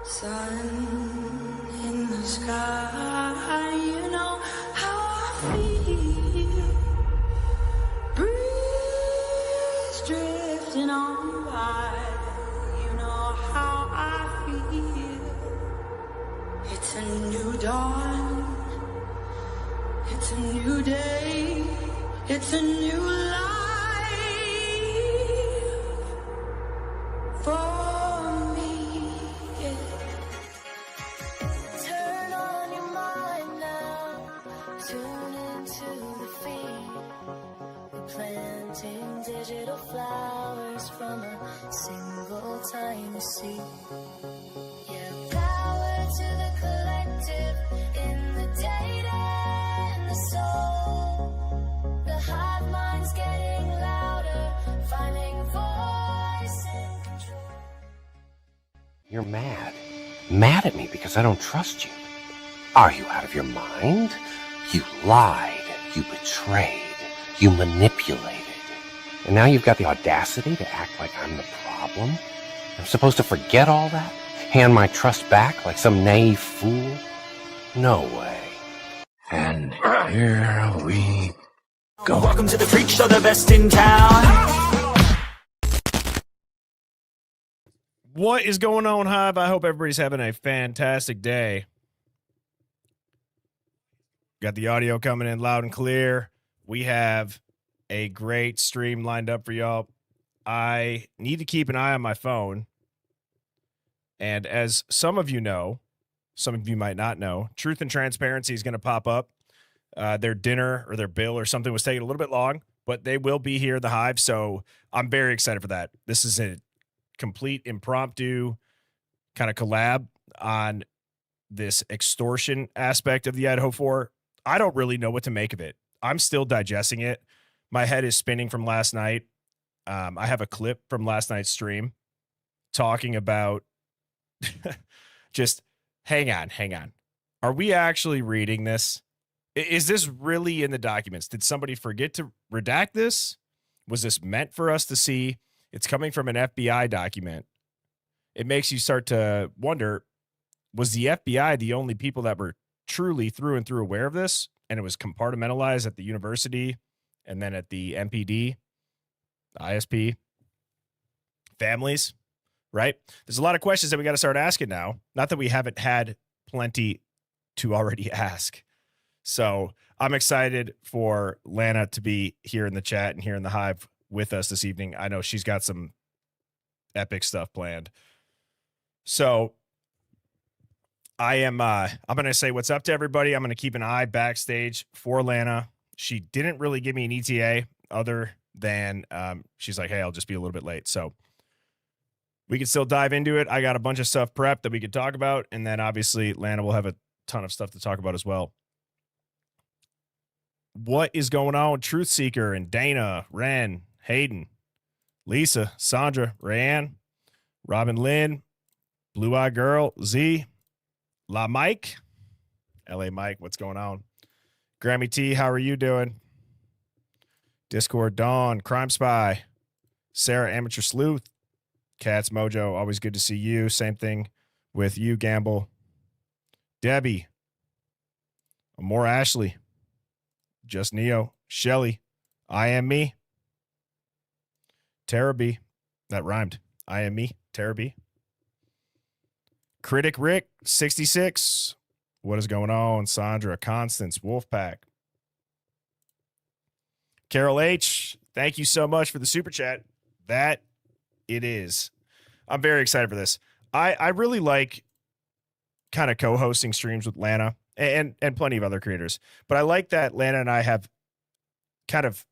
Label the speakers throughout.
Speaker 1: Sun in the sky, you know how I feel. Breeze drifting on by, you know how I feel. It's a new dawn, it's a new day, it's a new life for me. Yeah. Turn on your mind now, tune into the feed. We're planting digital flowers from a single tiny seed. Yeah, power to the collective in the data and the soul. The hive mind's getting louder, finding voice and control.
Speaker 2: You're mad. Mad at me because I don't trust you. Are you out of your mind? You lied. You betrayed. You manipulated. And now you've got the audacity to act like I'm the problem? I'm supposed to forget all that? Hand my trust back like some naive fool? No way. And here we go.
Speaker 3: Welcome to the freak show, the best in town.
Speaker 4: What is going on, Hive? I hope everybody's having a fantastic day. Got the audio coming in loud and clear. We have a great stream lined up for y'all. I need to keep an eye on my phone. And as some of you know, some of you might not know, Truth and Transparency is going to pop up. Their dinner or their bill or something was taking a little bit long, but they will be here, the Hive. So I'm very excited for that. This is a complete impromptu kind of collab on this extortion aspect of the Idaho 4. I don't really know what to make of it. I'm still digesting it. My head is spinning from last night. I have a clip from last night's stream talking about just hang on. Are we actually reading this? Is this really in the documents? Did somebody forget to redact this? Was this meant for us to see? It's coming from an FBI document. It makes you start to wonder, was the FBI the only people that were truly through and through aware of this? And it was compartmentalized at the university and then at the MPD, ISP, families, right? There's a lot of questions that we got to start asking now. Not that we haven't had plenty to already ask. So I'm excited for Lana to be here in the chat and here in the Hive with us this evening. I know she's got some epic stuff planned. So I'm going to say what's up to everybody. I'm going to keep an eye backstage for Lana. She didn't really give me an ETA other than she's like, hey, I'll just be a little bit late. So we can still dive into it. I got a bunch of stuff prepped that we could talk about. And then obviously Lana will have a ton of stuff to talk about as well. What is going on with Truth Seeker and Dana, Ren, Hayden, Lisa, Sandra, Rayanne, Robin Lynn, Blue Eye Girl, Z, La Mike, LA Mike, what's going on? Grammy T, how are you doing? Discord Dawn, Crime Spy, Sarah Amateur Sleuth, Cats Mojo, always good to see you. Same thing with you, Gamble. Debbie, Amore Ashley, Just Neo, Shelly, I Am Me, Tara B, that rhymed. I Am Me, Tara B. Critic Rick, 66. What is going on? Sandra, Constance, Wolfpack. Carol H, thank you so much for the super chat. That it is. I'm very excited for this. I really like kind of co-hosting streams with Lana and plenty of other creators. But I like that Lana and I have kind of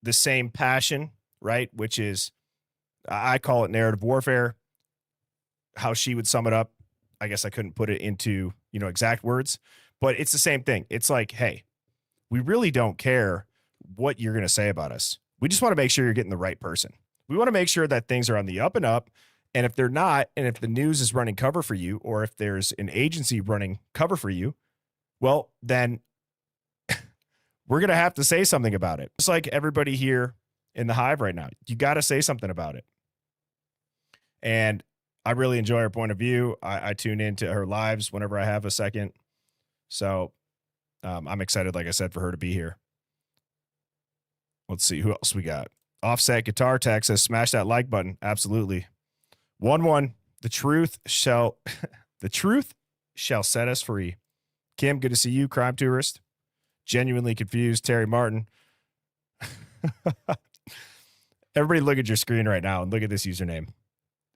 Speaker 4: the same passion, right? Which is, I call it narrative warfare. How she would sum it up, I guess I couldn't put it into, exact words, but it's the same thing. It's like, hey, we really don't care what you're going to say about us. We just want to make sure you're getting the right person. We want to make sure that things are on the up and up. And if they're not, and if the news is running cover for you, or if there's an agency running cover for you, well, then we're going to have to say something about it. Just like everybody here in the Hive right now. You got to say something about it. And I really enjoy her point of view. I tune into her lives whenever I have a second. So I'm excited, like I said, for her to be here. Let's see who else we got. Offset Guitar Tech says, smash that like button. Absolutely. 1-1. The truth shall set us free. Kim, good to see you. Crime Tourist. Genuinely confused. Terry Martin. Everybody look at your screen right now and look at this username.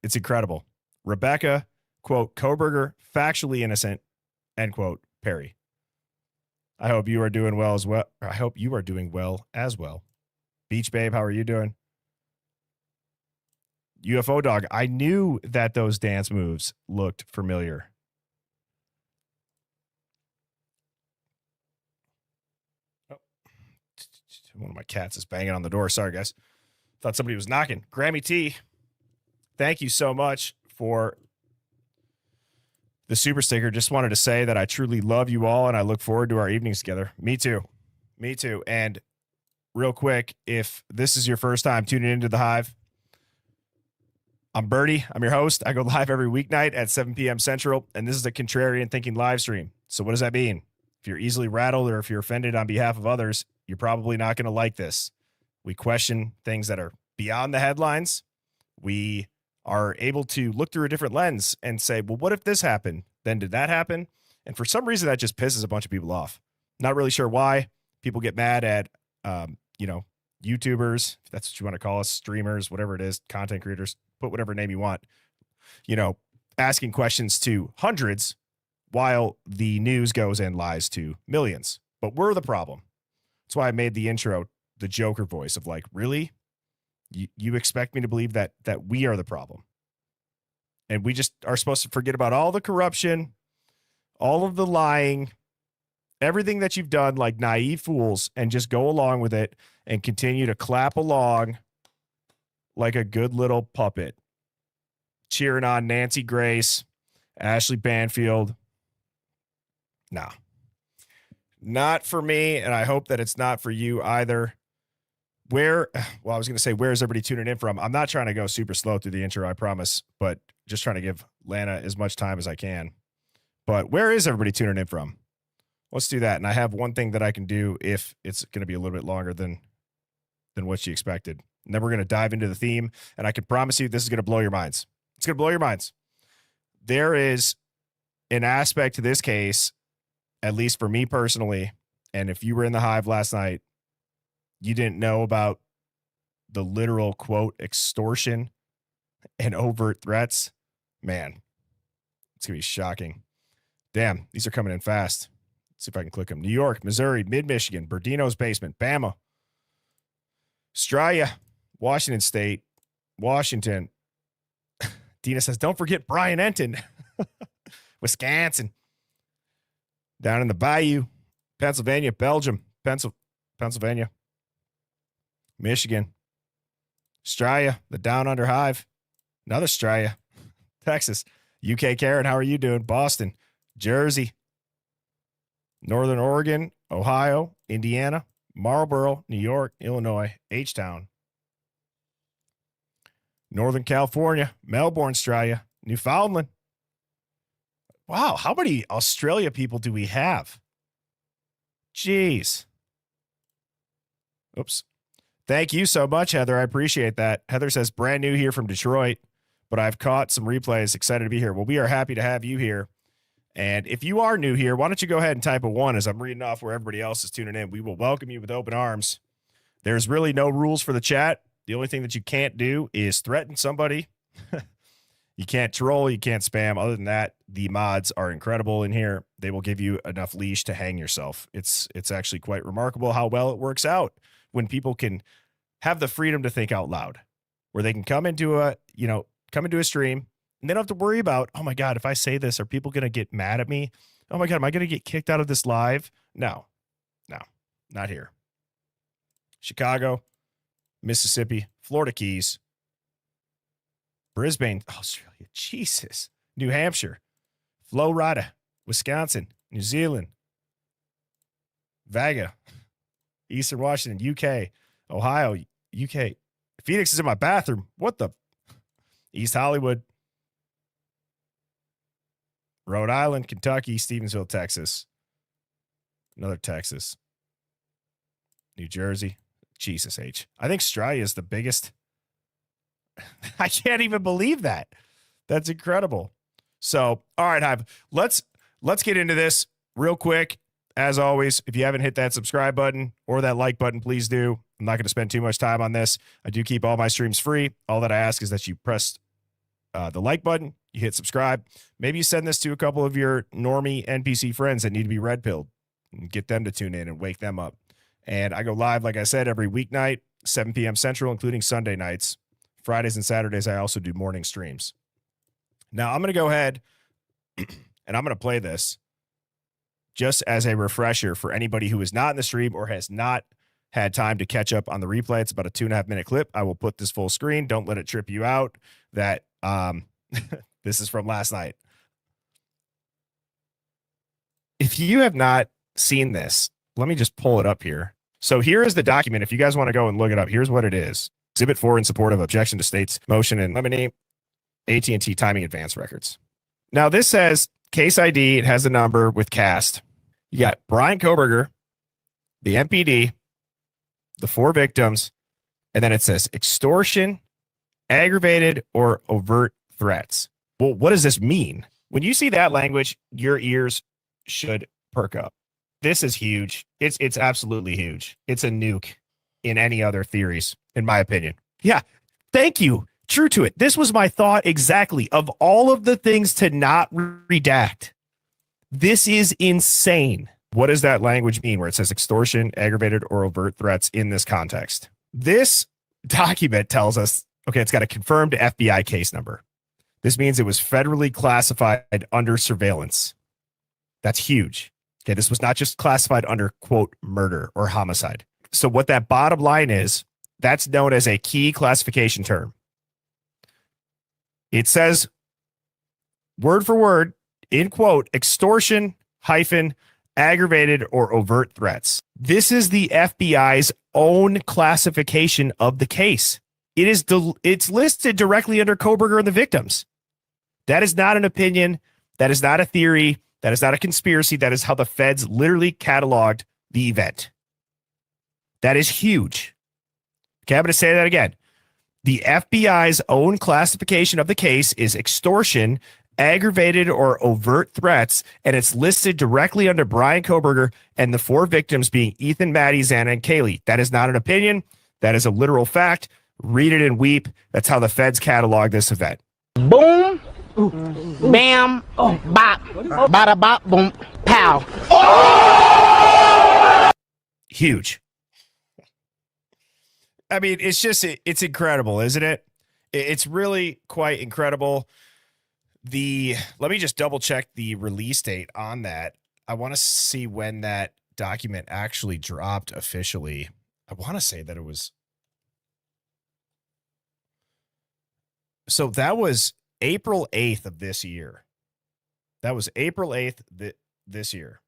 Speaker 4: It's incredible. Rebecca, quote, Koberger, factually innocent, end quote, Perry. I hope you are doing well as well. I hope you are doing well as well. Beach Babe, how are you doing? UFO Dog, I knew that those dance moves looked familiar. Oh. One of my cats is banging on the door. Sorry, guys. Thought somebody was knocking. Grammy T, thank you so much for the super sticker. Just wanted to say that I truly love you all and I look forward to our evenings together. Me too. Me too. And real quick, if this is your first time tuning into the Hive, I'm Bertie. I'm your host. I go live every weeknight at 7 p.m. Central, and this is a Contrarian Thinking live stream. So what does that mean? If you're easily rattled or if you're offended on behalf of others, you're probably not going to like this. We question things that are beyond the headlines. We are able to look through a different lens and say, well, what if this happened? Then did that happen? And for some reason, that just pisses a bunch of people off. Not really sure why. People get mad at, YouTubers, if that's what you want to call us, streamers, whatever it is, content creators, put whatever name you want, asking questions to hundreds while the news goes and lies to millions. But we're the problem. That's why I made the intro the Joker voice of like, really? You expect me to believe that we are the problem? And we just are supposed to forget about all the corruption, all of the lying, everything that you've done like naive fools, and just go along with it and continue to clap along like a good little puppet, cheering on Nancy Grace, Ashley Banfield. No, not for me. And I hope that it's not for you either. I was going to say, where's everybody tuning in from? I'm not trying to go super slow through the intro, I promise, but just trying to give Lana as much time as I can. But where is everybody tuning in from? Let's do that. And I have one thing that I can do if it's going to be a little bit longer than what she expected. And then we're going to dive into the theme. And I can promise you this is going to blow your minds. It's going to blow your minds. There is an aspect to this case, at least for me personally, and if you were in the Hive last night, you didn't know about the literal, quote, extortion and overt threats, man, it's going to be shocking. Damn, these are coming in fast. Let's see if I can click them. New York, Missouri, Mid-Michigan, Berdino's Basement, Bama, Australia, Washington State, Washington. Dina says, don't forget Brian Enton. Wisconsin. Down in the Bayou, Pennsylvania, Belgium, Pennsylvania, Michigan, Australia, the Down Under Hive, another Australia, Texas, UK. Karen, how are you doing? Boston, Jersey, Northern Oregon, Ohio, Indiana, Marlboro, New York, Illinois, H-Town, Northern California, Melbourne, Australia, Newfoundland. Wow, how many Australia people do we have? Jeez. Oops. Thank you so much, Heather. I appreciate that. Heather says, brand new here from Detroit, but I've caught some replays. Excited to be here. Well, we are happy to have you here. And if you are new here, why don't you go ahead and type a 1 as I'm reading off where everybody else is tuning in. We will welcome you with open arms. There's really no rules for the chat. The only thing that you can't do is threaten somebody. You can't troll. You can't spam. Other than that, the mods are incredible in here. They will give you enough leash to hang yourself. It's actually quite remarkable how well it works out when people can have the freedom to think out loud, where they can come into a stream and they don't have to worry about, oh my God, if I say this, are people going to get mad at me? Oh my God, am I going to get kicked out of this live? No, not here. Chicago, Mississippi, Florida Keys, Brisbane, Australia, Jesus, New Hampshire, Florida, Wisconsin, New Zealand, Vaga, Eastern Washington, UK, Ohio, UK. Phoenix is in my bathroom. What the? East Hollywood. Rhode Island, Kentucky, Stevensville, Texas. Another Texas. New Jersey. Jesus H. I think Australia is the biggest. I can't even believe that. That's incredible. So, all right, Hive. Let's get into this real quick. As always, if you haven't hit that subscribe button or that like button, please do. I'm not going to spend too much time on this. I do keep all my streams free. All that I ask is that you press the like button, you hit subscribe. Maybe you send this to a couple of your normie NPC friends that need to be red pilled and get them to tune in and wake them up. And I go live, like I said, every weeknight, 7 p.m. Central, including Sunday nights. Fridays and Saturdays, I also do morning streams. Now, I'm going to go ahead and I'm going to play this just as a refresher for anybody who is not in the stream or has not had time to catch up on the replay. It's about a 2.5 minute clip. I will put this full screen. Don't let it trip you out that this is from last night. If you have not seen this, let me just pull it up here. So here is the document. If you guys want to go and look it up, here's what it is. Exhibit 4 in support of objection to state's motion and eliminate AT&T timing advance records. Now this says case ID. It has a number with cast. You got Brian Koberger, the MPD, the 4 victims, and then it says extortion, aggravated, or overt threats. Well, what does this mean? When you see that language, your ears should perk up. This is huge. It's absolutely huge. It's a nuke in any other theories, in my opinion. Yeah, thank you. True to it. This was my thought exactly. Of all of the things to not redact, this is insane. What does that language mean where it says extortion, aggravated, or overt threats in this context? This document tells us, okay, it's got a confirmed FBI case number. This means it was federally classified under surveillance. That's huge. Okay, this was not just classified under, quote, murder or homicide. So what that bottom line is, that's known as a key classification term. It says, word for word, in quote, extortion hyphen aggravated or overt threats. This is the FBI's own classification of the case. It's listed directly under Koberger and the victims. That is not an opinion. That is not a theory. That is not a conspiracy. That is how the feds literally cataloged the event. That is huge. Okay, I'm going to say that again. The FBI's own classification of the case is extortion, aggravated, or overt threats, and it's listed directly under Brian Koberger and the 4 victims being Ethan, Maddie, Xana, and Kaylee. That is not an opinion. That is a literal fact. Read it and weep. That's how the feds catalog this event.
Speaker 5: Boom, bam, bop, bada bop, boom, pow.
Speaker 4: Huge. I mean, it's incredible, isn't it? It's really quite incredible. Let me just double check the release date on that. I want to see when that document actually dropped officially. I want to say that it was. So that was April 8th of this year. That was April 8th this year.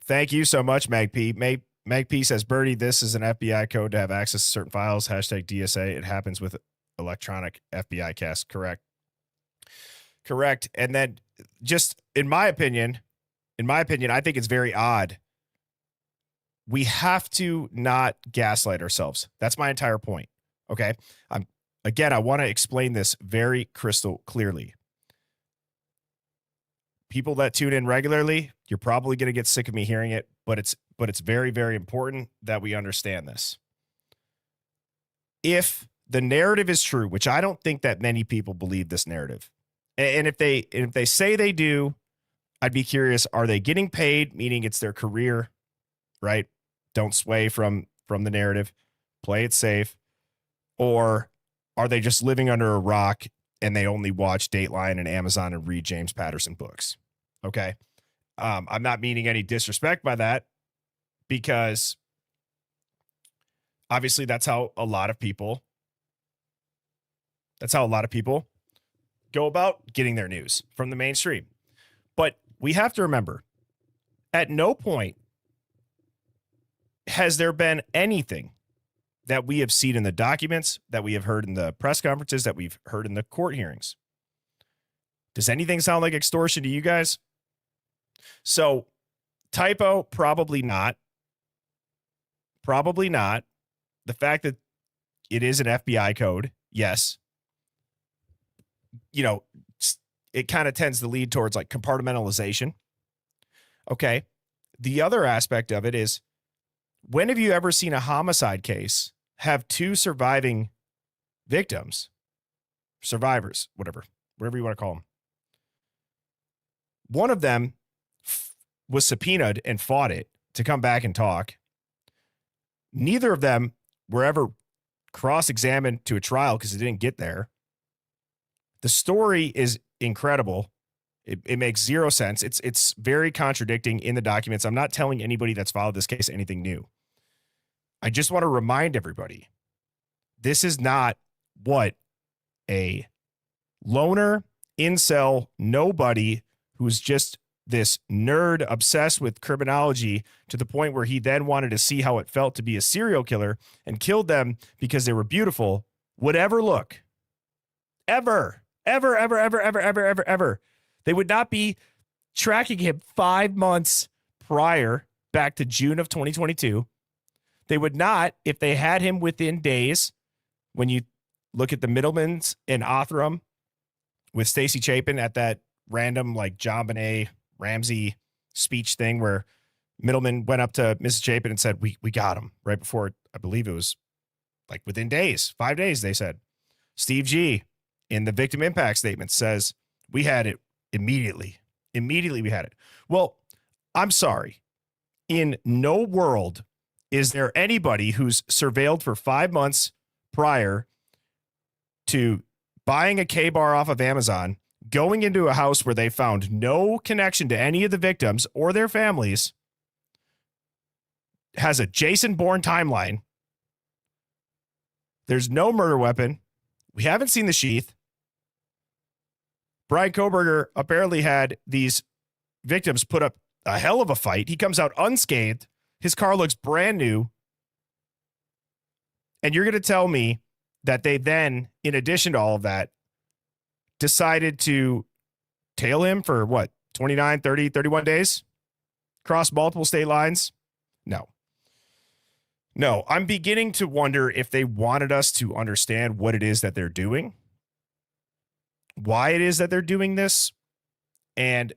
Speaker 4: Thank you so much, Magp. Magp says, Birdie, this is an FBI code to have access to certain files. Hashtag DSA. It happens with electronic FBI cast. Correct. And then just in my opinion, I think it's very odd. We have to not gaslight ourselves. That's my entire point. Okay. I want to explain this very crystal clearly. People that tune in regularly, you're probably going to get sick of me hearing it, but it's very, very important that we understand this. If the narrative is true, which I don't think that many people believe this narrative, and if they say they do, I'd be curious, are they getting paid, meaning it's their career, right? Don't sway from the narrative, play it safe, or are they just living under a rock and they only watch Dateline and Amazon and read James Patterson books? Okay. I'm not meaning any disrespect by that, because obviously that's how a lot of people go about getting their news from the mainstream. But we have to remember, at no point has there been anything that we have seen in the documents, that we have heard in the press conferences, that we've heard in the court hearings? Does anything sound like extortion to you guys? So, typo, probably not. Probably not. The fact that it is an FBI code, yes. You know, it kind of tends to lead towards like compartmentalization. Okay. The other aspect of it is, when have you ever seen a homicide case have two surviving victims, survivors, whatever you want to call them? One of them was subpoenaed and fought it to come back and talk. Neither of them were ever cross-examined to a trial because it didn't get there. The story is incredible. It makes zero sense. It's very contradicting in the documents. I'm not telling anybody that's followed this case anything new. I just want to remind everybody, this is not what a loner, incel, nobody who's just this nerd obsessed with criminology to the point where he then wanted to see how it felt to be a serial killer and killed them because they were beautiful would ever look. Ever. They would not be tracking him 5 months prior, back to June of 2022. They would not, if they had him within days. When you look at the Middlemans in Othram with Stacey Chapin at that random like JonBenet Ramsey speech thing where Middleman went up to Mrs. Chapin and said, we got him right before, I believe it was like within days, 5 days, they said. Steve G in the victim impact statement says, we had it immediately. Immediately we had it. Well, I'm sorry. In no world is there anybody who's surveilled for 5 months prior to buying a K-bar off of Amazon, going into a house where they found no connection to any of the victims or their families, has a Jason Bourne timeline. There's no murder weapon. We haven't seen the sheath. Brian Koberger apparently had these victims put up a hell of a fight. He comes out unscathed. His car looks brand new. And you're going to tell me that they then, in addition to all of that, decided to tail him for what, 29, 30, 31 days? Cross multiple state lines? No, I'm beginning to wonder if they wanted us to understand what it is that they're doing, why it is that they're doing this, and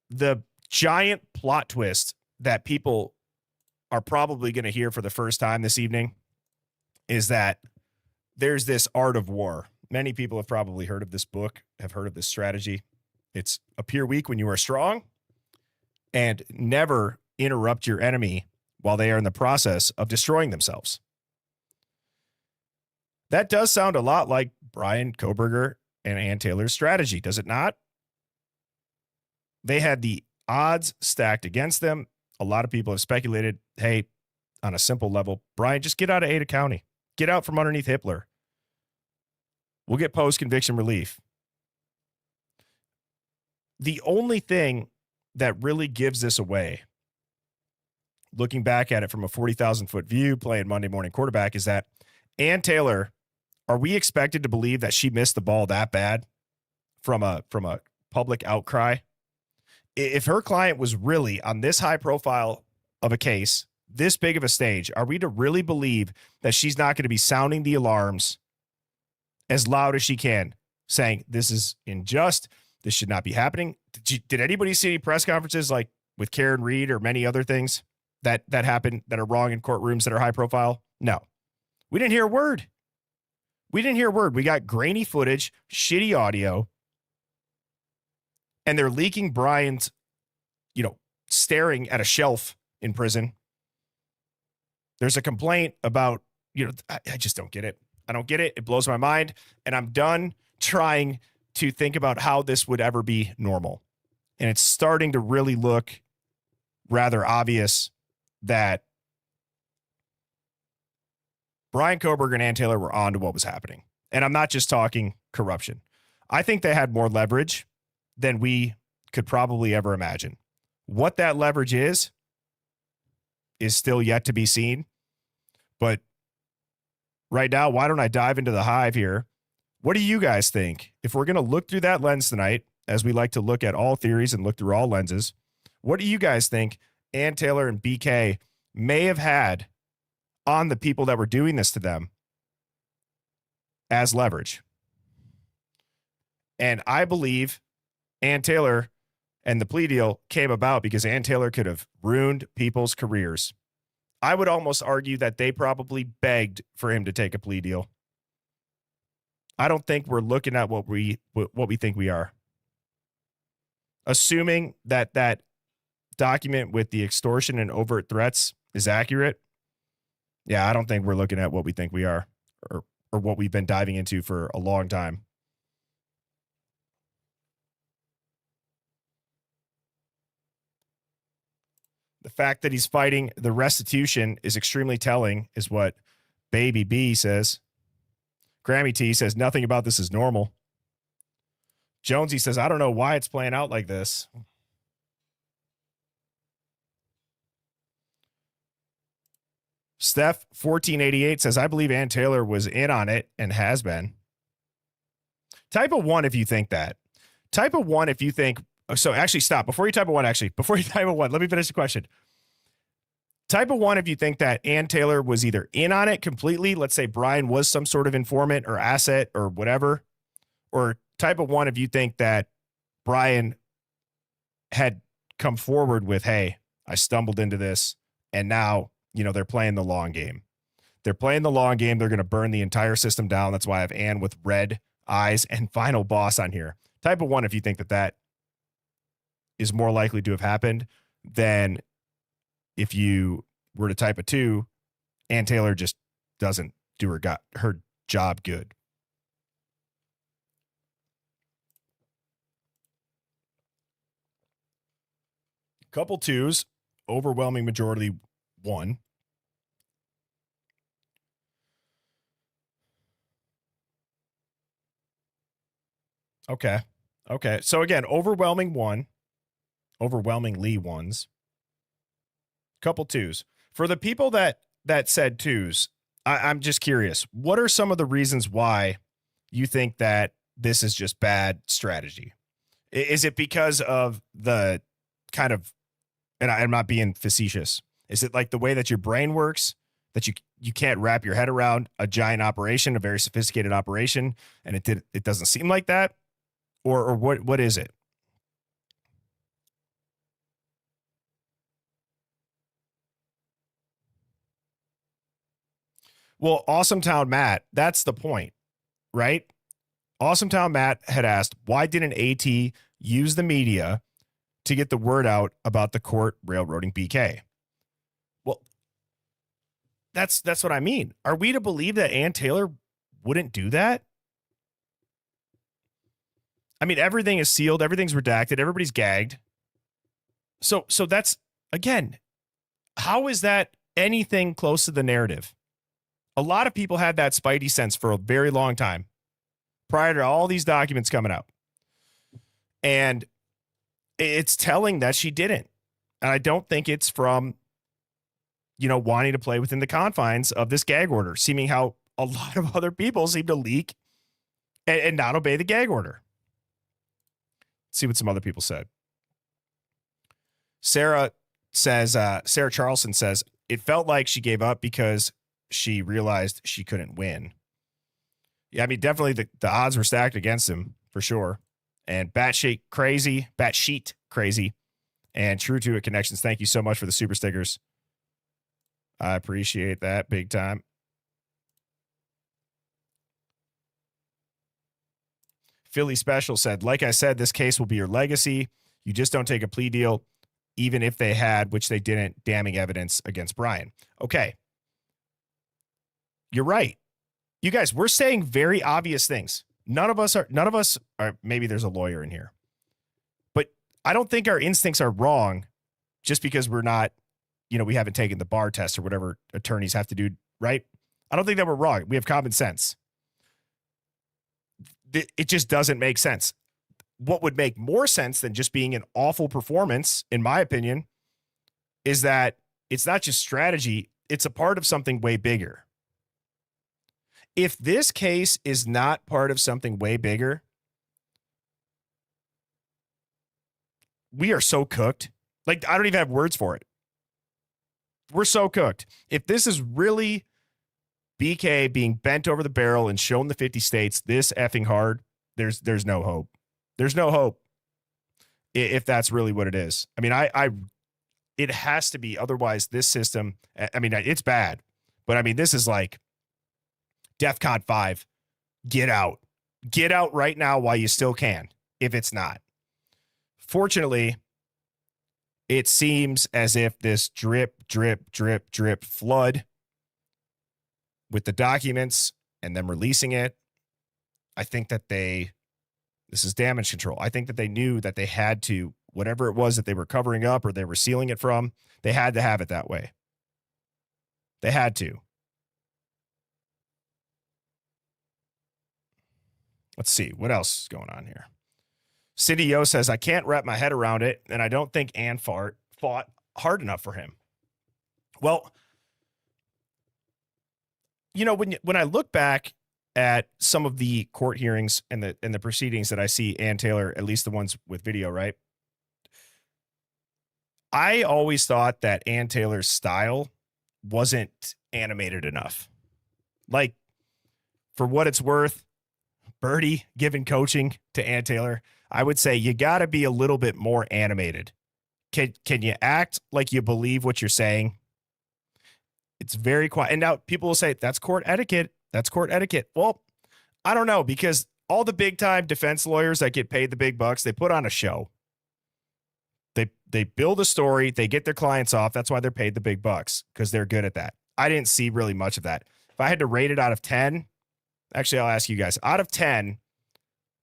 Speaker 4: the giant plot twist that people are probably going to hear for the first time this evening is that there's this art of war. Many people have probably heard of this book, have heard of this strategy. It's appear weak when you are strong and never interrupt your enemy while they are in the process of destroying themselves. That does sound a lot like Brian Koberger and Ann Taylor's strategy, does it not? They had the odds stacked against them. A lot of people have speculated, hey, on a simple level, Brian, just get out of Ada County. Get out from underneath Hitler. We'll get post-conviction relief. The only thing that really gives this away, looking back at it from a 40,000-foot view, playing Monday morning quarterback, is that Ann Taylor, are we expected to believe that she missed the ball that bad from a public outcry? If her client was really on this high profile of a case, this big of a stage, are we to really believe that she's not going to be sounding the alarms as loud as she can, saying this is unjust, this should not be happening? Did anybody see any press conferences like with Karen Reed or many other things that happen that are wrong in courtrooms that are high profile? No. We didn't hear a word. We got grainy footage, shitty audio, and they're leaking Brian's, staring at a shelf in prison. There's a complaint about, I just don't get it. I don't get it. It blows my mind. And I'm done trying to think about how this would ever be normal. And it's starting to really look rather obvious that Brian Koberger and Ann Taylor were on to what was happening. And I'm not just talking corruption. I think they had more leverage than we could probably ever imagine. What that leverage is, is still yet to be seen. But right now, why don't I dive into the Hive here? What do you guys think? If we're going to look through that lens tonight, as we like to look at all theories and look through all lenses, what do you guys think Ann Taylor and BK may have had on the people that were doing this to them as leverage? And I believe Ann Taylor and the plea deal came about because Ann Taylor could have ruined people's careers. I would almost argue that they probably begged for him to take a plea deal. I don't think we're looking at what we think we are. Assuming that that document with the extortion and overt threats is accurate, yeah, I don't think we're looking at what we think we are, or what we've been diving into for a long time. The fact that he's fighting the restitution is extremely telling, is what Baby B says. Grammy T says nothing about this is normal. Jonesy says, I don't know why it's playing out like this. Steph 1488 says, I believe Ann Taylor was in on it and has been. Type a 1 if you think that. Type a 1 if you think. So actually, stop. Before you type a 1, let me finish the question. Type a 1 if you think that Ann Taylor was either in on it completely. Let's say Brian was some sort of informant or asset or whatever. Or type a 1 if you think that Brian had come forward with, hey, I stumbled into this, and now, they're playing the long game. They're playing the long game. They're going to burn the entire system down. That's why I have Ann with red eyes and final boss on here. Type a 1 if you think that is more likely to have happened than if you were to type a 2, Ann Taylor just doesn't do her job good. Couple 2s, overwhelming majority 1. Okay. So again, overwhelmingly 1s. Couple 2s. For the people that said 2s, I'm just curious. What are some of the reasons why you think that this is just bad strategy? Is it because of the kind of, and I'm not being facetious, is it like the way that your brain works, that you can't wrap your head around a giant operation, a very sophisticated operation, and it doesn't seem like that? Or what is it? Well, Awesome Town Matt, that's the point, right? Awesome Town Matt had asked, why didn't AT use the media to get the word out about the court railroading BK? Well, that's what I mean. Are we to believe that Ann Taylor wouldn't do that? I mean, everything is sealed, everything's redacted, everybody's gagged. So that's, again, how is that anything close to the narrative? A lot of people had that spidey sense for a very long time prior to all these documents coming out. And it's telling that she didn't. And I don't think it's from, wanting to play within the confines of this gag order, seeming how a lot of other people seem to leak and not obey the gag order. Let's see what some other people said. Sarah Charleston says, it felt like she gave up because she realized she couldn't win. Yeah, I mean, definitely the odds were stacked against him for sure. And batshit crazy, and True to It Connections. Thank you so much for the super stickers. I appreciate that big time. Philly Special said, like I said, this case will be your legacy. You just don't take a plea deal, even if they had, which they didn't, damning evidence against Brian. Okay. You're right. You guys, we're saying very obvious things. None of us are, maybe there's a lawyer in here, but I don't think our instincts are wrong just because we're not, we haven't taken the bar test or whatever attorneys have to do, right? I don't think that we're wrong. We have common sense. It just doesn't make sense. What would make more sense than just being an awful performance, in my opinion, is that it's not just strategy, it's a part of something way bigger. If this case is not part of something way bigger, we are so cooked. Like, I don't even have words for it. We're so cooked. If this is really BK being bent over the barrel and shown the 50 states this effing hard, there's no hope. There's no hope if that's really what it is. I mean, it has to be. Otherwise, this system, I mean, it's bad. But I mean, this is like DEFCON 5. Get out. Get out right now while you still can, if it's not. Fortunately, it seems as if this drip flood with the documents and them releasing it, I think that this is damage control. I think that they knew that they had to, whatever it was that they were covering up or they were sealing it from, they had to have it that way. They had to. Let's see. What else is going on here? Cindy Yo says, I can't wrap my head around it, and I don't think Ann fought hard enough for him. Well, you know, when I look back at some of the court hearings and the proceedings that I see Ann Taylor, at least the ones with video, right? I always thought that Ann Taylor's style wasn't animated enough. Like, for what it's worth, Birdie giving coaching to Ann Taylor, I would say you got to be a little bit more animated. Can you act like you believe what you're saying? It's very quiet. And now people will say, that's court etiquette. That's court etiquette. Well, I don't know, because all the big time defense lawyers that get paid the big bucks, they put on a show. They build a story. They get their clients off. That's why they're paid the big bucks, because they're good at that. I didn't see really much of that. If I had to rate it out of 10, actually, I'll ask you guys, out of 10,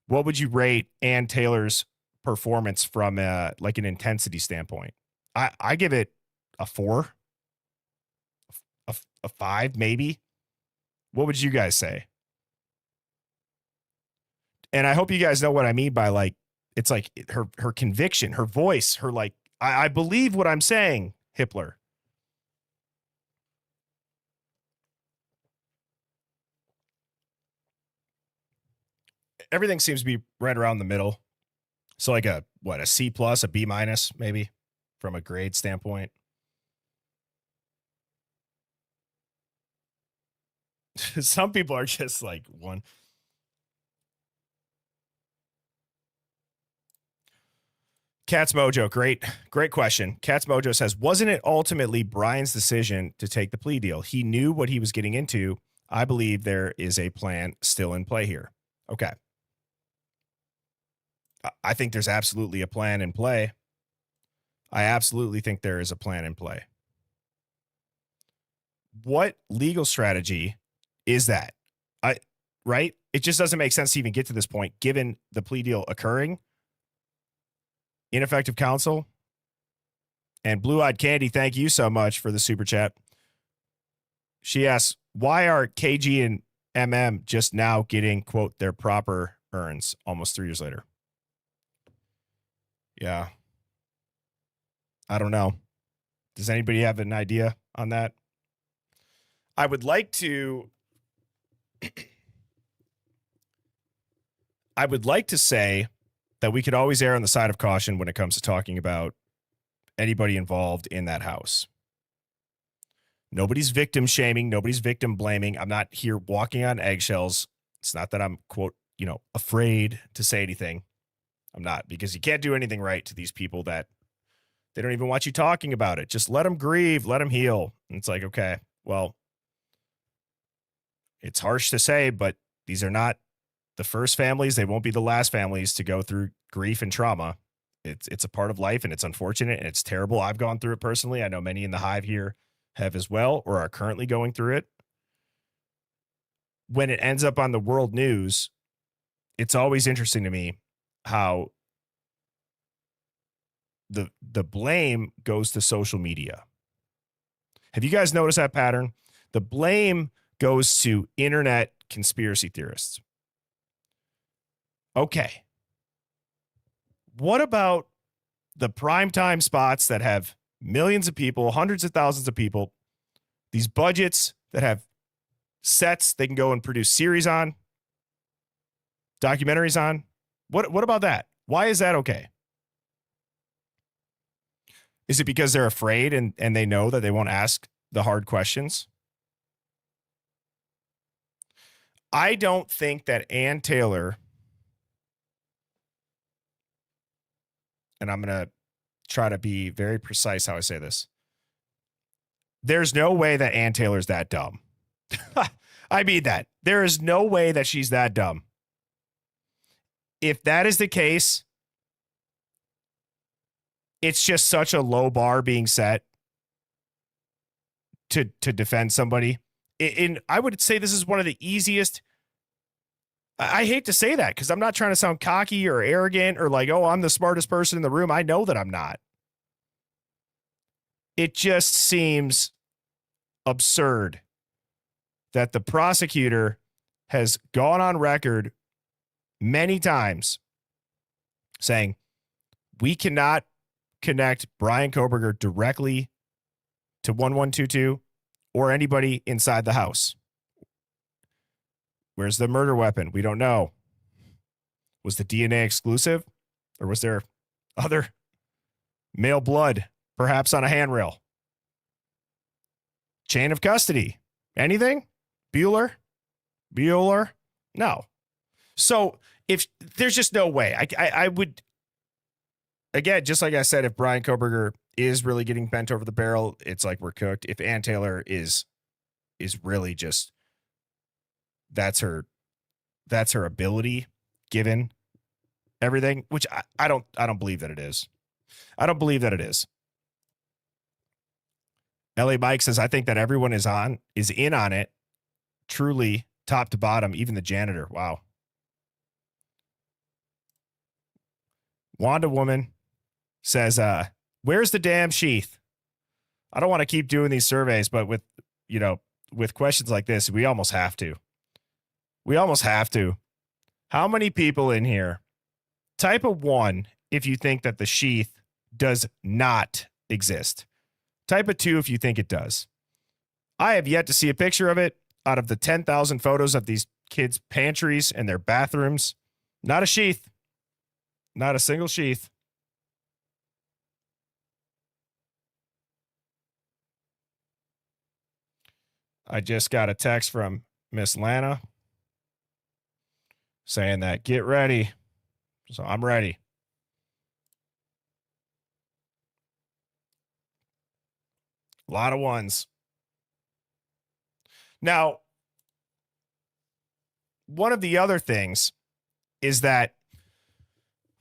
Speaker 4: what would you rate Ann Taylor's performance from like an intensity standpoint? I give it a 4, a 5, maybe. What would you guys say? And I hope you guys know what I mean by, like, it's like her conviction, her voice, her like, I believe what I'm saying, Hippler. Everything seems to be right around the middle. So like a C plus, a B minus, maybe, from a grade standpoint. Some people are just like 1. Cat's Mojo, great question. Cat's Mojo says, wasn't it ultimately Brian's decision to take the plea deal? He knew what he was getting into. I believe there is a plan still in play here. Okay. I think there's absolutely a plan in play. I absolutely think there is a plan in play. What legal strategy is that? Right? It just doesn't make sense to even get to this point, given the plea deal occurring. Ineffective counsel. And Blue Eyed Candy, thank you so much for the super chat. She asks, why are KG and MM just now getting, quote, their proper earns almost 3 years later? Yeah. I don't know. Does anybody have an idea on that? I would like to say that we could always err on the side of caution when it comes to talking about anybody involved in that house. Nobody's victim shaming. Nobody's victim blaming. I'm not here walking on eggshells. It's not that I'm, quote, afraid to say anything. I'm not, because you can't do anything right to these people that they don't even want you talking about it. Just let them grieve, let them heal. And it's like, okay, well, it's harsh to say, but these are not the first families. They won't be the last families to go through grief and trauma. It's a part of life, and it's unfortunate, and it's terrible. I've gone through it personally. I know many in the Hive here have as well, or are currently going through it. When it ends up on the world news, it's always interesting to me how the blame goes to social media. Have you guys noticed that pattern? The blame goes to internet conspiracy theorists. Okay. What about the primetime spots that have millions of people, hundreds of thousands of people, these budgets that have sets they can go and produce series on, documentaries on. What about that? Why is that okay? Is it because they're afraid and they know that they won't ask the hard questions? I don't think that Ann Taylor, and I'm going to try to be very precise how I say this. There's no way that Ann Taylor's that dumb. I mean that. There is no way that she's that dumb. If that is the case, it's just such a low bar being set to defend somebody. And I would say this is one of the easiest. I hate to say that because I'm not trying to sound cocky or arrogant or like, oh, I'm the smartest person in the room. I know that I'm not. It just seems absurd that the prosecutor has gone on record many times saying we cannot connect Brian Koberger directly to 1122 or anybody inside the house. Where's the murder weapon? We don't know. Was the DNA exclusive or was there other male blood, perhaps on a handrail? Chain of custody. Anything? Bueller? No. So if there's just no way, I would, again, just like I said, if Brian Koberger is really getting bent over the barrel, it's like we're cooked. If Ann Taylor is really just, that's her ability given everything, which I don't believe that it is. I don't believe that it is. LA Mike says, I think that everyone is in on it. Truly top to bottom, even the janitor. Wow. Wanda Woman says, where's the damn sheath? I don't want to keep doing these surveys, but with questions like this, we almost have to. How many people in here? Type a 1 if you think that the sheath does not exist. Type a 2 if you think it does. I have yet to see a picture of it out of the 10,000 photos of these kids' pantries and their bathrooms. Not a sheath. Not a single sheath. I just got a text from Miss Lana saying that get ready. So I'm ready. A lot of ones. Now, one of the other things is that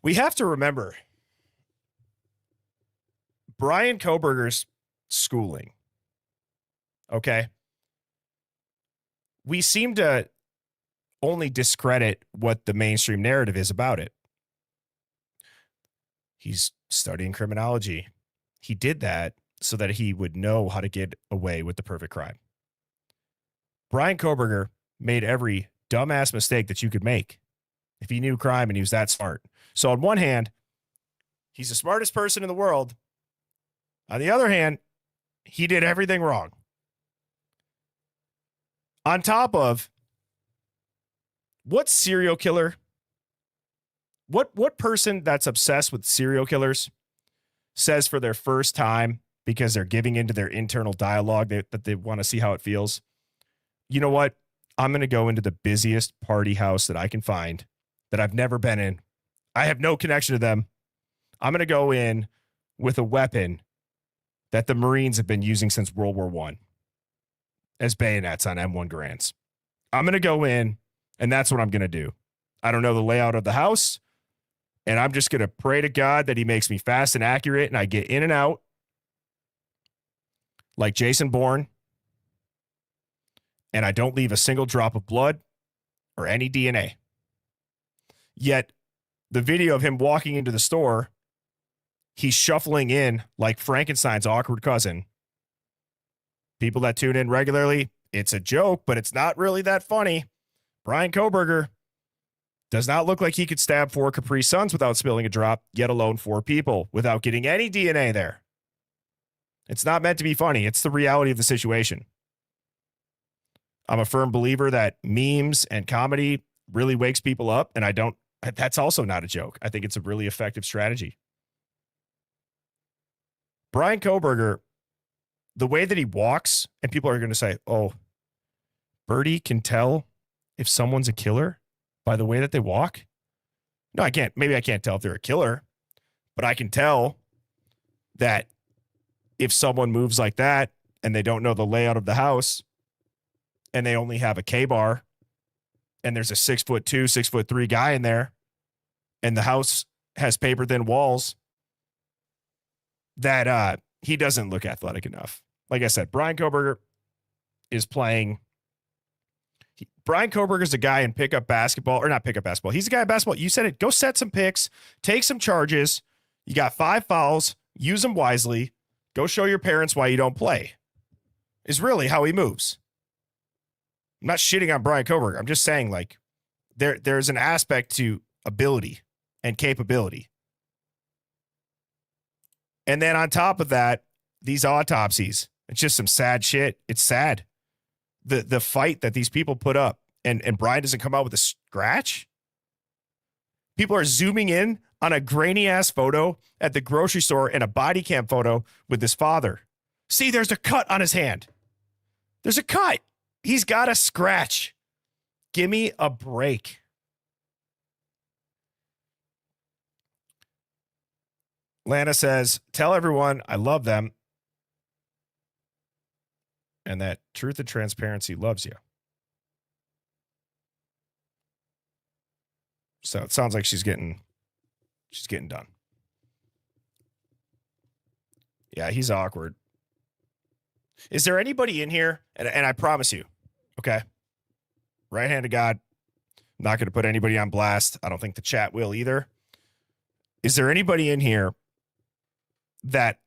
Speaker 4: we have to remember Brian Koberger's schooling. Okay. We seem to only discredit what the mainstream narrative is about it. He's studying criminology. He did that so that he would know how to get away with the perfect crime. Brian Koberger made every dumbass mistake that you could make if he knew crime and he was that smart. So on one hand, he's the smartest person in the world. On the other hand, he did everything wrong. On top of what serial killer, what person that's obsessed with serial killers says for their first time because they're giving into their internal dialogue that they want to see how it feels. You know what? I'm going to go into the busiest party house that I can find that I've never been in. I have no connection to them. I'm going to go in with a weapon that the Marines have been using since World War I as bayonets on M1 Garands. I'm going to go in, and that's what I'm going to do. I don't know the layout of the house, and I'm just going to pray to God that he makes me fast and accurate, and I get in and out like Jason Bourne, and I don't leave a single drop of blood or any DNA. Yet, the video of him walking into the store, he's shuffling in like Frankenstein's awkward cousin. People that tune in regularly, it's a joke, but it's not really that funny. Brian Koberger does not look like he could stab 4 Capri Suns without spilling a drop, yet alone 4 people without getting any DNA there. It's not meant to be funny. It's the reality of the situation. I'm a firm believer that memes and comedy really wakes people up, and that's also not a joke. I think it's a really effective strategy. Brian Koberger, the way that he walks, and people are going to say, oh, Birdie can tell if someone's a killer by the way that they walk. No, I can't. Maybe I can't tell if they're a killer, but I can tell that if someone moves like that and they don't know the layout of the house and they only have a K-bar and there's a 6'2", 6'3" guy in there and the house has paper thin walls, that he doesn't look athletic enough. Like I said, Brian Koberger is playing. Brian Koberger is a guy in pickup basketball, or not pickup basketball. He's a guy in basketball. You said it. Go set some picks, take some charges. You got 5 fouls. Use them wisely. Go show your parents why you don't play. Is really how he moves. I'm not shitting on Brian Koberger. I'm just saying, like, there's an aspect to ability and capability. And then on top of that, these autopsies. It's just some sad shit. It's sad. The fight that these people put up, and Brian doesn't come out with a scratch. People are zooming in on a grainy ass photo at the grocery store and a body cam photo with his father. See, there's a cut on his hand. There's a cut. He's got a scratch. Give me a break. Lana says, tell everyone I love them and that truth and transparency loves you. So it sounds like she's getting done. Yeah, he's awkward. Is there anybody in here? And I promise you, okay, right hand of God, I'm not going to put anybody on blast. I don't think the chat will either. Is there anybody in here that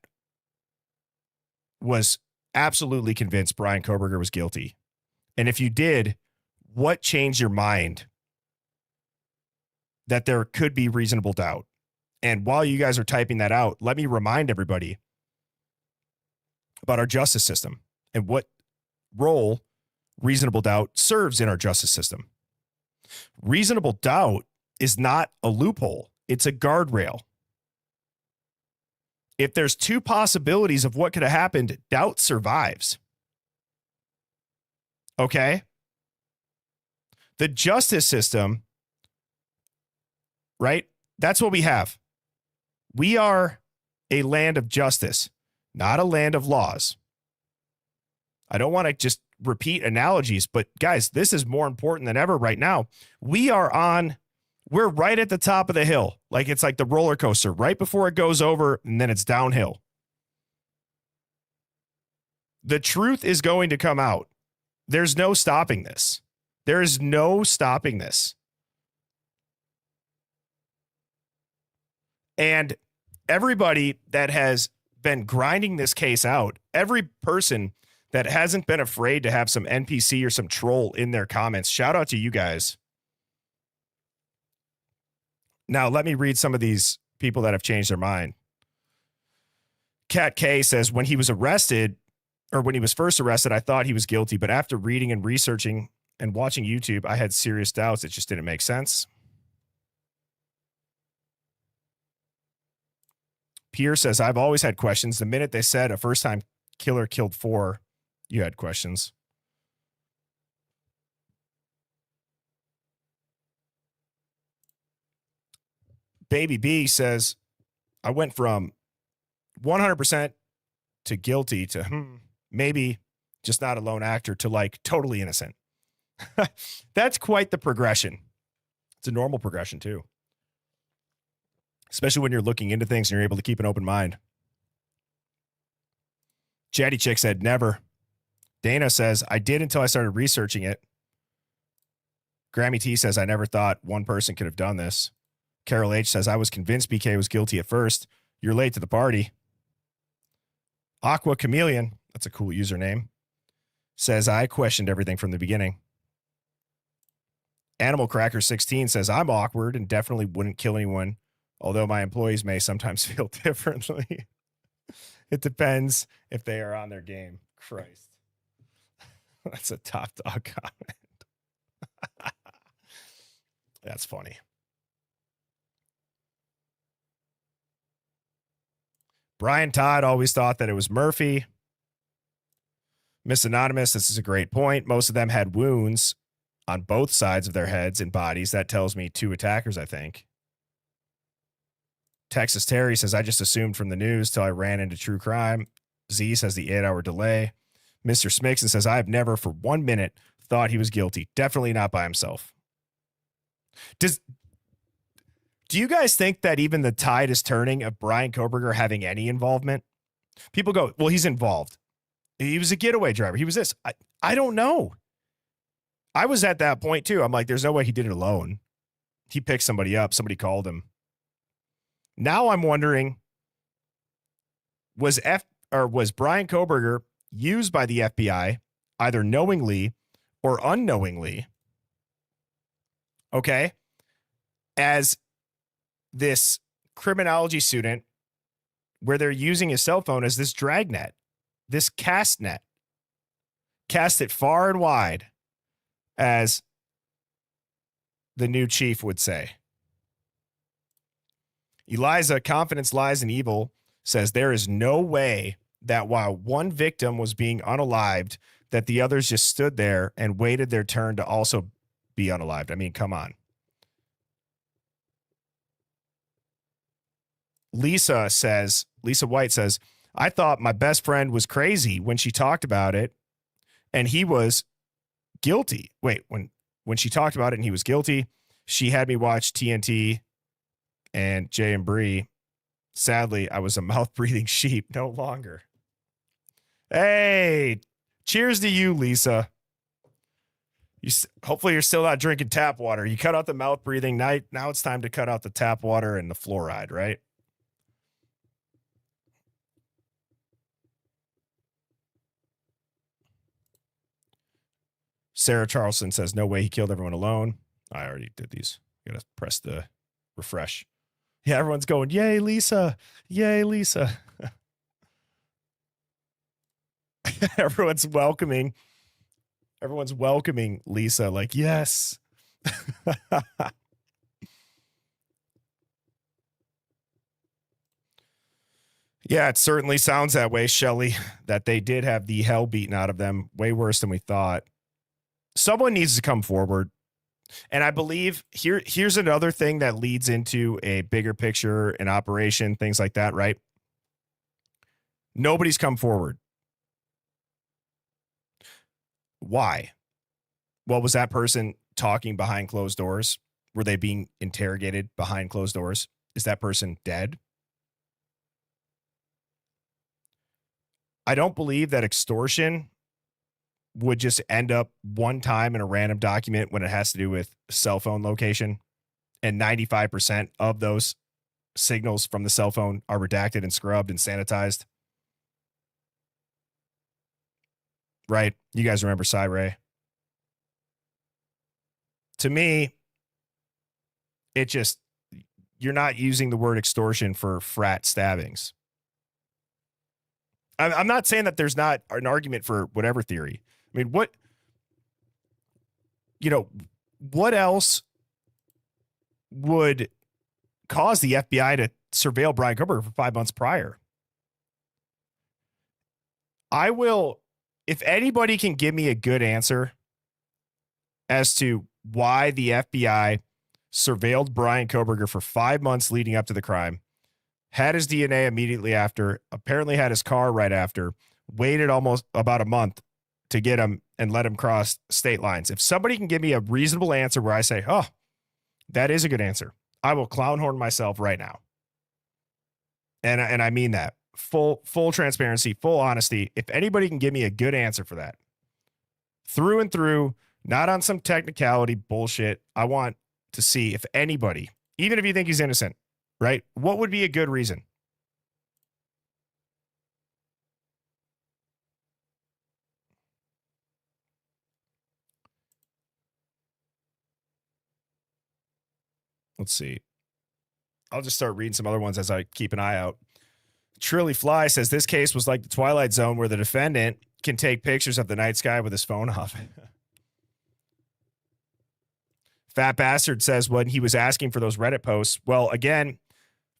Speaker 4: was absolutely convinced Brian Koberger was guilty? And if you did, what changed your mind that there could be reasonable doubt? And while you guys are typing that out, let me remind everybody about our justice system and what role reasonable doubt serves in our justice system. Reasonable doubt is not a loophole. It's a guardrail. If there's 2 possibilities of what could have happened, doubt survives. Okay? The justice system, right? That's what we have. We are a land of justice, not a land of laws. I don't want to just repeat analogies, but guys, this is more important than ever right now. We're right at the top of the hill. Like it's like the roller coaster right before it goes over and then it's downhill. The truth is going to come out. There's no stopping this. There is no stopping this. And everybody that has been grinding this case out, every person that hasn't been afraid to have some NPC or some troll in their comments, shout out to you guys. Now, let me read some of these people that have changed their mind. Kat K says, when he was arrested, or when he was first arrested, I thought he was guilty, but after reading and researching and watching YouTube, I had serious doubts. It just didn't make sense. Pierre says, I've always had questions. The minute they said a first-time killer killed 4, you had questions. Baby B says, I went from 100% to guilty to maybe just not a lone actor to like totally innocent. That's quite the progression. It's a normal progression too. Especially when you're looking into things and you're able to keep an open mind. Chatty Chick said, never. Dana says, I did until I started researching it. Grammy T says, I never thought one person could have done this. Carol H says, I was convinced BK was guilty at first. You're late to the party. Aqua Chameleon, that's a cool username, says, I questioned everything from the beginning. Animal Cracker 16 says, I'm awkward and definitely wouldn't kill anyone, although my employees may sometimes feel differently. It depends if they are on their game. Christ. That's a top dog comment. That's funny. Brian Todd always thought that it was Murphy. Miss Anonymous, this is a great point. Most of them had wounds on both sides of their heads and bodies. That tells me 2 attackers, I think. Texas Terry says, I just assumed from the news till I ran into true crime. Z says the 8-hour delay. Mr. Smixon says, I have never for 1 minute thought he was guilty. Definitely not by himself. Do you guys think that even the tide is turning of Brian Koberger having any involvement? People go, well, he's involved. He was a getaway driver. He was this. I don't know. I was at that point too. I'm like, there's no way he did it alone. He picked somebody up. Somebody called him. Now I'm wondering, was Brian Koberger used by the FBI either knowingly or unknowingly, okay, as this criminology student where they're using his cell phone as this dragnet, this cast net, cast it far and wide, as the new chief would say. Eliza, Confidence, Lies, and Evil, says there is no way that while one victim was being unalived, that the others just stood there and waited their turn to also be unalived. I mean, come on. Lisa White says, I thought my best friend was crazy when she talked about it and he was guilty. Wait, when she talked about it and he was guilty, she had me watch TNT and Jay and Bree. Sadly, I was a mouth-breathing sheep no longer. Hey, cheers to you, Lisa. Hopefully you're still not drinking tap water. You cut out the mouth-breathing. Now it's time to cut out the tap water and the fluoride, right? Sarah Charleston says, no way he killed everyone alone. I already did these. Got to press the refresh. Yeah, everyone's going, yay, Lisa. Yay, Lisa. Everyone's welcoming Lisa like, yes. Yeah, it certainly sounds that way, Shelly, that they did have the hell beaten out of them. Way worse than we thought. Someone needs to come forward. And I believe here's another thing that leads into a bigger picture, an operation, things like that, right? Nobody's come forward. Why? Well, was that person talking behind closed doors? Were they being interrogated behind closed doors? Is that person dead? I don't believe that extortion would just end up one time in a random document when it has to do with cell phone location. And 95% of those signals from the cell phone are redacted and scrubbed and sanitized. Right? You guys remember Cy-Ray? To me, you're not using the word extortion for frat stabbings. I'm not saying that there's not an argument for whatever theory. I mean, what else would cause the FBI to surveil Brian Koberger for 5 months prior? If anybody can give me a good answer as to why the FBI surveilled Brian Koberger for 5 months leading up to the crime, had his DNA immediately after, apparently had his car right after, waited almost about a month to get him and let him cross state lines. If somebody can give me a reasonable answer where I say, oh, that is a good answer, I will clown horn myself right now. And I mean that. Full transparency, full honesty. If anybody can give me a good answer for that, through and through, not on some technicality bullshit, I want to see if anybody, even if you think he's innocent, right? What would be a good reason? Let's see. I'll just start reading some other ones as I keep an eye out. Trilly Fly says this case was like the Twilight Zone where the defendant can take pictures of the night sky with his phone off. Fat Bastard says when he was asking for those Reddit posts, well, again,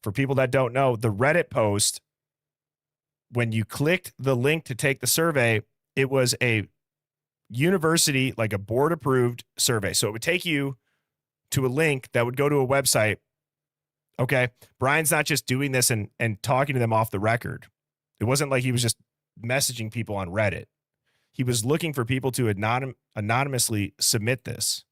Speaker 4: for people that don't know, the Reddit post, when you clicked the link to take the survey, it was a university, like a board approved survey. So it would take you to a link that would go to a website. Okay. Brian's not just doing this and talking to them off the record. It wasn't like he was just messaging people on Reddit. He was looking for people to anonymously submit this.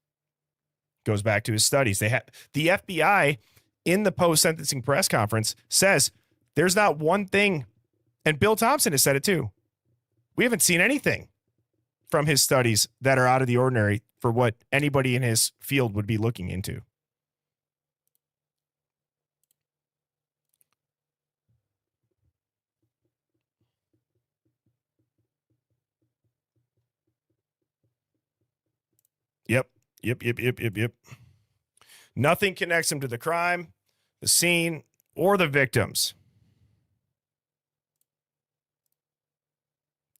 Speaker 4: Goes back to his studies. They had the FBI in the post-sentencing press conference says there's not one thing, and Bill Thompson has said it too. We haven't seen anything from his studies that are out of the ordinary for what anybody in his field would be looking into. Yep. Nothing connects him to the crime, the scene, or the victims.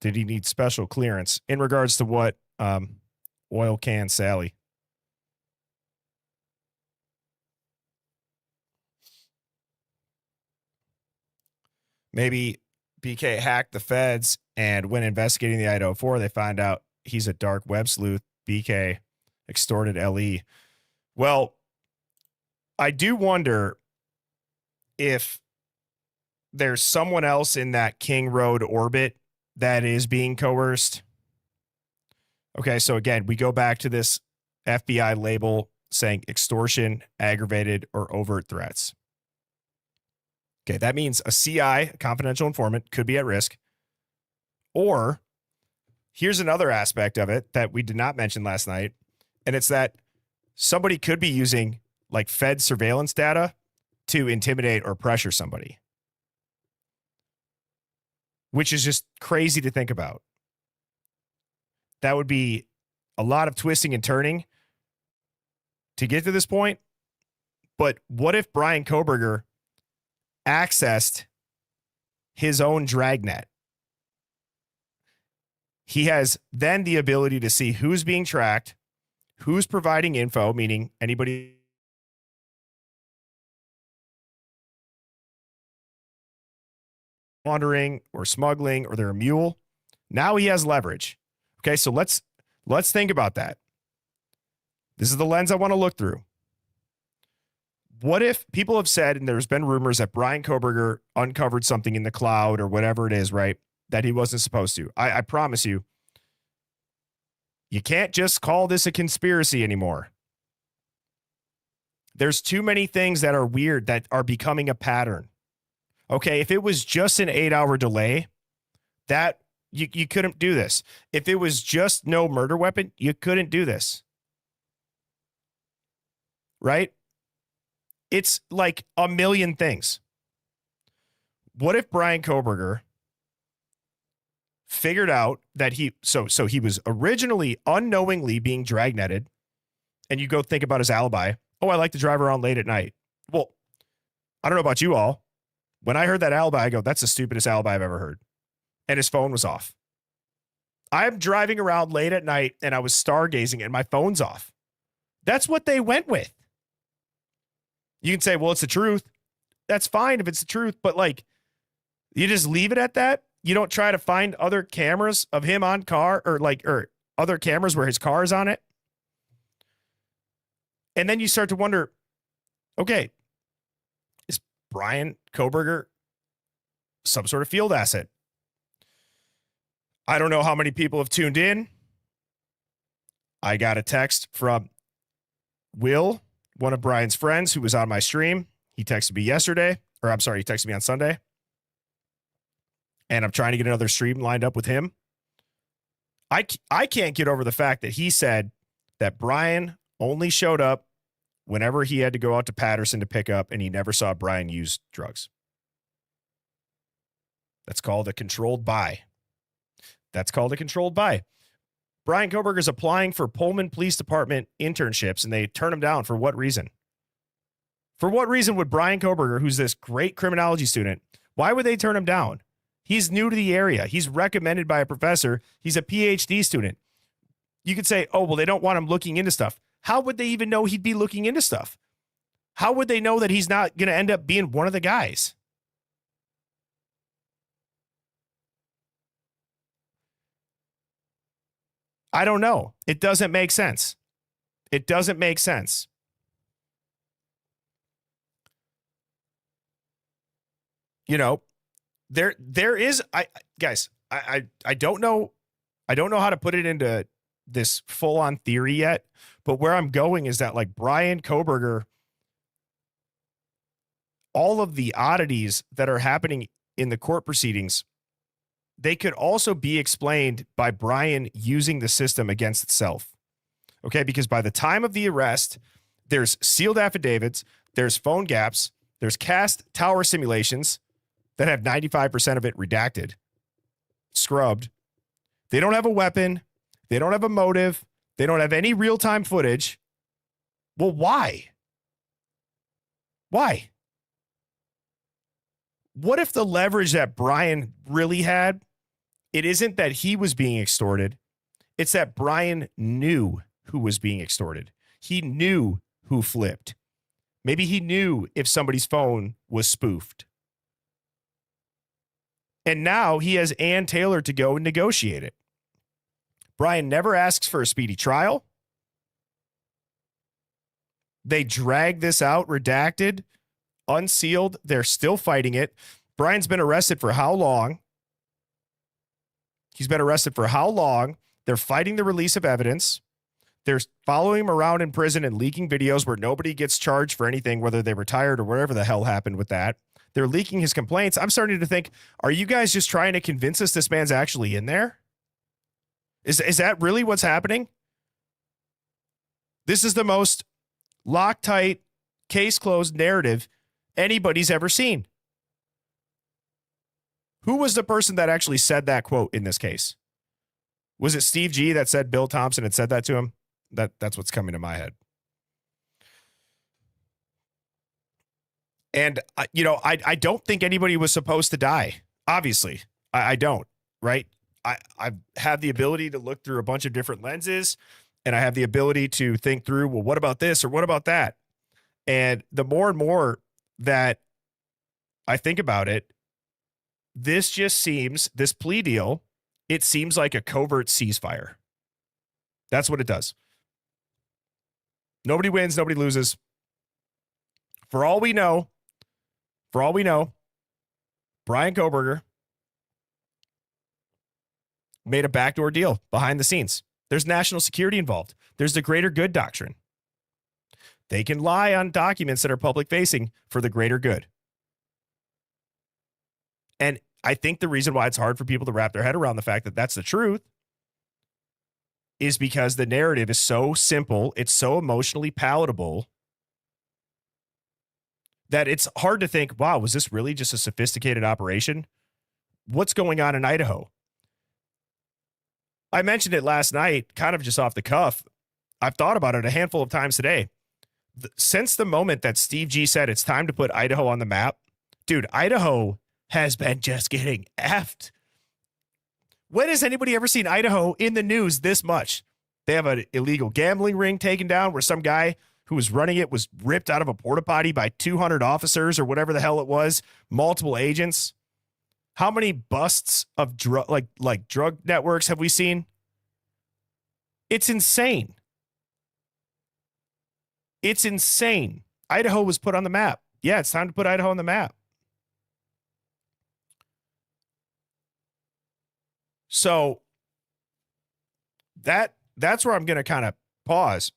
Speaker 4: Did he need special clearance in regards to what? Oil can Sally. Maybe BK hacked the feds, and when investigating the Idaho 4, they find out he's a dark web sleuth. BK extorted LE. Well, I do wonder if there's someone else in that King Road orbit that is being coerced. Okay, so again, we go back to this FBI label saying extortion, aggravated, or overt threats. Okay, that means a CI, a confidential informant, could be at risk. Or here's another aspect of it that we did not mention last night, and it's that somebody could be using like Fed surveillance data to intimidate or pressure somebody, which is just crazy to think about. That would be a lot of twisting and turning to get to this point. But what if Brian Koberger accessed his own dragnet? He has then the ability to see who's being tracked, who's providing info, meaning anybody laundering or smuggling, or they're a mule. Now he has leverage. Okay, so let's think about that. This is the lens I want to look through. What if people have said, and there's been rumors that Brian Koberger uncovered something in the cloud or whatever it is, right, that he wasn't supposed to. I promise you, you can't just call this a conspiracy anymore. There's too many things that are weird that are becoming a pattern. Okay, if it was just an 8-hour delay, that you couldn't do this. If it was just no murder weapon, you couldn't do this. Right? It's like a million things. What if Brian Koberger figured out that he was originally unknowingly being dragnetted, and you go think about his alibi. Oh, I like to drive around late at night. Well, I don't know about you all. When I heard that alibi, I go, that's the stupidest alibi I've ever heard. And his phone was off. I'm driving around late at night and I was stargazing and my phone's off. That's what they went with. You can say, well, it's the truth. That's fine if it's the truth, but like, you just leave it at that. You don't try to find other cameras of him on car or other cameras where his car is on it. And then you start to wonder, okay, is Brian Koberger some sort of field asset? I don't know how many people have tuned in. I got a text from Will, one of Brian's friends who was on my stream. He texted me yesterday, or I'm sorry, he texted me on Sunday. And I'm trying to get another stream lined up with him. I can't get over the fact that he said that Brian only showed up whenever he had to go out to Patterson to pick up, and he never saw Brian use drugs. That's called a controlled buy. Brian Koberger is applying for Pullman Police Department internships, and they turn him down. For what reason? For what reason would Brian Koberger, who's this great criminology student, Why would they turn him down? He's new to the area. He's recommended by a professor. He's a PhD student. You could say, oh, well, they don't want him looking into stuff. How would they even know he'd be looking into stuff? How would they know that he's not going to end up being one of the guys? I don't know. It doesn't make sense. It doesn't make sense. You know, there is I don't know how to put it into this full on theory yet, but where I'm going is that like Bryan Kohberger, all of the oddities that are happening in the court proceedings, they could also be explained by Bryan using the system against itself. Okay, because by the time of the arrest, there's sealed affidavits, there's phone gaps, there's cast tower simulations that have 95% of it redacted, scrubbed. They don't have a weapon. They don't have a motive. They don't have any real-time footage. Well, why? Why? What if the leverage that Bryan really had, it isn't that he was being extorted. It's that Bryan knew who was being extorted. He knew who flipped. Maybe he knew if somebody's phone was spoofed. And now he has Ann Taylor to go and negotiate it. Bryan never asks for a speedy trial. They drag this out, redacted, unsealed. They're still fighting it. Bryan's been arrested for how long? He's been arrested for how long? They're fighting the release of evidence. They're following him around in prison and leaking videos where nobody gets charged for anything, whether they retired or whatever the hell happened with that. They're leaking his complaints. I'm starting to think, are you guys just trying to convince us this man's actually in there? Is that really what's happening? This is the most Loctite, case closed narrative anybody's ever seen. Who was the person that actually said that quote in this case? Was it Steve G that said Bill Thompson had said that to him? That's what's coming to my head. And, I don't think anybody was supposed to die. Obviously, I don't, right? I have the ability to look through a bunch of different lenses, and I have the ability to think through, well, what about this or what about that? And the more and more that I think about it, this plea deal, it seems like a covert ceasefire. That's what it does. Nobody wins, nobody loses. For all we know, Bryan Kohberger made a backdoor deal behind the scenes. There's national security involved. There's the greater good doctrine. They can lie on documents that are public facing for the greater good. And I think the reason why it's hard for people to wrap their head around the fact that that's the truth is because the narrative is so simple, it's so emotionally palatable that it's hard to think, wow, was this really just a sophisticated operation? What's going on in Idaho? I mentioned it last night, kind of just off the cuff. I've thought about it a handful of times today. Since the moment that Steve G said it's time to put Idaho on the map, dude, Idaho has been just getting effed. When has anybody ever seen Idaho in the news this much? They have an illegal gambling ring taken down where some guy who was running it was ripped out of a porta potty by 200 officers or whatever the hell it was, multiple agents. How many busts of drug networks have we seen? It's insane. It's insane. Idaho was put on the map. Yeah, it's time to put Idaho on the map. So that's where I'm going to kind of pause.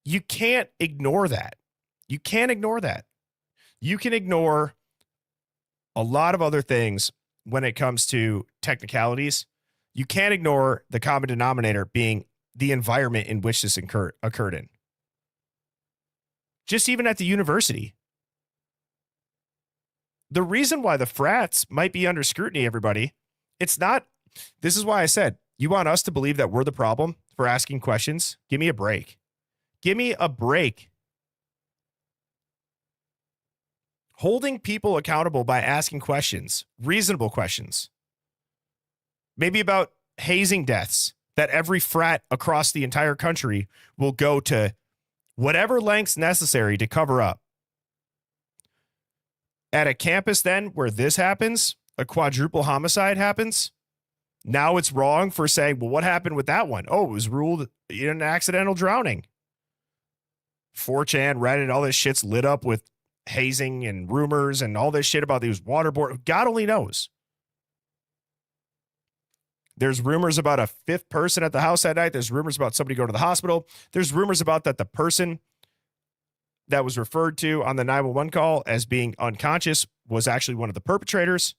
Speaker 4: You can't ignore that. You can't ignore that. You can ignore a lot of other things when it comes to technicalities. You can't ignore the common denominator being the environment in which this occurred in. Just even at the university. The reason why the frats might be under scrutiny, everybody, it's not, this is why I said, you want us to believe that we're the problem for asking questions? Give me a break. Give me a break. Holding people accountable by asking questions, reasonable questions. Maybe about hazing deaths that every frat across the entire country will go to whatever lengths necessary to cover up. At a campus then where this happens, a quadruple homicide happens, now it's wrong for saying, well, what happened with that one? Oh, it was ruled in an accidental drowning. 4chan, Reddit, all this shit's lit up with hazing and rumors and all this shit about these waterboard. God only knows. There's rumors about a fifth person at the house that night. There's rumors about somebody going to the hospital. There's rumors about that the person that was referred to on the 911 call as being unconscious was actually one of the perpetrators.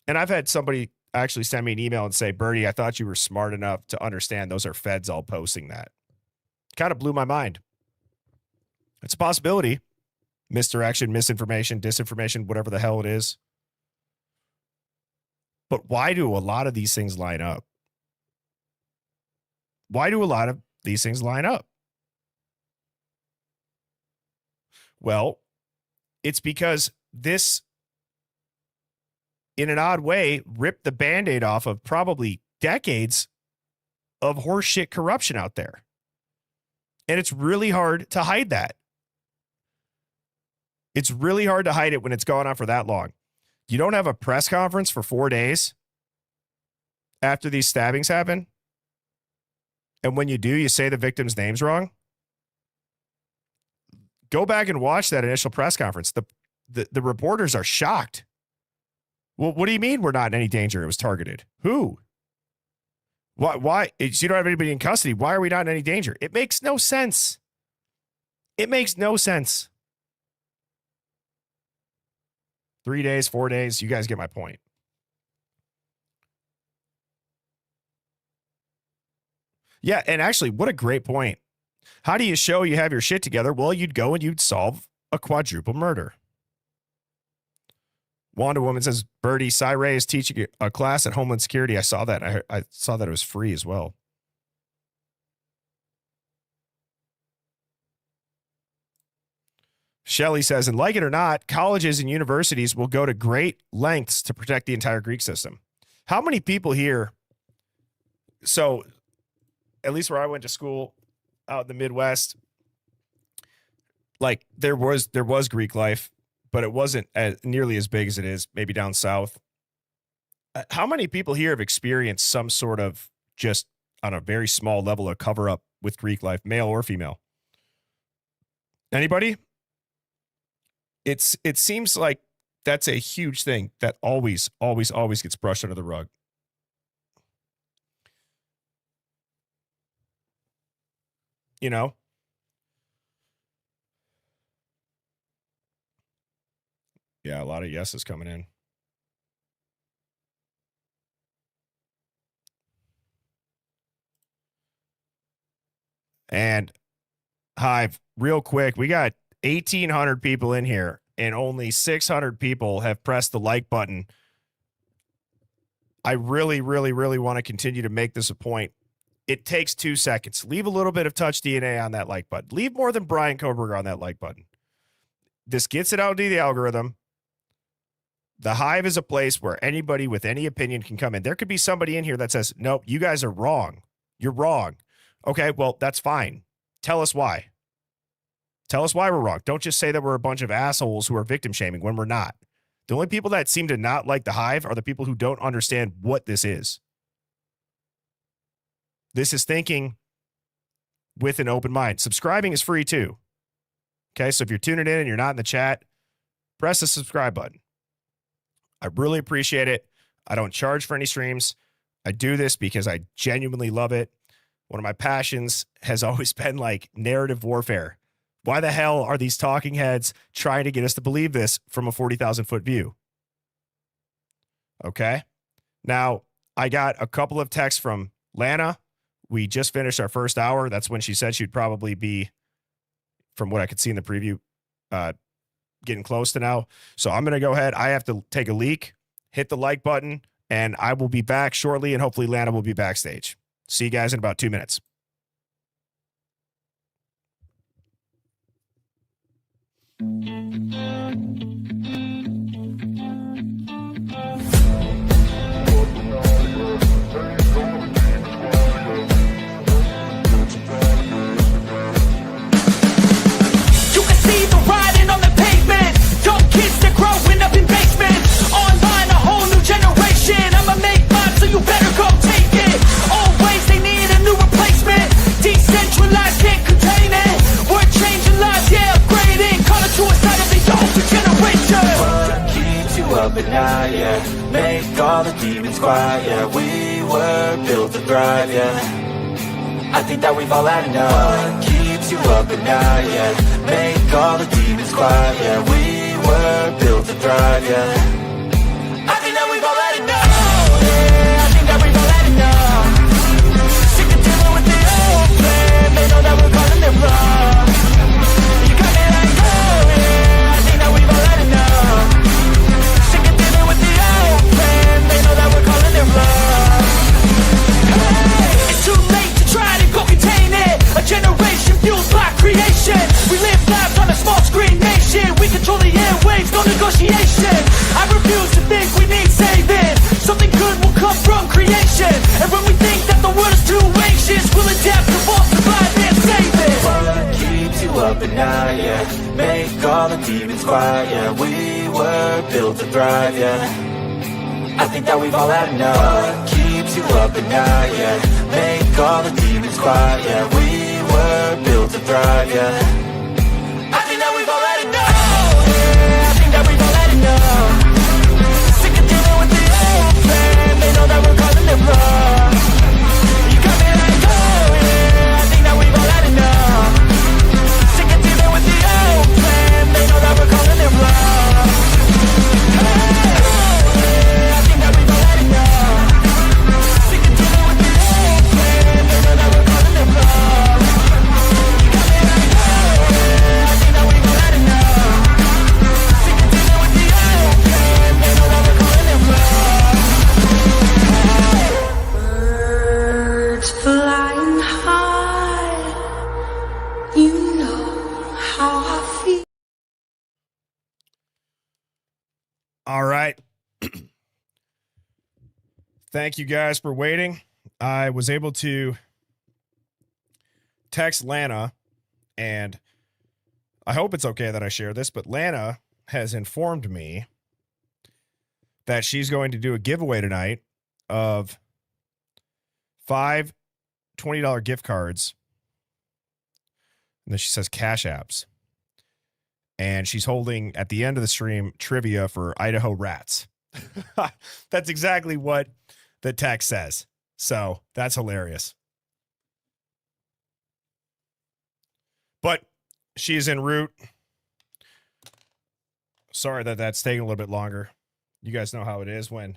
Speaker 4: And I've had somebody actually send me an email and say, Bertie, I thought you were smart enough to understand those are feds all posting that. Kind of blew my mind. It's a possibility. Misdirection, misinformation, disinformation, whatever the hell it is. But why do a lot of these things line up? Why do a lot of these things line up? Well, it's because this, in an odd way, ripped the Band-Aid off of probably decades of horseshit corruption out there. And it's really hard to hide that. It's really hard to hide it when it's gone on for that long. You don't have a press conference for 4 days after these stabbings happen. And when you do, you say the victim's names wrong. Go back and watch that initial press conference. The reporters are shocked. Well, what do you mean we're not in any danger? It was targeted. Who? Why? You don't have anybody in custody. Why are we not in any danger? It makes no sense. It makes no sense. 3 days, 4 days. You guys get my point. Yeah, and actually, what a great point. How do you show you have your shit together? Well, you'd go and you'd solve a quadruple murder. Wanda Woman says, Bertie, Cy Ray is teaching a class at Homeland Security. I saw that. I saw that it was free as well. Shelley says, and like it or not, colleges and universities will go to great lengths to protect the entire Greek system. How many people here? So, at least where I went to school out in the Midwest, like there was Greek life, but it wasn't nearly as big as it is maybe down south. How many people here have experienced some sort of, just on a very small level, of cover up with Greek life, male or female? Anybody? It seems like that's a huge thing that always gets brushed under the rug. You know? Yeah, a lot of yeses coming in. And Hive, real quick, we got 1,800 people in here, and only 600 people have pressed the like button. I really want to continue to make this a point. It takes 2 seconds. Leave a little bit of touch DNA on that like button. Leave more than Brian Koberger on that like button. This gets it out into the algorithm. The Hive is a place where anybody with any opinion can come in. There could be somebody in here that says, nope, you guys are wrong. You're wrong. Okay, well, that's fine. Tell us why. Tell us why we're wrong. Don't just say that we're a bunch of assholes who are victim shaming when we're not. The only people that seem to not like the Hive are the people who don't understand what this is. This is thinking with an open mind. Subscribing is free too. Okay, so if you're tuning in and you're not in the chat, press the subscribe button. I really appreciate it. I don't charge for any streams. I do this because I genuinely love it. One of my passions has always been like narrative warfare. Why the hell are these talking heads trying to get us to believe this from a 40,000 foot view? Okay. Now, I got a couple of texts from Lana. We just finished our first hour. That's when she said she'd probably be, from what I could see in the preview, getting close to now. So I'm going to go ahead. I have to take a leak, hit the like button, and I will be back shortly, and hopefully Lana will be backstage. See you guys in about 2 minutes.
Speaker 3: squad, yeah. We were built to thrive, yeah. I think that we've all had enough. What keeps you up at night, yeah. Make all the demons quiet, yeah. We were built to thrive, yeah. I think that we've all had enough, yeah. I think that we've all had enough. Sick of dealing with the old plan. They know that we're calling their bluff. You got me like, oh yeah. I think that we've all had enough. Sick of dealing with the old plan. They know that we're calling their bluff. Hey, it's too late to try to go contain it. A generation fueled by creation. We live lives on a small screen nation. We control the airwaves, no negotiation. I refuse to think we need saving. Something good will come from creation. And when we think that the world is too anxious, we'll adapt, evolve, survive, and save it. What keeps you up at night, yeah. Make all the demons quiet, yeah. We were built to thrive, yeah. I think that we've all had enough. What keeps you up at night, yeah. Make all the demons quiet, yeah. We were built to thrive, yeah. I think that we've all had enough, yeah. I think that we've all had enough. Sick of dealing with the old plan. They know that we're calling their bluff. You got me like, oh yeah. I think that we've all had enough. Sick of dealing with the old plan. They know that we're calling their bluff. Hey, oh yeah. I think that we've all had enough. Sick of dealing with the old plan. They know that we're calling their bluff. You got me like, oh yeah. I think that we've all had enough. Sick of dealing with the old plan. They know that we're calling their bluff.
Speaker 1: Birds flying high, you know how I feel.
Speaker 4: All right. Thank you guys for waiting. I was able to text Lana, and I hope it's okay that I share this, but Lana has informed me that she's going to do a giveaway tonight of 5 $20 gift cards. And then she says cash apps. And she's holding, at the end of the stream, trivia for Idaho rats. That's exactly what the text says. So that's hilarious. But she is en route. Sorry that that's taking a little bit longer. You guys know how it is when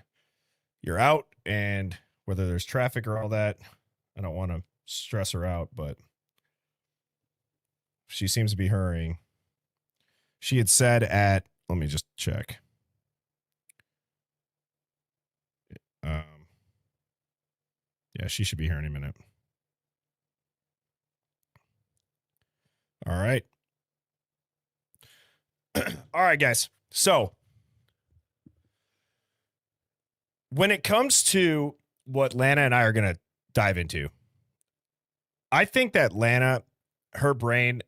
Speaker 4: you're out and whether there's traffic or all that. I don't want to stress her out, but she seems to be hurrying. She had said at, let me just check. Yeah, she should be here any minute. All right. All right, guys. So when it comes to what Lana and I are going to dive into, I think that Lana, her brain,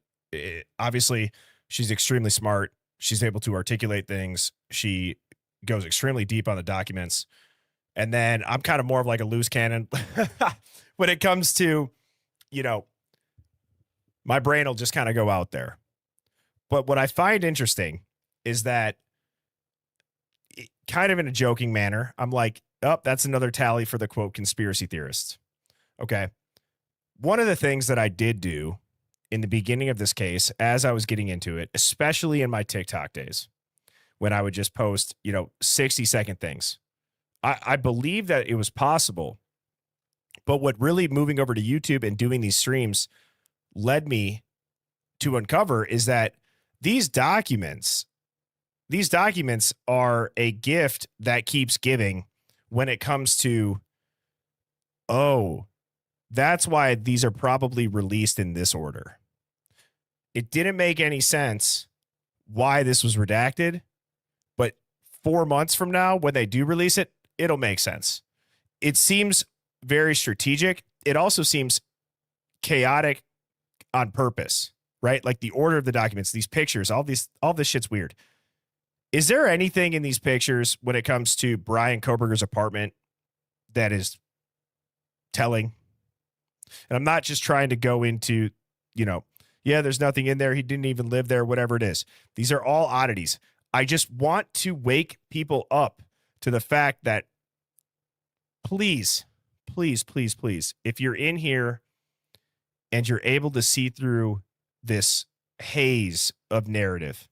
Speaker 4: obviously, she's extremely smart. She's able to articulate things. She goes extremely deep on the documents. And then I'm kind of more of like a loose cannon when it comes to, you know, my brain will just kind of go out there. But what I find interesting is that kind of in a joking manner, I'm like, oh, that's another tally for the quote conspiracy theorists. Okay. One of the things that I did do in the beginning of this case, as I was getting into it, especially in my TikTok days, when I would just post, 60-second things, I believe that it was possible. But what really moving over to YouTube and doing these streams led me to uncover is that these documents are a gift that keeps giving when it comes to, oh, that's why these are probably released in this order. It didn't make any sense why this was redacted, but 4 months from now, when they do release it, it'll make sense. It seems very strategic. It also seems chaotic on purpose, right? Like the order of the documents, these pictures, all this shit's weird. Is there anything in these pictures when it comes to Brian Koberger's apartment that is telling? And I'm not just trying to go into, there's nothing in there. He didn't even live there, whatever it is. These are all oddities. I just want to wake people up to the fact that please, please, please, please, if you're in here and you're able to see through this haze of narrative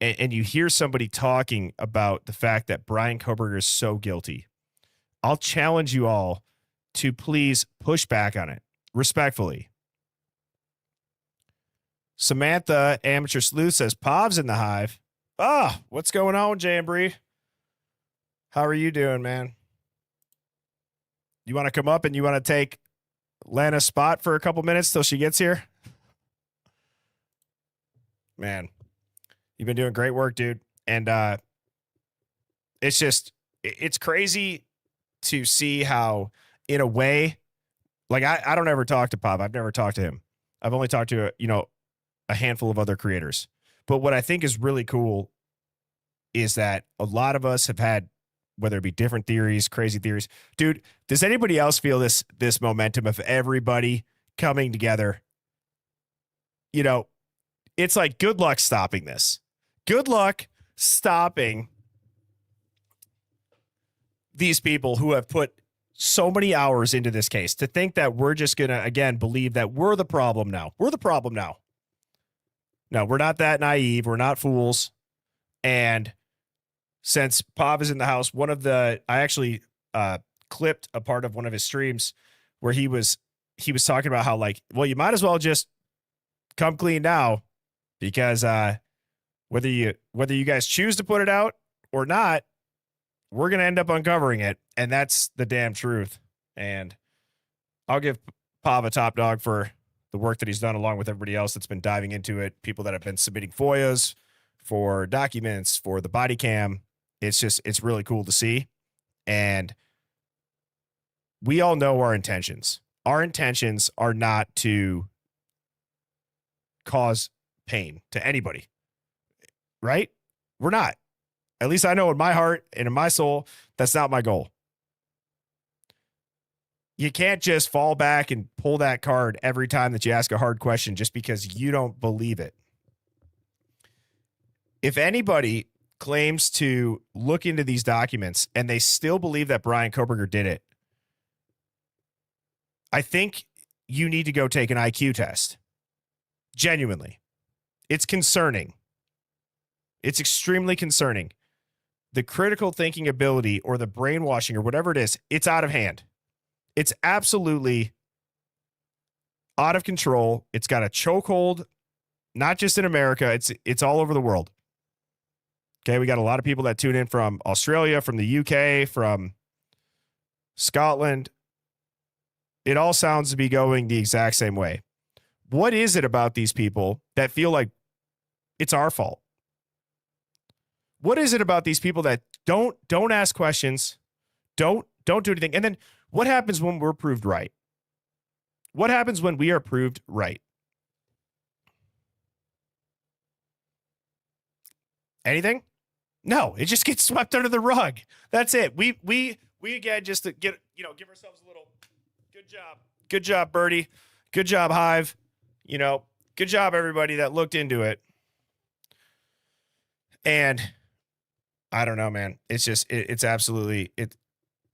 Speaker 4: and you hear somebody talking about the fact that Brian Koberger is so guilty, I'll challenge you all to please push back on it respectfully. Samantha Amateur Sleuth says, Pov's in the Hive. Ah, what's going on, Jamboree? How are you doing, man? You want to come up and you want to take Lana's spot for a couple minutes till she gets here? Man, you've been doing great work, dude. And it's crazy to see how, in a way, like I don't ever talk to Pop. I've never talked to him. I've only talked to, a handful of other creators. But what I think is really cool is that a lot of us have had, whether it be different theories, crazy theories. Dude, does anybody else feel this momentum of everybody coming together? It's like, good luck stopping this. Good luck stopping these people who have put so many hours into this case to think that we're just going to, again, believe that we're the problem now. We're the problem now. No, we're not that naive. We're not fools. And since Pav is in the house, I actually clipped a part of one of his streams where he was talking about how, like, well, you might as well just come clean now, because whether you guys choose to put it out or not, we're going to end up uncovering it. And that's the damn truth. And I'll give Pav a top dog for the work that he's done, along with everybody else that's been diving into it. People that have been submitting FOIAs for documents, for the body cam. It's really cool to see. And we all know our intentions. Our intentions are not to cause pain to anybody, right? We're not. At least I know in my heart and in my soul, that's not my goal. You can't just fall back and pull that card every time that you ask a hard question just because you don't believe it. If anybody claims to look into these documents and they still believe that Brian Koberger did it, I think you need to go take an IQ test. Genuinely. It's concerning. It's extremely concerning. The critical thinking ability or the brainwashing or whatever it is, it's out of hand. It's absolutely out of control. It's got a chokehold, not just in America. It's all over the world. Okay, we got a lot of people that tune in from Australia, from the UK, from Scotland. It all sounds to be going the exact same way. What is it about these people that feel like it's our fault? What is it about these people that don't ask questions, don't do anything? And then what happens when we're proved right? What happens when we are proved right? Anything? No, it just gets swept under the rug. That's it. We again, just to give ourselves a little good job. Good job, Birdie. Good job, Hive. Good job, everybody that looked into it. And I don't know, man. It's just, it's absolutely,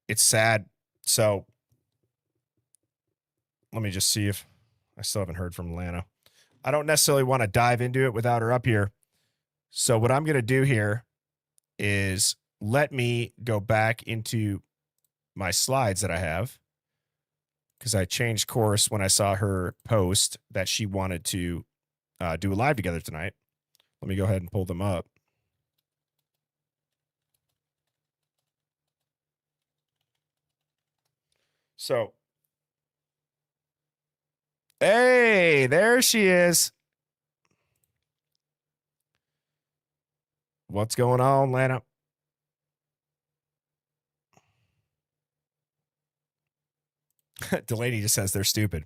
Speaker 4: it's sad. So let me just see if I still haven't heard from Lana. I don't necessarily want to dive into it without her up here. So what I'm going to do here is let me go back into my slides that I have, because I changed course when I saw her post that she wanted to do a live together tonight. Let me go ahead and pull them up. So, hey, there she is. What's going on, Lana? Delaney just says they're stupid.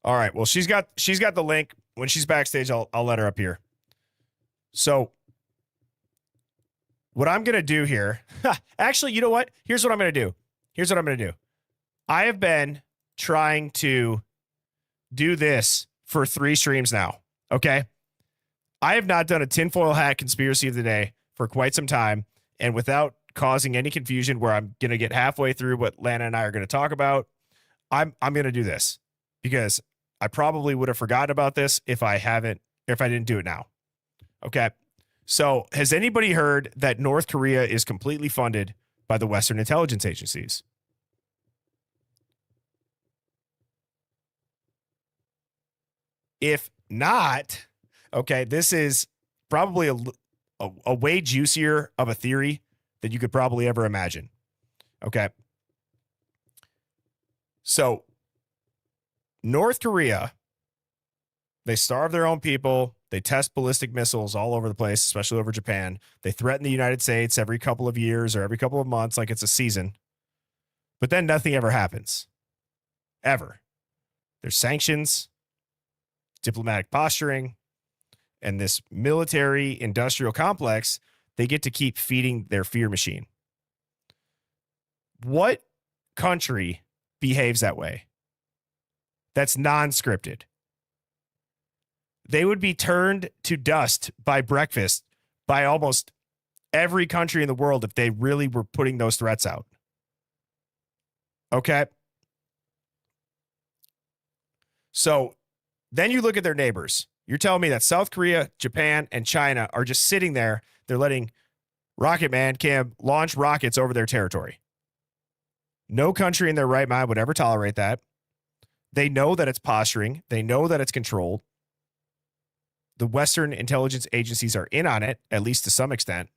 Speaker 4: All right. Well, she's got the link. When she's backstage, I'll let her up here. So what I'm going to do here, actually, you know what? Here's what I'm going to do. I have been trying to do this for 3 streams now. Okay. I have not done a tinfoil hat conspiracy of the day for quite some time, and without causing any confusion where I'm going to get halfway through what Lana and I are going to talk about, I'm going to do this because I probably would have forgotten about this if I didn't do it now. Okay. So has anybody heard that North Korea is completely funded by the Western intelligence agencies? If not, okay, this is probably a way juicier of a theory than you could probably ever imagine. Okay. So North Korea, they starve their own people. They test ballistic missiles all over the place, especially over Japan. They threaten the United States every couple of years or every couple of months like it's a season. But then nothing ever happens. Ever. There's sanctions, diplomatic posturing, and this military industrial complex, they get to keep feeding their fear machine. What country behaves that way? That's non-scripted. They would be turned to dust by breakfast by almost every country in the world if they really were putting those threats out. Okay? So then you look at their neighbors. You're telling me that South Korea, Japan, and China are just sitting there. They're letting Rocket Man Kim launch rockets over their territory. No country in their right mind would ever tolerate that. They know that it's posturing. They know that it's controlled. The Western intelligence agencies are in on it, at least to some extent.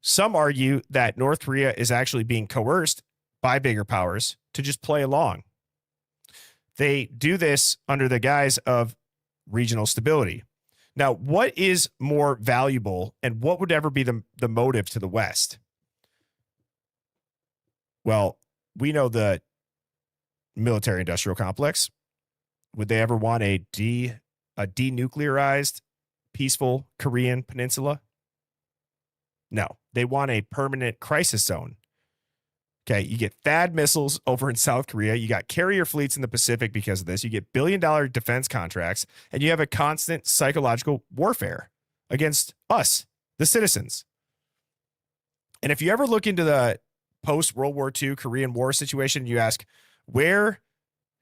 Speaker 4: Some argue that North Korea is actually being coerced by bigger powers to just play along. They do this under the guise of regional stability. Now, what is more valuable and what would ever be the motive to the West? Well, we know the military industrial complex. Would they ever want a denuclearized, peaceful Korean peninsula? No, they want a permanent crisis zone. Okay, you get THAAD missiles over in South Korea. You got carrier fleets in the Pacific because of this. You get billion-dollar defense contracts, and you have a constant psychological warfare against us, the citizens. And if you ever look into the post-World War II Korean War situation, you ask, where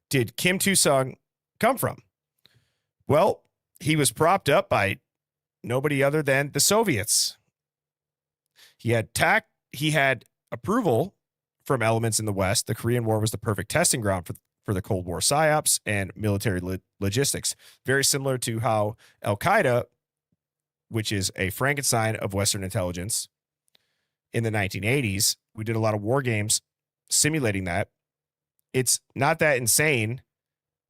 Speaker 4: did Kim Il-sung come from? Well, he was propped up by nobody other than the Soviets. He had approval from elements in the West. The Korean War was the perfect testing ground for the Cold War psyops and military logistics. Very similar to how Al-Qaeda, which is a Frankenstein of Western intelligence, in the 1980s, we did a lot of war games simulating that. It's not that insane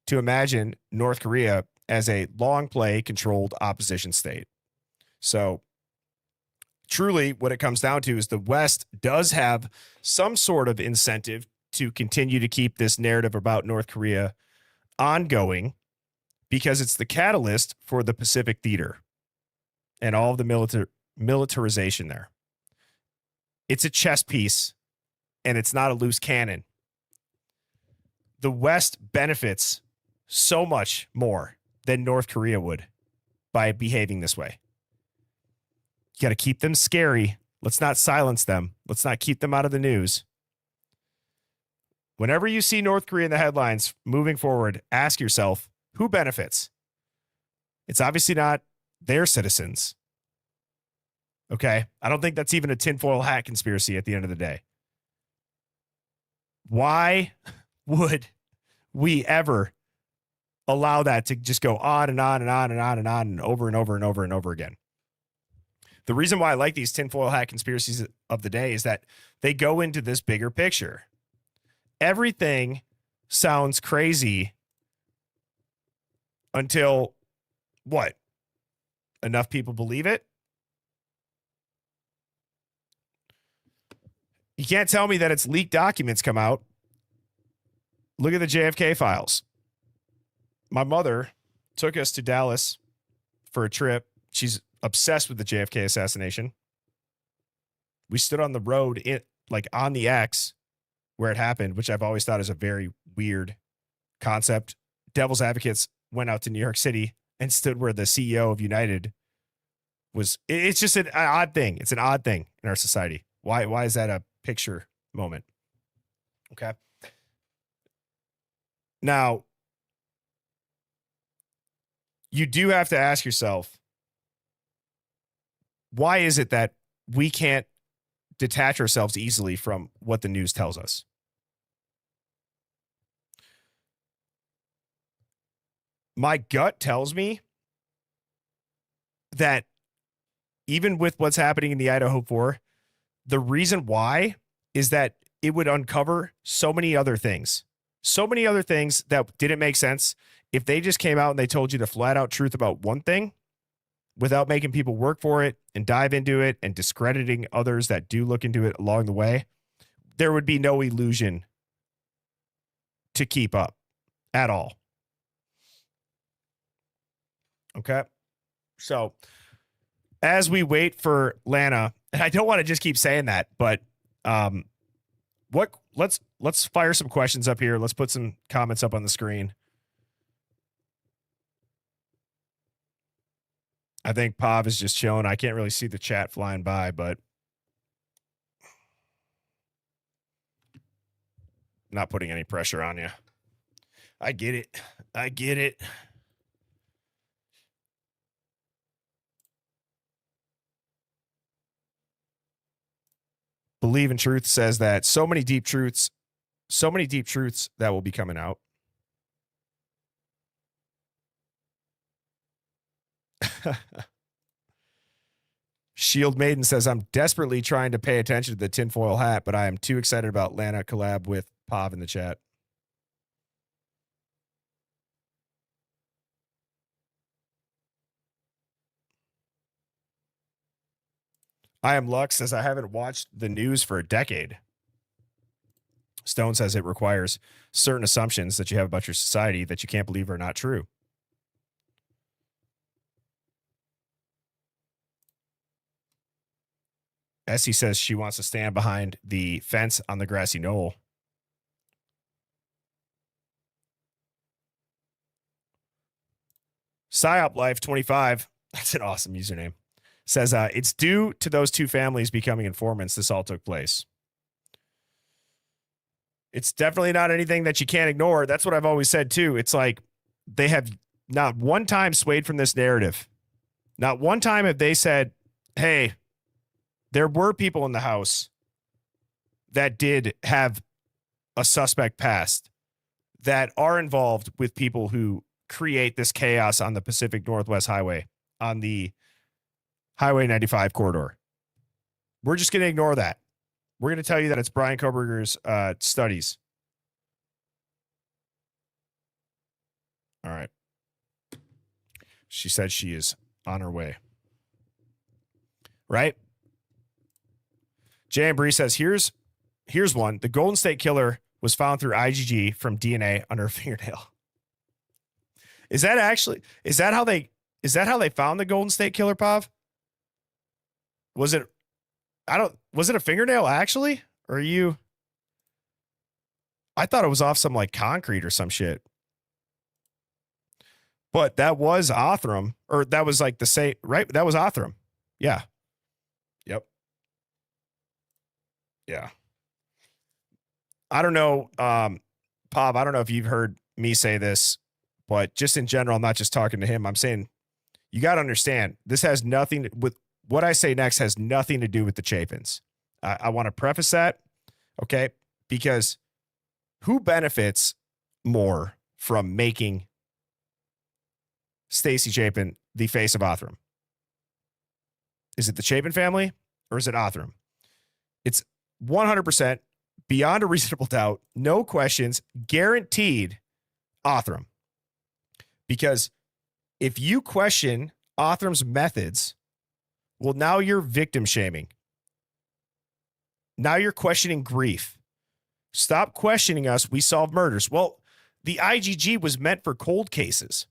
Speaker 4: to imagine North Korea as a long play controlled opposition state. So truly what it comes down to is the West does have some sort of incentive to continue to keep this narrative about North Korea ongoing because it's the catalyst for the Pacific theater and all of the militarization there. It's a chess piece and it's not a loose cannon. The West benefits so much more than North Korea would by behaving this way. You got to keep them scary. Let's not silence them. Let's not keep them out of the news. Whenever you see North Korea in the headlines moving forward, ask yourself, who benefits? It's obviously not their citizens. Okay? I don't think that's even a tinfoil hat conspiracy at the end of the day. Why would we ever allow that to just go on and on and on and on and on and over and over and over and over again? The reason why I like these tinfoil hat conspiracies of the day is that they go into this bigger picture. Everything sounds crazy until what? Enough people believe it? You can't tell me that it's leaked documents come out. Look at the JFK files. My mother took us to Dallas for a trip. She's obsessed with the JFK assassination. We stood on the road on the X where it happened, which I've always thought is a very weird concept. Devil's advocates went out to New York City and stood where the CEO of United was. It's just an odd thing. It's an odd thing in our society. Why is that a picture moment? Okay. Now, you do have to ask yourself, why is it that we can't detach ourselves easily from what the news tells us? My gut tells me that even with what's happening in the Idaho 4, the reason why is that it would uncover so many other things that didn't make sense. If they just came out and they told you the flat out truth about one thing without making people work for it and dive into it and discrediting others that do look into it along the way, there would be no illusion to keep up at all. Okay. So as we wait for Lana, and I don't want to just keep saying that, but let's fire some questions up here. Let's put some comments up on the screen. I think Pav is just chilling. I can't really see the chat flying by, but not putting any pressure on you. I get it. I get it. Believe in Truth says that so many deep truths that will be coming out. Shield Maiden says, I'm desperately trying to pay attention to the tinfoil hat, but I am too excited about Lana collab with Pav in the chat. I am Lux says, I haven't watched the news for a decade. Stone says it requires certain assumptions that you have about your society that you can't believe are not true. Essie says she wants to stand behind the fence on the grassy knoll. Psyop Life 25, that's an awesome username, says it's due to those two families becoming informants this all took place. It's definitely not anything that you can't ignore. That's what I've always said too. It's like they have not one time swayed from this narrative. Not one time have they said, hey, there were people in the house that did have a suspect past that are involved with people who create this chaos on the Pacific Northwest Highway, on the Highway 95 corridor. We're just going to ignore that. We're going to tell you that it's Brian Koberger's studies. All right. She said she is on her way. Right? Jay and Bree says, here's one. The Golden State Killer was found through IgG from DNA under a fingernail. Is that how they found the Golden State Killer, Pav? Was it a fingernail actually? Or I thought it was off some like concrete or some shit. But that was Othram, or that was like the same, right? That was Othram. Yeah. Yep. Yeah. I don't know, Pav, I don't know if you've heard me say this, but just in general, I'm not just talking to him. I'm saying you got to understand this has nothing with what I say next has nothing to do with the Chapins. I want to preface that. Okay. Because who benefits more from making Stacy Chapin the face of Othram? Is it the Chapin family or is it Othram? It's 100% beyond a reasonable doubt, no questions, guaranteed Othram. Because if you question Othram's methods, well, now you're victim shaming. Now you're questioning grief. Stop questioning us. We solve murders. Well, the IgG was meant for cold cases.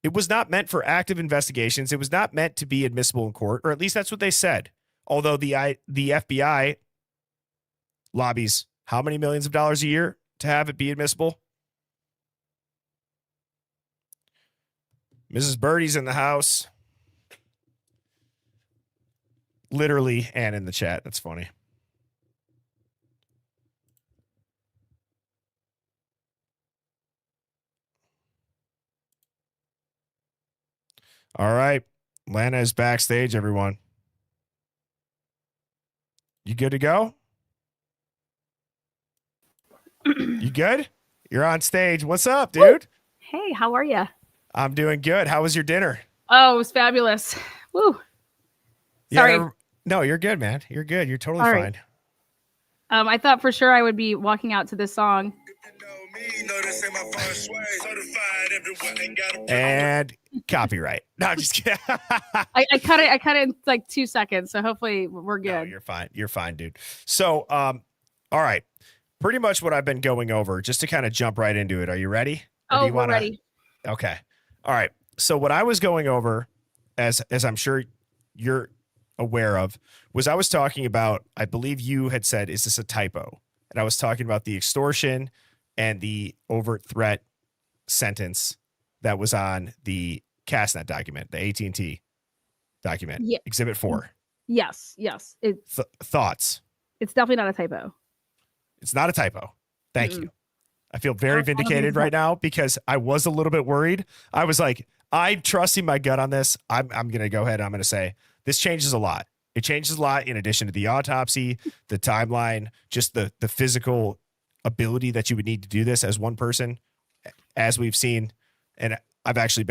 Speaker 4: It was not meant for active investigations. It was not meant to be admissible in court, or at least that's what they said. Although the FBI lobbies how many millions of dollars a year to have it be admissible? Mrs. Birdie's in the house. Literally, and in the chat. That's funny. All right. Lana is backstage, everyone. You good to go? You good? You're on stage. What's up, dude?
Speaker 6: Hey, how are you?
Speaker 4: I'm doing good. How was your dinner?
Speaker 6: Oh, it was fabulous. Woo. Sorry.
Speaker 4: No, you're good, man. You're good. You're totally
Speaker 6: All
Speaker 4: fine.
Speaker 6: right. I thought for sure I would be walking out to this song.
Speaker 4: And copyright. No, I'm just kidding.
Speaker 6: I cut it in like 2 seconds, so hopefully we're good.
Speaker 4: No, you're fine. You're fine, dude. So, all right. Pretty much what I've been going over, just to kind of jump right into it. Are you ready? Or
Speaker 6: we're ready.
Speaker 4: Okay. All right. So what I was going over, as I'm sure you're aware of, was I was talking about, I believe you had said, is this a typo? And I was talking about the extortion and the overt threat sentence that was on the Castnet document, the AT&T document,
Speaker 6: Yeah.
Speaker 4: Exhibit 4.
Speaker 6: Yes.
Speaker 4: Thoughts?
Speaker 6: It's definitely not a typo.
Speaker 4: It's not a typo. Thank you. I feel very vindicated right now because I was a little bit worried. I was like, I'm trusting my gut on this. I'm going to go ahead. I'm going to say this changes a lot. It changes a lot in addition to the autopsy, the timeline, just the physical ability that you would need to do this as one person, as we've seen. And I've actually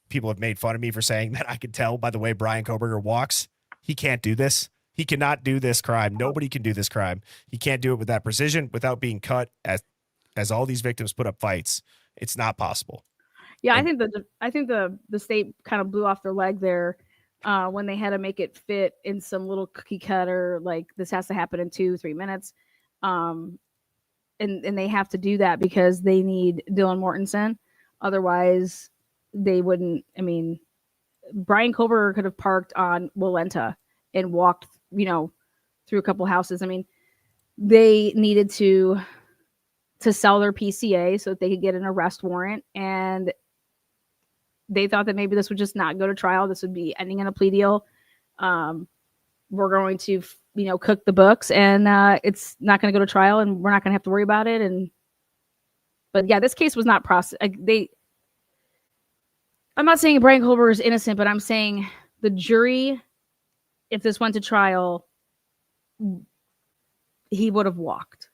Speaker 4: people have made fun of me for saying that I could tell by the way Brian Koberger walks. He can't do this. He cannot do this crime. Nobody can do this crime. He can't do it with that precision without being cut as all these victims put up fights. It's not possible.
Speaker 6: Yeah, I think the state kind of blew off their leg there when they had to make it fit in some little cookie cutter, like this has to happen in 2-3 minutes. And they have to do that because they need Dylan Mortensen. Otherwise, they wouldn't. I mean, Brian Koberger could have parked on Walenta and walked, through a couple houses. I mean, they needed to sell their PCA so that they could get an arrest warrant. And they thought that maybe this would just not go to trial. This would be ending in a plea deal. We're going to, cook the books and it's not going to go to trial and we're not going to have to worry about it. But yeah, this case was not processed. I'm not saying Brian Koberger is innocent, but I'm saying the jury, if this went to trial, he would have walked.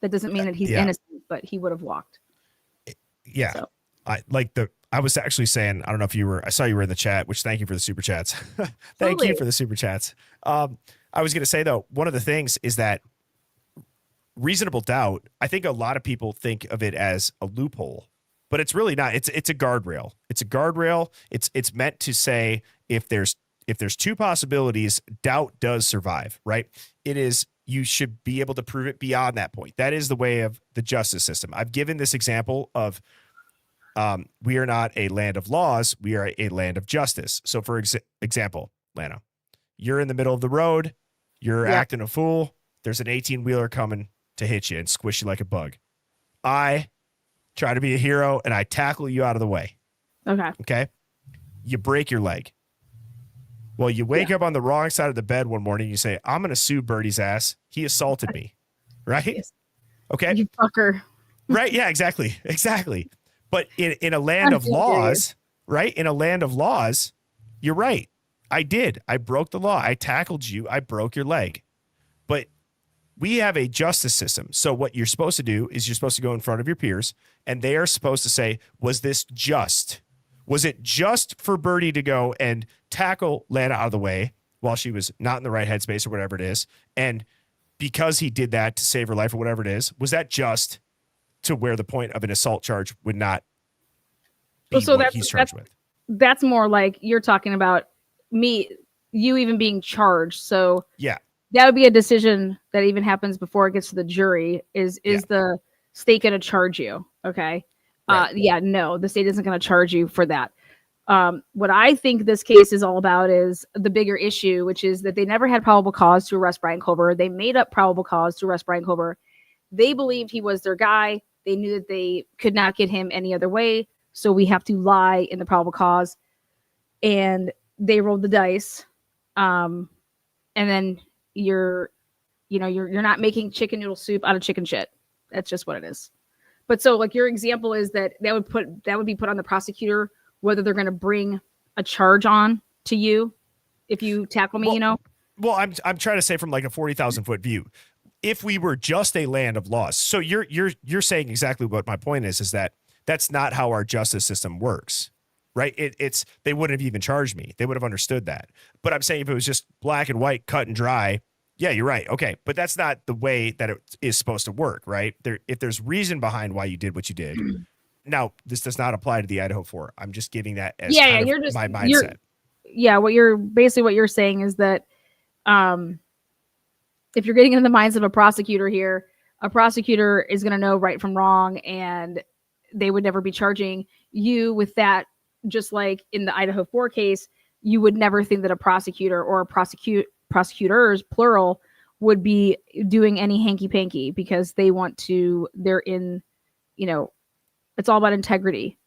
Speaker 6: That doesn't mean that he's innocent, but he would have walked.
Speaker 4: Yeah.
Speaker 6: So.
Speaker 4: I was actually saying, I don't know if I saw you were in the chat, which thank you for the super chats. Thank you for the super chats. I was going to say though, one of the things is that reasonable doubt, I think a lot of people think of it as a loophole, but it's really not. It's a guardrail. It's a guardrail. It's meant to say if there's two possibilities, doubt does survive, right? It is, you should be able to prove it beyond that point. That is the way of the justice system. I've given this example of we are not a land of laws. We are a land of justice. So for example, Lana, you're in the middle of the road. You're acting a fool. There's an 18-wheeler coming to hit you and squish you like a bug. I try to be a hero and I tackle you out of the way. Okay. You break your leg. Well, you wake up on the wrong side of the bed one morning. You say, I'm going to sue Birdie's ass. He assaulted me. Right? Yes. Okay.
Speaker 6: You fucker.
Speaker 4: Right. Yeah, exactly. Exactly. But in a land of laws, right? In a land of laws, you're right. I did. I broke the law. I tackled you. I broke your leg. But we have a justice system. So what you're supposed to do is you're supposed to go in front of your peers and they are supposed to say, was this just? Was it just for Birdie to go and tackle Lana out of the way while she was not in the right headspace or whatever it is? And because he did that to save her life or whatever it is, was that just to where the point of an assault charge would not be what he's charged with?
Speaker 6: That's more like you're talking about you even being charged. So
Speaker 4: yeah,
Speaker 6: that would be a decision that even happens before it gets to the jury. Is the state going to charge you? Okay. Right. No, the state isn't going to charge you for that. What I think this case is all about is the bigger issue, which is that they never had probable cause to arrest Brian Koberger. They made up probable cause to arrest Brian Koberger. They believed he was their guy. They knew that they could not get him any other way. So we have to lie in the probable cause. And they rolled the dice. And then you're not making chicken noodle soup out of chicken shit. That's just what it is. But so like your example is that would be put on the prosecutor, whether they're going to bring a charge on to you if you tackle me,
Speaker 4: Well, I'm trying to say from like a 40,000 foot view, if we were just a land of laws. So you're saying exactly what my point is that that's not how our justice system works, right? It's they wouldn't have even charged me. They would have understood that. But I'm saying if it was just black and white, cut and dry, yeah, you're right. Okay, but that's not the way that it is supposed to work, right? If there's reason behind why you did what you did. Now, this does not apply to the Idaho 4. I'm just giving that as my mindset.
Speaker 6: What you're saying is that if you're getting into the minds of a prosecutor here, a prosecutor is going to know right from wrong, and they would never be charging you with that. Just like in the Idaho 4 case, you would never think that a prosecutor or prosecutors, plural, would be doing any hanky panky because they're in, it's all about integrity.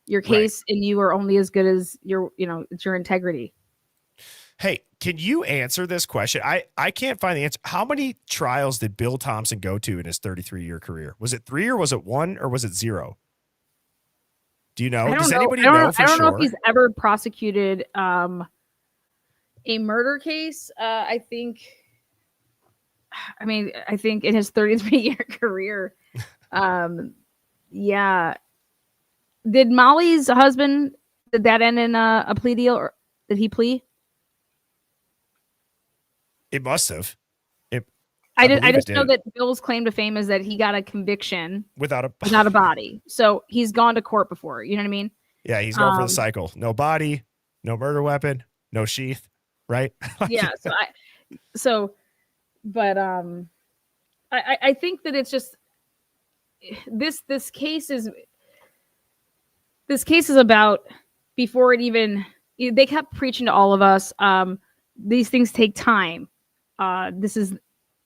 Speaker 6: Your case and you are only as good as it's your integrity.
Speaker 4: Hey, can you answer this question? I can't find the answer. How many trials did Bill Thompson go to in his 33-year career? Was it 3 or was it 1 or was it 0? Do you know? Does anybody know for sure?
Speaker 6: I don't know if he's ever prosecuted a murder case. I think in his 33-year career. Yeah. Did Molly's husband, did that end in a plea deal, or did he plea?
Speaker 4: It must have.
Speaker 6: I just know that Bill's claim to fame is that he got a conviction
Speaker 4: without a
Speaker 6: body. So he's gone to court before. You know what I mean?
Speaker 4: Yeah, he's going for the cycle. No body, no murder weapon, no sheath, right?
Speaker 6: Yeah. I think that it's just this case is about, before it even, they kept preaching to all of us. These things take time.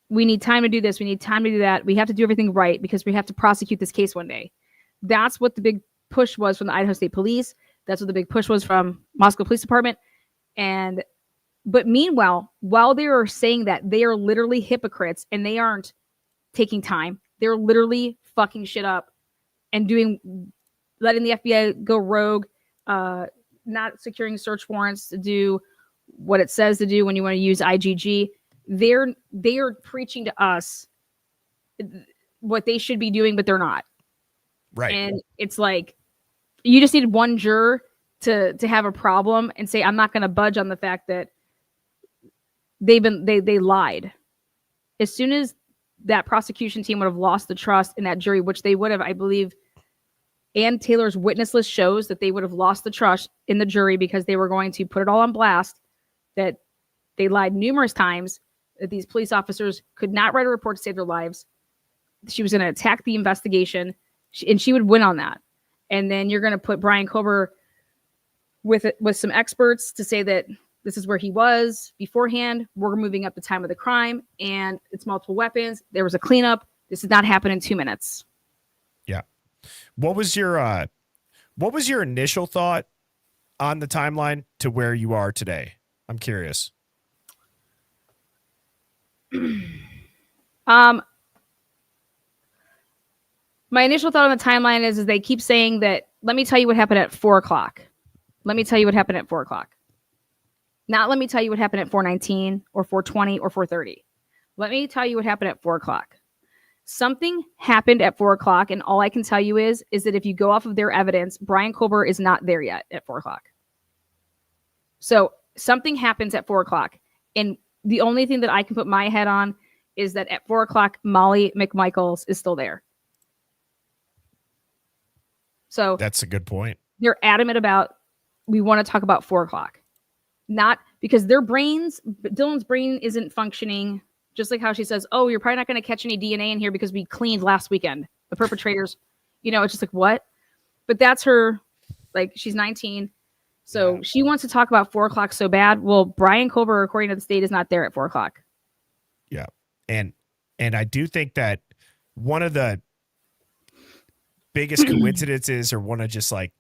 Speaker 6: We need time to do this. We need time to do that. We have to do everything right because we have to prosecute this case one day. That's what the big push was from the Idaho State Police. That's what the big push was from Moscow Police Department. But meanwhile, while they are saying that, they are literally hypocrites and they aren't taking time. They're literally fucking shit up and letting the FBI go rogue, not securing search warrants to do what it says to do when you want to use IgG. They are preaching to us what they should be doing, but they're not.
Speaker 4: Right.
Speaker 6: And it's like, you just need one juror to have a problem and say, I'm not going to budge on the fact that they lied. As soon as that prosecution team would have lost the trust in that jury, which they would have, I believe, Ann Taylor's witness list shows that they would have lost the trust in the jury because they were going to put it all on blast that they lied numerous times, that these police officers could not write a report to save their lives. She was going to attack the investigation, and she would win on that. And then you're going to put Brian Kober with some experts to say that this is where he was beforehand. We're moving up the time of the crime, and it's multiple weapons. There was a cleanup. This did not happen in 2 minutes.
Speaker 4: Yeah. What was your initial thought on the timeline to where you are today? I'm curious.
Speaker 6: My initial thought on the timeline is they keep saying that, let me tell you what happened at 4:00. Let me tell you what happened at 4:00. Not let me tell you what happened at 4:19 or 4:20 or 4:30. Let me tell you what happened at 4:00. Something happened at 4:00, and all I can tell you is that if you go off of their evidence, Brian Kober is not there yet at 4:00. So something happens at 4:00, and the only thing that I can put my head on is that at 4:00, Molly McMichaels is still there. So
Speaker 4: that's a good point.
Speaker 6: They're adamant about, we want to talk about 4:00, not because Dylan's brain isn't functioning. Just like how she says, oh, you're probably not going to catch any DNA in here because we cleaned last weekend. The perpetrators, it's just like, what? But that's her, like, she's 19. So she wants to talk about 4:00 so bad. Well, Brian Kober, according to the state, is not there at 4:00.
Speaker 4: Yeah. And I do think that one of the biggest coincidences, or one of just like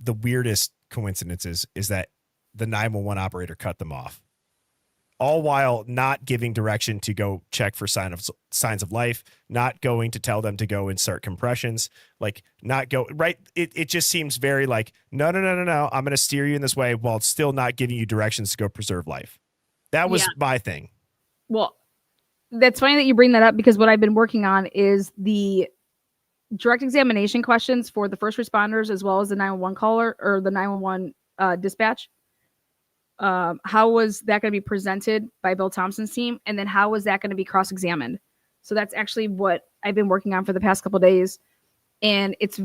Speaker 4: the weirdest coincidences is that the 911 operator cut them off, all while not giving direction to go check for signs of life, not going to tell them to go insert compressions, like not go right. It just seems very like, no. I'm going to steer you in this way while still not giving you directions to go preserve life. That was my thing.
Speaker 6: Well, that's funny that you bring that up, because what I've been working on is the direct examination questions for the first responders as well as the 911 caller or the 911 dispatch. How was that going to be presented by Bill Thompson's team? And then how was that going to be cross-examined? So that's actually what I've been working on for the past couple of days. And it's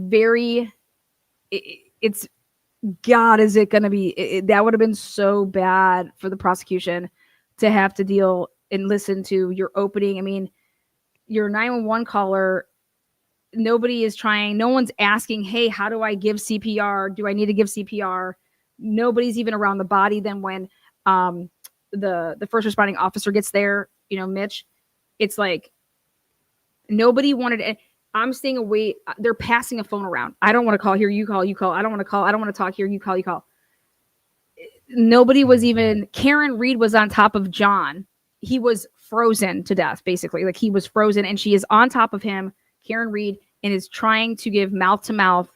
Speaker 6: God, is it going to be, that would have been so bad for the prosecution to have to deal and listen to your opening. I mean, your 911 caller, no one's asking, hey, how do I give CPR? Do I need to give CPR? Nobody's even around the body. Then when the first responding officer gets there, Mitch, it's like nobody wanted it. I'm staying away. They're passing a phone around. I don't want to call here. You call. I don't want to call. I don't want to talk here. You call. Nobody was even. Karen Reed was on top of John. He was frozen to death, basically. Like, he was frozen, and she is on top of him, Karen Reed, and is trying to give mouth to mouth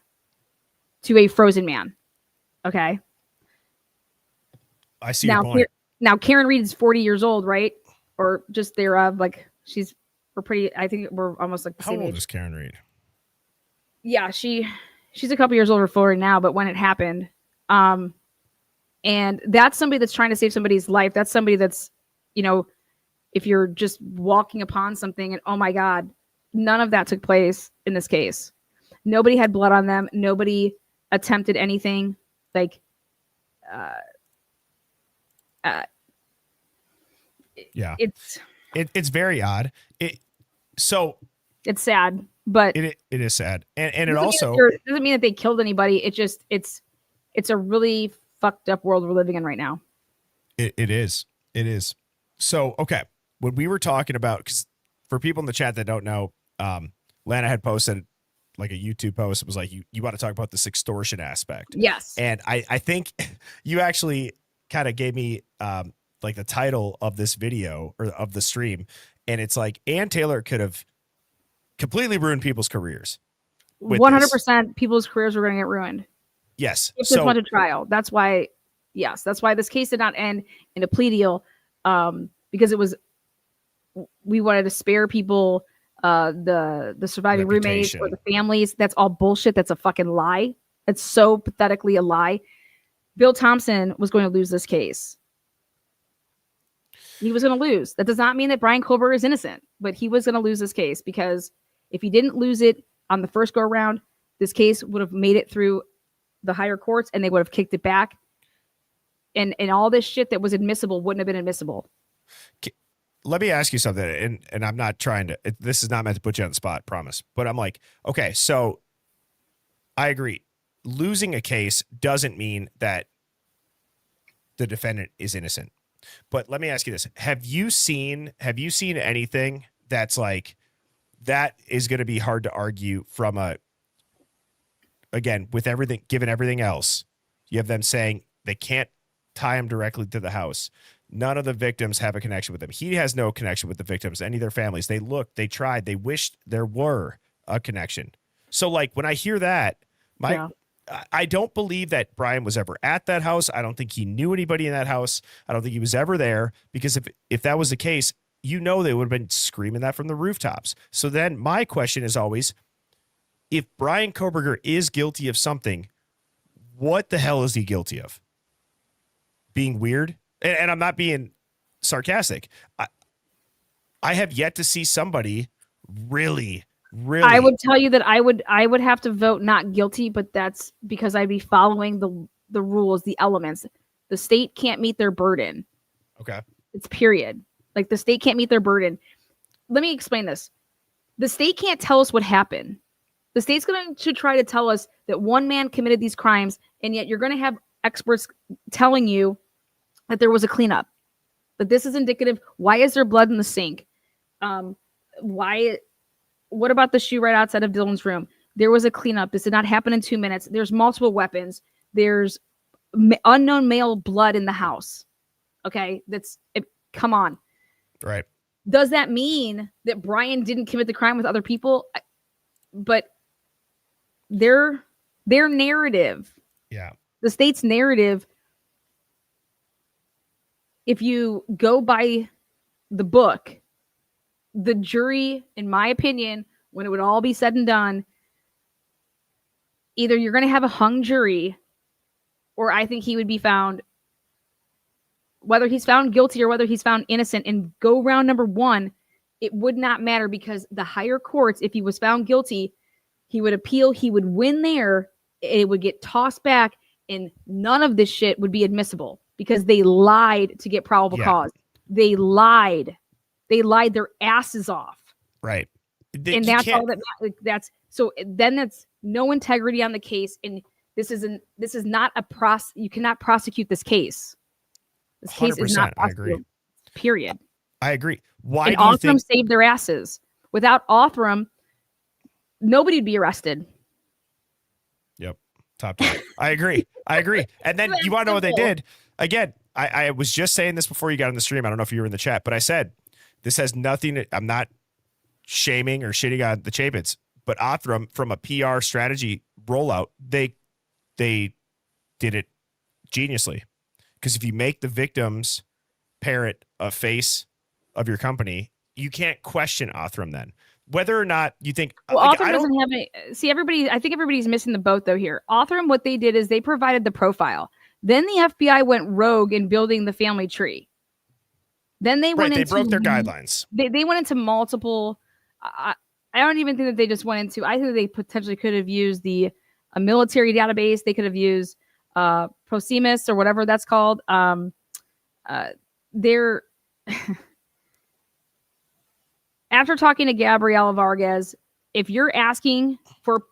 Speaker 6: to a frozen man. Okay.
Speaker 4: I see your point.
Speaker 6: Now, Karen Reed is 40 years old, right? Or just thereof. Like, I think we're almost like the same age.
Speaker 4: How old is Karen Reed?
Speaker 6: Yeah, she's a couple years older for now, but when it happened, and that's somebody that's trying to save somebody's life. That's somebody that's, if you're just walking upon something and, oh my God, none of that took place in this case. Nobody had blood on them. Nobody attempted anything. Like,
Speaker 4: yeah, it's very odd.
Speaker 6: It's sad, but
Speaker 4: it is sad, and it also
Speaker 6: doesn't mean that they killed anybody. It just it's a really fucked up world we're living in right now.
Speaker 4: It is. So, okay, when we were talking about, because for people in the chat that don't know, Lana had posted like a YouTube post. It was like, you want to talk about this extortion aspect.
Speaker 6: Yes.
Speaker 4: And I think you actually kind of gave me like the title of this video or of the stream. And it's like, Ann Taylor could have completely ruined people's careers.
Speaker 6: 100% people's careers were going to get ruined.
Speaker 4: Yes.
Speaker 6: If this went to trial. That's why this case did not end in a plea deal, because we wanted to spare people the surviving roommates or the families. That's all bullshit. That's a fucking lie. That's so pathetically a lie. Bill Thompson was going to lose this case. He was going to lose. That does not mean that Brian Kober is innocent, but he was going to lose this case, because if he didn't lose it on the first go around, this case would have made it through the higher courts and they would have kicked it back. And all this shit that was admissible wouldn't have been admissible.
Speaker 4: Let me ask you something, and I'm not trying to, this is not meant to put you on the spot, promise. But I'm like, okay, so I agree. Losing a case doesn't mean that the defendant is innocent. But let me ask you this. Have you seen anything that's like, that is going to be hard to argue from again, with everything, given everything else, you have them saying they can't tie him directly to the house. None of the victims have a connection with him. He has no connection with the victims, any of their families. They looked, they tried, they wished there were a connection. So like, when I hear that, I don't believe that Brian was ever at that house. I don't think he knew anybody in that house. I don't think he was ever there, because if that was the case, they would have been screaming that from the rooftops. So then my question is always, if Brian Koberger is guilty of something, what the hell is he guilty of? Being weird? And I'm not being sarcastic. I have yet to see somebody really.
Speaker 6: I would tell you that I would have to vote not guilty, but that's because I'd be following the rules, the elements. The state can't meet their burden.
Speaker 4: Okay.
Speaker 6: It's period. Like, the state can't meet their burden. Let me explain this. The state can't tell us what happened. The state's going to try to tell us that one man committed these crimes, and yet you're going to have experts telling you that there was a cleanup. But this is indicative. Why is there blood in the sink? What about the shoe right outside of Dylan's room? There was a cleanup. This did not happen in 2 minutes. There's multiple weapons. There's unknown male blood in the house. Okay, come on.
Speaker 4: Right.
Speaker 6: Does that mean that Brian didn't commit the crime with other people? But their narrative,
Speaker 4: Yeah.
Speaker 6: the state's narrative, if you go by the book, the jury, in my opinion, when it would all be said and done, either you're going to have a hung jury, or I think he would be found, whether he's found guilty or whether he's found innocent, and go round number 1, it would not matter, because the higher courts, if he was found guilty, he would appeal, he would win there, it would get tossed back, and none of this shit would be admissible because they lied to get probable cause. They lied. They lied their asses off.
Speaker 4: Right.
Speaker 6: And that's all that that's so then that's no integrity on the case. And this is not a you cannot prosecute this case. This case is not prosecutable.
Speaker 4: I agree.
Speaker 6: Period.
Speaker 4: I agree. Why
Speaker 6: and
Speaker 4: do you
Speaker 6: Othram
Speaker 4: think
Speaker 6: saved their asses? Without Othram, nobody would be arrested.
Speaker 4: Yep. Top top. I agree. And then you want to know what they did? Again, I was just saying this before you got on the stream. I don't know if you were in the chat, but I said this has nothing. I'm not shaming or shitting on the Chapins, but Othram, from a PR strategy rollout, they did it geniusly. Because if you make the victim's parent a face of your company, you can't question Othram then. Whether or not you think...
Speaker 6: Well, Othram doesn't have any... See, I think everybody's missing the boat, though, here. Othram, what they did is they provided the profile. Then the FBI went rogue in building the family tree. Then they went into...
Speaker 4: They broke their guidelines.
Speaker 6: They went into multiple... I don't even think that they just went into... I think they potentially could have used a military database. They could have used Prosemus or whatever that's called. They're... After talking to Gabriela Vargas, if you're asking for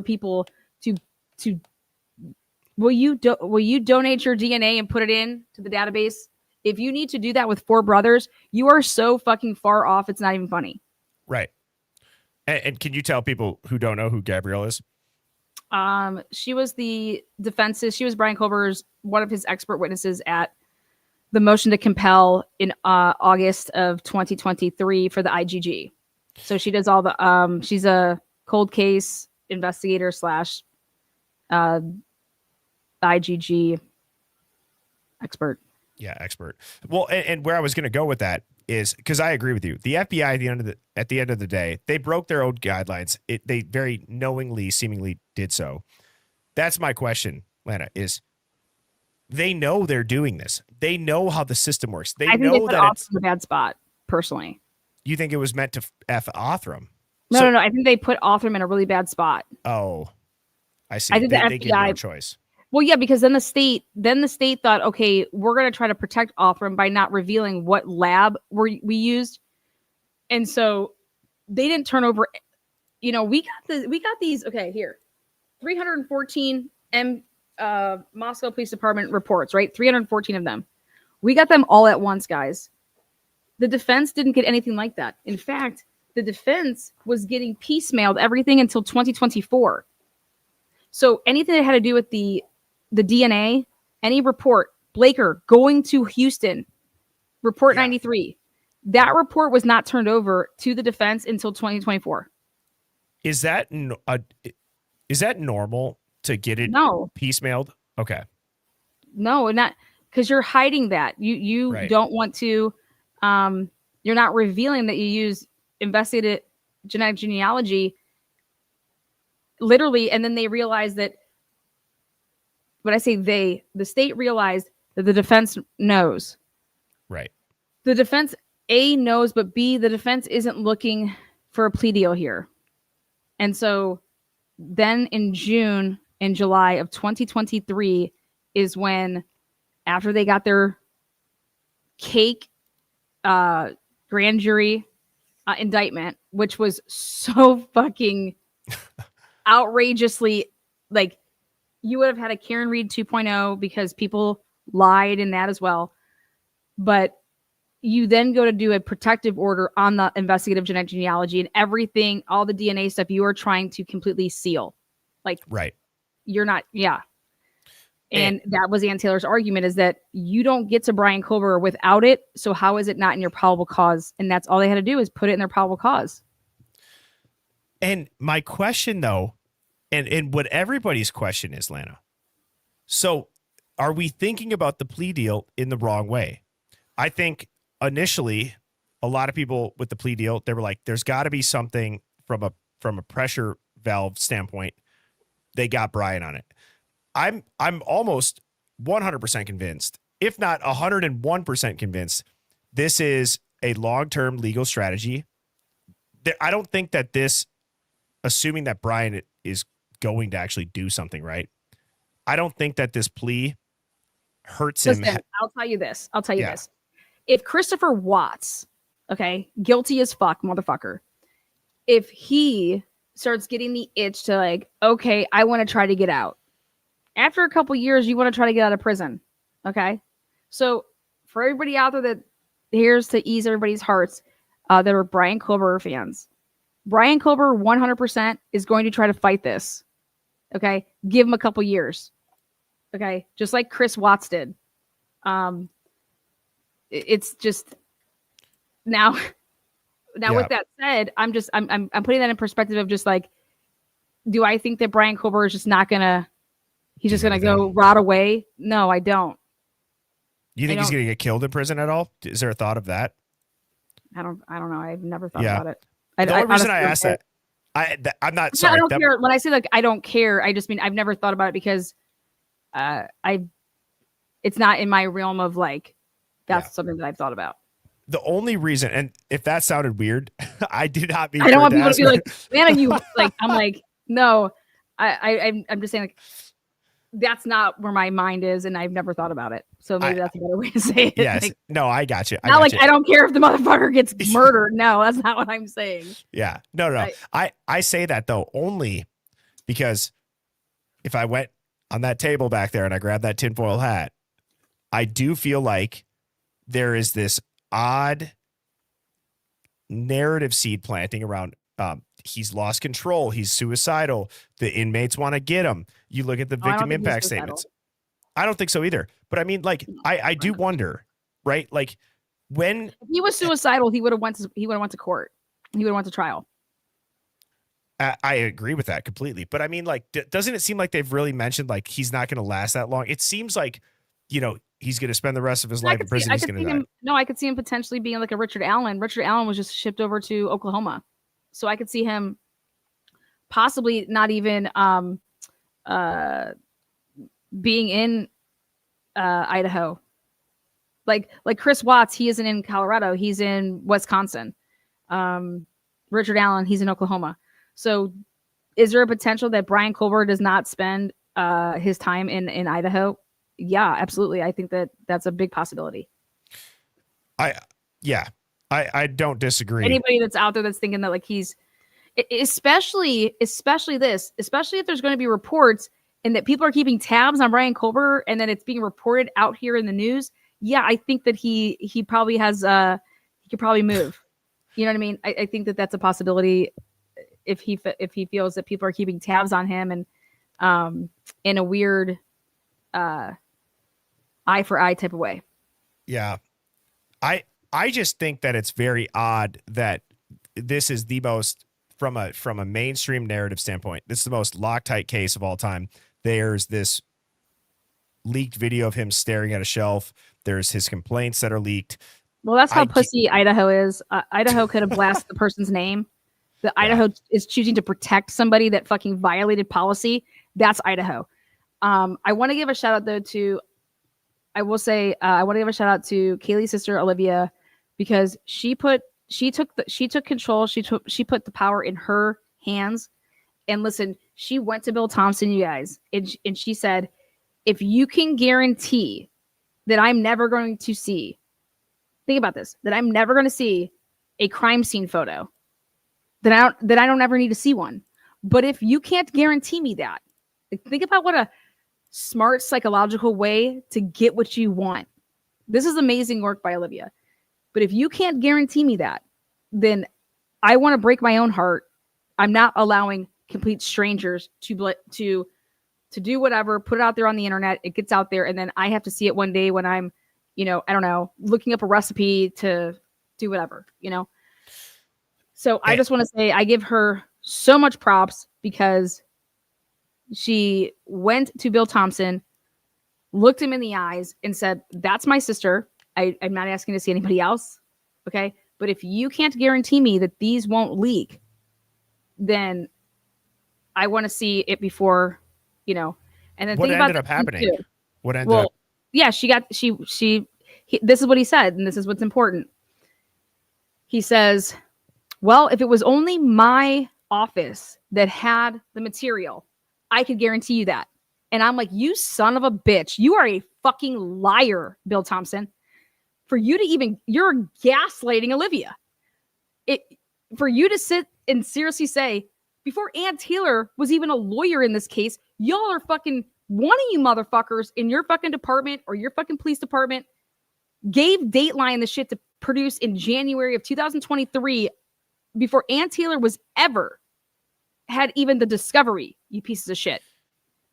Speaker 6: people to will you donate your DNA and put it in to the database? If you need to do that with 4 brothers, you are so fucking far off. It's not even funny.
Speaker 4: Right. And can you tell people who don't know who Gabrielle is?
Speaker 6: She was the defense's. She was Brian Culber's one of his expert witnesses at the motion to compel in August of 2023 for the IGG. So she does all the she's a cold case investigator / IGG expert.
Speaker 4: Yeah, expert. Well, and where I was going to go with that is because I agree with you. The FBI at the end of the day, they broke their own guidelines. They very knowingly, seemingly did so. That's my question, Lana, is they know they're doing this. They know how the system works. I think
Speaker 6: they put Othram in a bad spot, personally.
Speaker 4: You think it was meant to F Othram?
Speaker 6: No. I think they put Othram in a really bad spot.
Speaker 4: Oh, I see.
Speaker 6: I think
Speaker 4: they gave no choice.
Speaker 6: Well, yeah, because then the state thought, okay, we're going to try to protect Othram by not revealing what lab we used. And so they didn't turn over, we got these, okay, here, 314 Moscow Police Department reports, right? 314 of them. We got them all at once, guys. The defense didn't get anything like that. In fact, the defense was getting piecemealed everything until 2024. So anything that had to do with the DNA, any report, Blaker going to Houston, report 93, that report was not turned over to the defense until 2024.
Speaker 4: Is that normal to get it piecemealed? Okay.
Speaker 6: No, not because you're hiding that. You right. Don't want to. You're not revealing that you use investigated genetic genealogy. Literally, and then they realize that. When I say the state realized that the defense knows.
Speaker 4: Right.
Speaker 6: The defense A knows, but B, the defense isn't looking for a plea deal here. And so then in June and July of 2023 is when, after they got their cake grand jury indictment, which was so fucking outrageously, like, you would have had a Karen Reed 2.0 because people lied in that as well. But you then go to do a protective order on the investigative genetic genealogy and everything, all the DNA stuff you are trying to completely seal. Like,
Speaker 4: Right.
Speaker 6: you're not, yeah. And that was Ann Taylor's argument, is that you don't get to Brian Culver without it. So how is it not in your probable cause? And that's all they had to do is put it in their probable cause.
Speaker 4: And my question, though, and what everybody's question is, Lana. So are we thinking about the plea deal in the wrong way? I think initially a lot of people with the plea deal, they were like, there's got to be something from a pressure valve standpoint. They got Brian on it. I'm almost 100% convinced, if not 101% convinced, this is a long-term legal strategy. I don't think that this, assuming that Brian is going to actually do something right, I don't think that this plea hurts him.
Speaker 6: Listen, I'll tell you this. If Christopher Watts, okay, guilty as fuck, motherfucker, if he starts getting the itch to like, okay, I want to try to get out. After a couple years, you want to try to get out of prison. Okay. So for everybody out there that here's to ease everybody's hearts, that are Brian Culver fans, Brian Culver 100% is going to try to fight this. Okay. Give him a couple years. Okay. Just like Chris Watts did. It's just now with that said, I'm putting that in perspective of just like, do I think that Brian Culver is just not going to, he's just going to go rot away? No, I don't.
Speaker 4: You think he's going to get killed in prison at all? Is there a thought of that?
Speaker 6: I don't know. I've never thought about it.
Speaker 4: The only reason I asked that, I'm not sorry.
Speaker 6: I don't care. When I say like I don't care, I just mean I've never thought about it because it's not in my realm of like that's something that I've thought about.
Speaker 4: The only reason, and if that sounded weird, I did not mean.
Speaker 6: I don't want people to be like, man, you like. I'm like, no, I'm just saying like that's not where my mind is, and I've never thought about it. So maybe that's a better way to say it.
Speaker 4: Yes.
Speaker 6: Like,
Speaker 4: no, I got you.
Speaker 6: I don't care if the motherfucker gets murdered. No, that's not what I'm saying.
Speaker 4: Yeah. No. I say that though only because if I went on that table back there and I grabbed that tinfoil hat, I do feel like there is this odd narrative seed planting around he's lost control. He's suicidal. The inmates want to get him. You look at the victim impact statements. I don't think so either. But I mean, like, I do wonder, right? Like when
Speaker 6: if he was suicidal, he would have went to court. He would have went to trial.
Speaker 4: I agree with that completely. But I mean, like, doesn't it seem like they've really mentioned like he's not going to last that long? It seems like, he's going to spend the rest of his life in prison. He's going to die.
Speaker 6: No, I could see him potentially being like a Richard Allen. Richard Allen was just shipped over to Oklahoma. So I could see him possibly not even being in Idaho. Like Chris Watts, he isn't in Colorado. He's in Wisconsin. Richard Allen, he's in Oklahoma. So is there a potential that Brian Culver does not spend his time in Idaho? Yeah, absolutely. I think that's a big possibility.
Speaker 4: I don't disagree.
Speaker 6: Anybody that's out there that's thinking that like he's, especially if there's going to be reports and that people are keeping tabs on Brian Culver and then it's being reported out here in the news. Yeah, I think that he probably has he could probably move. You know what I mean? I think that that's a possibility if he feels that people are keeping tabs on him and in a weird eye for eye type of way.
Speaker 4: Yeah. I just think that it's very odd that this is the most from a mainstream narrative standpoint. This is the most Loctite case of all time. There's this leaked video of him staring at a shelf. There's his complaints that are leaked.
Speaker 6: Well, that's how pussy Idaho is. Idaho could have blasted the person's name. Idaho is choosing to protect somebody that fucking violated policy. That's Idaho. I want to give a shout out though to, I will say, I want to give a shout out to Kaylee's sister Olivia because she took control. She put the power in her hands. And listen, she went to Bill Thompson, you guys, and she said, if you can guarantee that I'm never going to see, think about this, that I'm never going to see a crime scene photo, then I don't ever need to see one. But if you can't guarantee me that, think about what a smart psychological way to get what you want. This is amazing work by Olivia. But if you can't guarantee me that, then I want to break my own heart. I'm not allowing complete strangers to do whatever, put it out there on the internet. It gets out there, and then I have to see it one day when I'm, I don't know, looking up a recipe to do whatever, So I just want to say I give her so much props because she went to Bill Thompson, looked him in the eyes, and said, "That's my sister. I'm not asking to see anybody else. Okay. But if you can't guarantee me that these won't leak, then I want to see it before, and then
Speaker 4: What
Speaker 6: think about
Speaker 4: ended up happening?
Speaker 6: too.
Speaker 4: What ended up?
Speaker 6: Yeah, this is what he said, and this is what's important. He says, well, if it was only my office that had the material, I could guarantee you that. And I'm like, you son of a bitch. You are a fucking liar, Bill Thompson. For you to you're gaslighting Olivia. For you to sit and seriously say, before Ann Taylor was even a lawyer in this case, y'all are fucking, one of you motherfuckers in your fucking department or your fucking police department gave Dateline the shit to produce in January of 2023 before Ann Taylor was ever had even the discovery, you pieces of shit.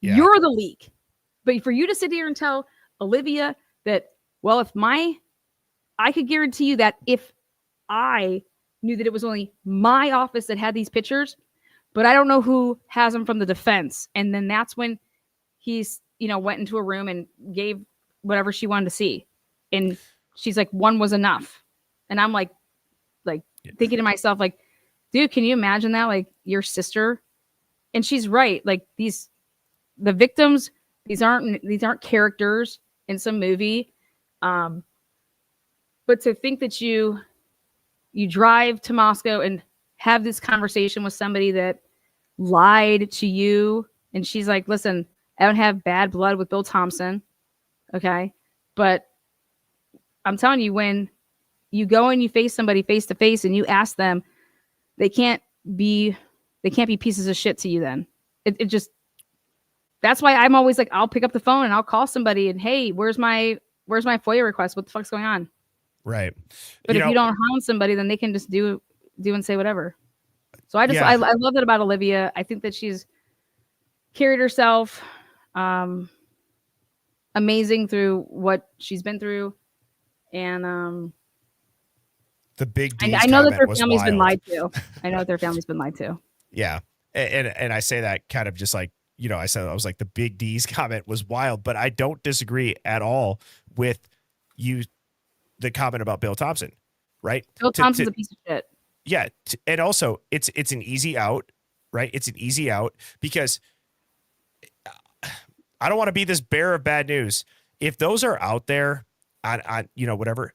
Speaker 6: Yeah. You're the leak. But for you to sit here and tell Olivia that, well, I could guarantee you that if I knew that it was only my office that had these pictures, but I don't know who has them from the defense. And then that's when he's, went into a room and gave whatever she wanted to see. And she's like, one was enough. And I'm like thinking to myself, like, dude, can you imagine that? Like your sister. And she's right. Like the victims, these aren't characters in some movie. But to think that you drive to Moscow and have this conversation with somebody that lied to you, and she's like, listen, I don't have bad blood with Bill Thompson. Okay. But I'm telling you, when you go and you face somebody face to face and you ask them, they can't be pieces of shit to you. Then it just, that's why I'm always like, I'll pick up the phone and I'll call somebody and, hey, where's my FOIA request? What the fuck's going on?
Speaker 4: Right.
Speaker 6: But if you don't hound somebody, then they can just do and say whatever. So I love that about Olivia. I think that she's carried herself amazing through what she's been through. And
Speaker 4: the big D's
Speaker 6: I know that their
Speaker 4: family's
Speaker 6: been lied to. I know that their family's been lied to.
Speaker 4: Yeah. And I say that kind of just like, I was like, the big D's comment was wild, but I don't disagree at all with the comment about Bill Thompson, right?
Speaker 6: Bill Thompson's a piece of shit.
Speaker 4: Yeah. And also it's an easy out, right? It's an easy out because I don't want to be this bearer of bad news. If those are out there on whatever,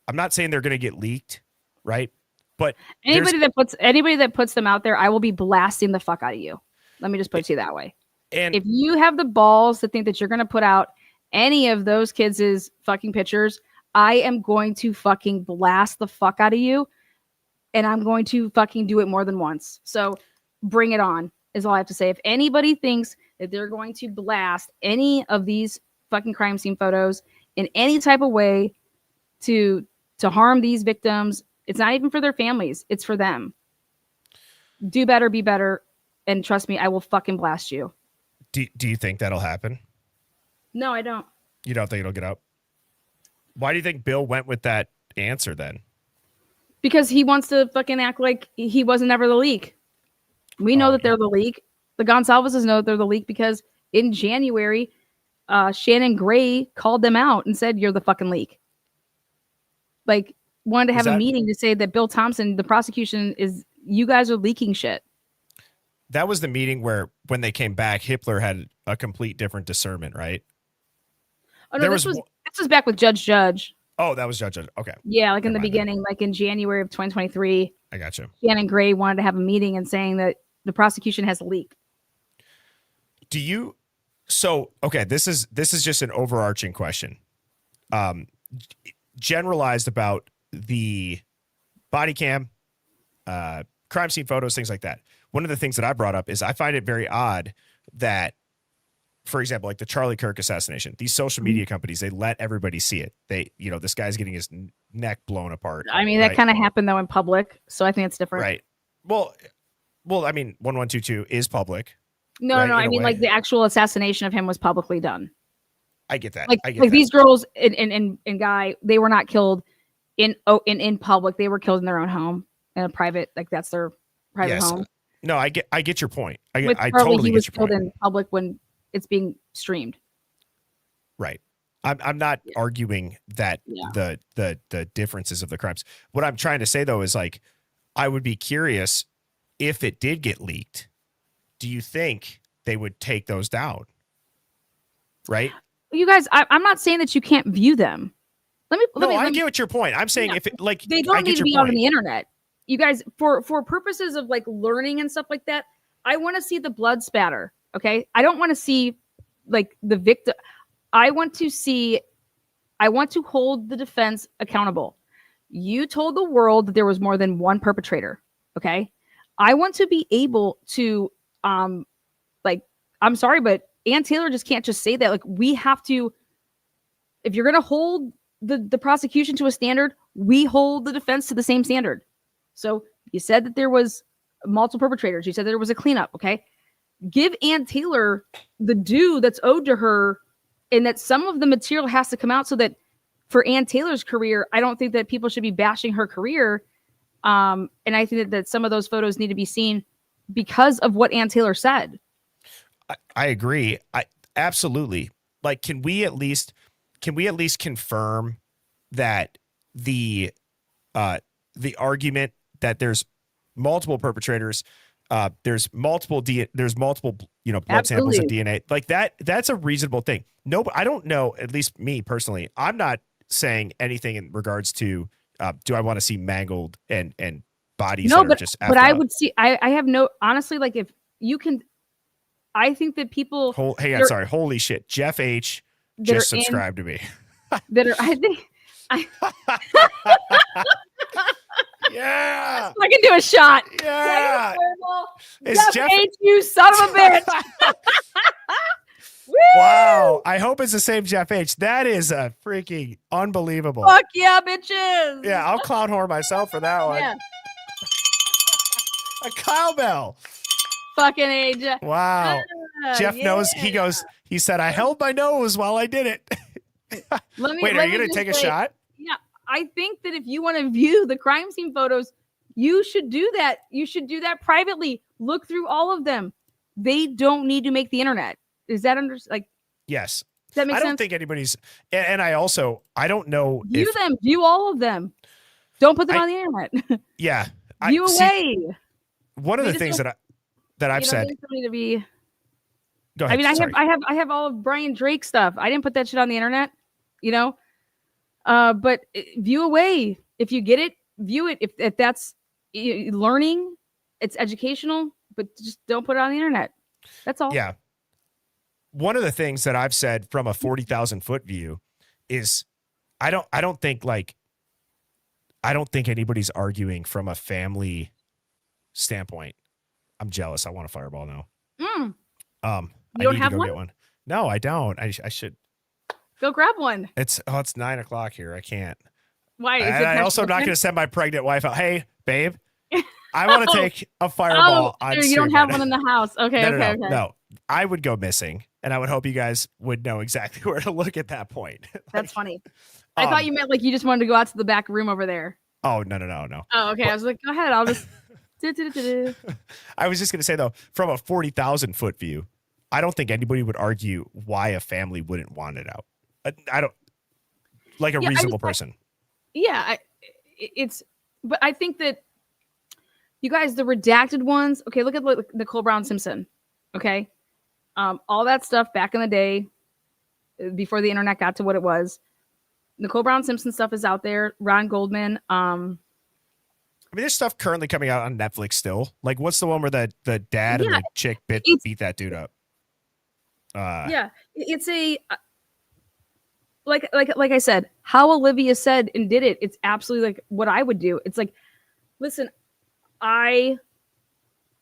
Speaker 4: I'm not saying they're going to get leaked, right? But
Speaker 6: anybody that puts them out there, I will be blasting the fuck out of you. Let me just put it to you that way. And if you have the balls to think that you're going to put out any of those kids' fucking pictures, I am going to fucking blast the fuck out of you. And I'm going to fucking do it more than once. So bring it on is all I have to say. If anybody thinks that they're going to blast any of these fucking crime scene photos in any type of way to harm these victims, it's not even for their families. It's for them. Do better, be better. And trust me, I will fucking blast you.
Speaker 4: Do you think that'll happen?
Speaker 6: No, I don't.
Speaker 4: You don't think it'll get up? Why do you think Bill went with that answer then?
Speaker 6: Because he wants to fucking act like he wasn't ever the leak. We know that they're the leak. The Gonsalveses know that they're the leak because in January, Shannon Gray called them out and said, you're the fucking leak. Like, wanted to have a meeting to say that Bill Thompson, the prosecution, is, you guys are leaking shit.
Speaker 4: That was the meeting where when they came back, Hitler had a complete different discernment, right?
Speaker 6: Oh, no, this was back with Judge.
Speaker 4: Oh, that was Judge. Okay.
Speaker 6: Yeah, like in the beginning, like in January of 2023.
Speaker 4: I got you.
Speaker 6: Shannon Gray wanted to have a meeting and saying that the prosecution has a leak.
Speaker 4: Okay, this is just an overarching question. Generalized about the body cam, crime scene photos, things like that. One of the things that I brought up is I find it very odd that for example, like the Charlie Kirk assassination, these social media companies, they let everybody see it. They, this guy's getting his neck blown apart.
Speaker 6: I mean, that
Speaker 4: right?
Speaker 6: kind of happened though in public, so I think it's different.
Speaker 4: Right. Well, I mean, 1122 is public.
Speaker 6: No,
Speaker 4: right,
Speaker 6: no,
Speaker 4: in
Speaker 6: I
Speaker 4: a
Speaker 6: mean,
Speaker 4: way.
Speaker 6: like the actual assassination of him was publicly done.
Speaker 4: I get that.
Speaker 6: Like,
Speaker 4: I get
Speaker 6: like
Speaker 4: that.
Speaker 6: these girls and Guy, they were not killed in public. They were killed in their own home in a private, like that's their private
Speaker 4: Yes.
Speaker 6: home.
Speaker 4: No, I get your point.
Speaker 6: With
Speaker 4: I
Speaker 6: Charlie,
Speaker 4: totally
Speaker 6: he was
Speaker 4: get your
Speaker 6: killed
Speaker 4: point.
Speaker 6: in public when it's being streamed.
Speaker 4: Right. I'm not arguing that the differences of the crimes. What I'm trying to say though is like, I would be curious if it did get leaked. Do you think they would take those down? Right.
Speaker 6: You guys, I'm not saying that you can't view them.
Speaker 4: I get what your point. I'm saying if it like
Speaker 6: they don't need to be out on the internet. You guys, for purposes of like learning and stuff like that, I want to see the blood spatter. Okay, I don't want to see like the victim. I want to hold the defense accountable. You told the world that there was more than one perpetrator. Okay, I want to be able to like, I'm sorry, but Ann Taylor just can't just say that. Like, we have to, if you're going to hold the prosecution to a standard, we hold the defense to the same standard. So you said that there was multiple perpetrators. You said there was a cleanup. Okay. Give Ann Taylor the due that's owed to her, and that some of the material has to come out so that for Ann Taylor's career, I don't think that people should be bashing her career. And I think that some of those photos need to be seen because of what Ann Taylor said.
Speaker 4: I agree. I absolutely. Like, can we at least confirm that the argument that there's multiple perpetrators, there's multiple blood samples of DNA, like that's a reasonable thing. No, I don't know. At least me personally, I'm not saying anything in regards to do I want to see mangled and bodies?
Speaker 6: No,
Speaker 4: that are just
Speaker 6: but I would see. I have no, honestly, like if you can, I think that people.
Speaker 4: Hey, I'm sorry. Holy shit, Jeff H. just subscribed to me.
Speaker 6: That are, I think.
Speaker 4: Yeah,
Speaker 6: I can do a shot.
Speaker 4: Yeah,
Speaker 6: it's Jeff H, you son of a bitch.
Speaker 4: Wow, I hope it's the same Jeff H. That is a freaking unbelievable.
Speaker 6: Fuck yeah, bitches.
Speaker 4: Yeah, I'll clown horn myself for that one.
Speaker 6: Yeah.
Speaker 4: A cowbell.
Speaker 6: Fucking age.
Speaker 4: Wow. Jeff knows. He said, I held my nose while I did it. Wait, are you going to take a shot?
Speaker 6: Yeah. I think that if you want to view the crime scene photos, you should do that. You should do that privately. Look through all of them. They don't need to make the internet. Is that
Speaker 4: Yes.
Speaker 6: Does that make sense?
Speaker 4: I don't think anybody's, and I don't know.
Speaker 6: View all of them. Don't put them on the internet.
Speaker 4: Yeah.
Speaker 6: View away.
Speaker 4: One of the things that I've said.
Speaker 6: Need to be,
Speaker 4: go ahead.
Speaker 6: I mean, I have all of Brian Drake stuff. I didn't put that shit on the internet, but view away. If you get it, view it. If that's learning, it's educational, but just don't put it on the internet. That's all.
Speaker 4: Yeah. One of the things that I've said from a 40,000 foot view is I don't think anybody's arguing from a family standpoint. I'm jealous. I want a fireball now.
Speaker 6: You
Speaker 4: I
Speaker 6: don't
Speaker 4: need
Speaker 6: have
Speaker 4: to go
Speaker 6: one?
Speaker 4: get one. No, I don't. I should.
Speaker 6: Go grab one.
Speaker 4: It's 9:00 here. I can't.
Speaker 6: Why?
Speaker 4: And I also am not going to send my pregnant wife out. Hey, babe, I want to take a fireball.
Speaker 6: You don't have one in the house. Okay.
Speaker 4: No, I would go missing, and I would hope you guys would know exactly where to look at that point.
Speaker 6: That's funny. I thought you meant like you just wanted to go out to the back room over there.
Speaker 4: Oh, no.
Speaker 6: Oh, okay. I was like, go ahead. I'll just.
Speaker 4: I was just going to say, though, from a 40,000 foot view, I don't think anybody would argue why a family wouldn't want it out. I don't, like a reasonable person.
Speaker 6: But I think that you guys, the redacted ones, okay, look at Nicole Brown Simpson. Okay. All that stuff back in the day, before the internet got to what it was. Nicole Brown Simpson stuff is out there. Ron Goldman. I mean,
Speaker 4: there's stuff currently coming out on Netflix still. Like, what's the one where the dad and the chick beat that dude up?
Speaker 6: It's a like I said, how Olivia said and did it. It's absolutely like what I would do. It's like, listen, I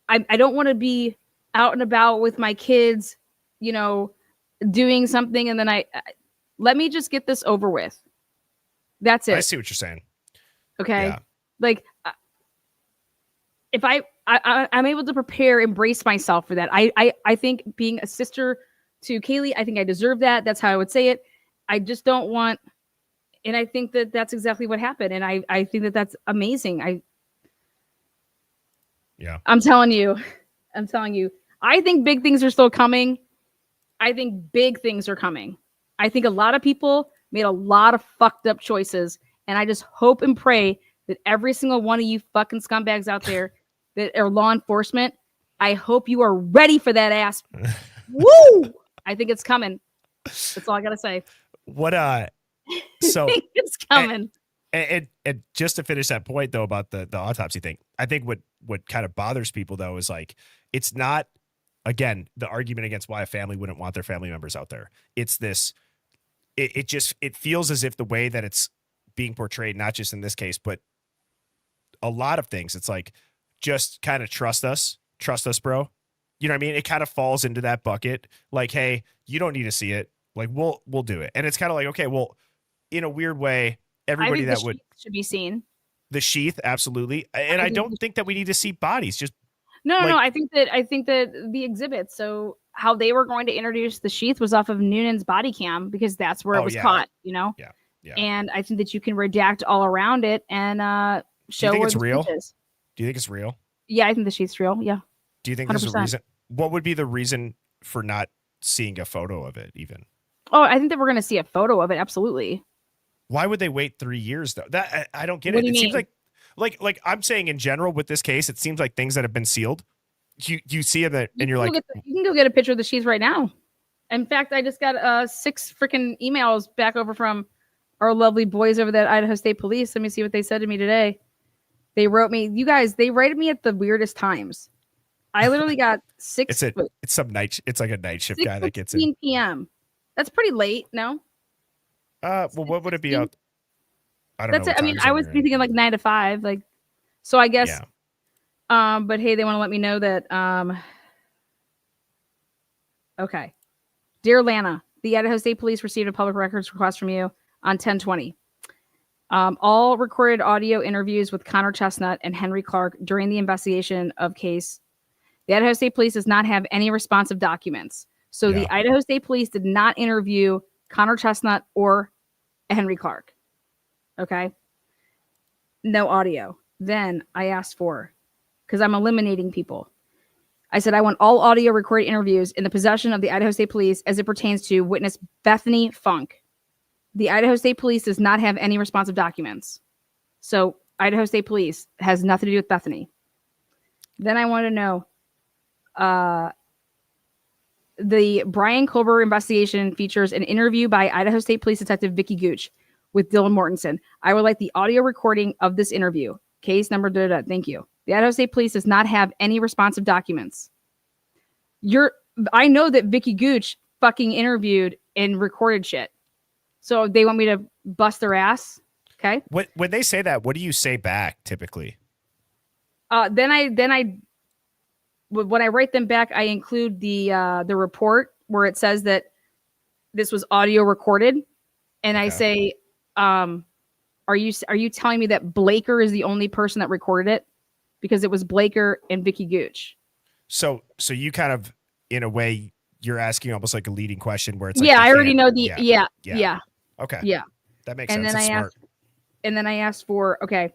Speaker 6: don't want to be out and about with my kids, doing something, and then let me just get this over with. That's it.
Speaker 4: I see what you're saying.
Speaker 6: Okay.
Speaker 4: Yeah.
Speaker 6: Like if I'm able to prepare, embrace myself for that. I think being a sister to Kaylee, I think I deserve that. That's how I would say it. I just don't want, and I think that that's exactly what happened. And I think that that's amazing. I'm telling you, I think big things are still coming. I think big things are coming. I think a lot of people made a lot of fucked up choices. And I just hope and pray that every single one of you fucking scumbags out there that are law enforcement, I hope you are ready for that ass. Woo! I think it's coming. That's all I gotta say.
Speaker 4: So
Speaker 6: it's coming.
Speaker 4: And just to finish that point though about the autopsy thing, I think what kind of bothers people though is like, it's not, again, the argument against why a family wouldn't want their family members out there. It's this, it feels as if the way that it's being portrayed, not just in this case, but a lot of things, it's like, just kind of trust us, bro. You know what I mean? It kind of falls into that bucket. Like, hey, you don't need to see it. Like, we'll do it. And it's kind of like, okay, well, in a weird way, everybody that would
Speaker 6: should be seen.
Speaker 4: The sheath, absolutely. And I don't think that we need to see bodies. Just
Speaker 6: no. I think that the exhibits. So how they were going to introduce the sheath was off of Noonan's body cam because that's where it was caught. You know.
Speaker 4: Yeah.
Speaker 6: And I think that you can redact all around it and show.
Speaker 4: Do you think
Speaker 6: where
Speaker 4: it's
Speaker 6: the
Speaker 4: real?
Speaker 6: sheath is.
Speaker 4: Do you think it's real?
Speaker 6: Yeah, I think the sheath's real. Yeah.
Speaker 4: Do you think there's a reason? What would be the reason for not seeing a photo of it even?
Speaker 6: Oh, I think that we're going to see a photo of it. Absolutely.
Speaker 4: Why would they wait 3 years though? That I don't get it. It seems like I'm saying in general with this case, it seems like things that have been sealed. You see them and you're like,
Speaker 6: you can go get a picture of the sheath right now. In fact, I just got 6 freaking emails back over from our lovely boys over at Idaho State Police. Let me see what they said to me today. They wrote me, you guys, they rated me at the weirdest times. I literally got 6.
Speaker 4: It's like a night shift guy that gets in.
Speaker 6: 6 p.m. That's pretty late, no?
Speaker 4: Well, what would it be out? I don't know.
Speaker 6: That's it. I mean, I was thinking like 9 to 5, like, so I guess. Yeah. But hey, they want to let me know that. Okay, dear Lana, the Idaho State Police received a public records request from you on 10/20. All recorded audio interviews with Connor Chestnut and Henry Clark during the investigation of case. The Idaho State Police does not have any responsive documents. So the Idaho State Police did not interview Connor Chestnut or Henry Clark. Okay. No audio. Then I asked for, because I'm eliminating people. I said, I want all audio recorded interviews in the possession of the Idaho State Police as it pertains to witness Bethany Funk. The Idaho State Police does not have any responsive documents. So Idaho State Police has nothing to do with Bethany. Then I want to know, the Brian Colbert investigation features an interview by Idaho State Police Detective Vicky Gooch with Dylan Mortensen. I would like the audio recording of this interview. Case number, thank you. The Idaho State Police does not have any responsive documents. I know that Vicky Gooch fucking interviewed and recorded shit. So they want me to bust their ass. Okay.
Speaker 4: When they say that, what do you say back typically?
Speaker 6: When I write them back, I include the report where it says that this was audio recorded, and I say, "Are you telling me that Blaker is the only person that recorded it? Because it was Blaker and Vicky Gooch."
Speaker 4: So you kind of, in a way, you're asking almost like a leading question where it's like,
Speaker 6: I already know the yeah.
Speaker 4: Okay.
Speaker 6: Yeah.
Speaker 4: That makes
Speaker 6: and
Speaker 4: sense.
Speaker 6: Then I asked for, okay,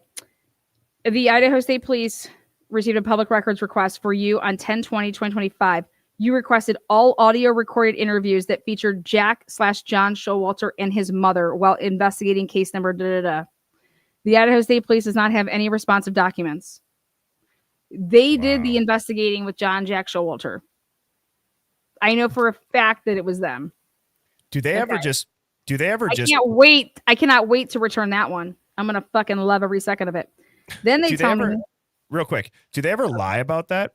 Speaker 6: the Idaho State Police received a public records request for you on 10/20/2025. You requested all audio recorded interviews that featured Jack/John Showalter and his mother while investigating case number The Idaho State Police does not have any responsive documents. They did the investigating with Jack Showalter. I know for a fact that it was them.
Speaker 4: Do they ever just
Speaker 6: I cannot wait to return that one. I'm gonna fucking love every second of it. Then they tell me,
Speaker 4: real quick, do they ever lie about that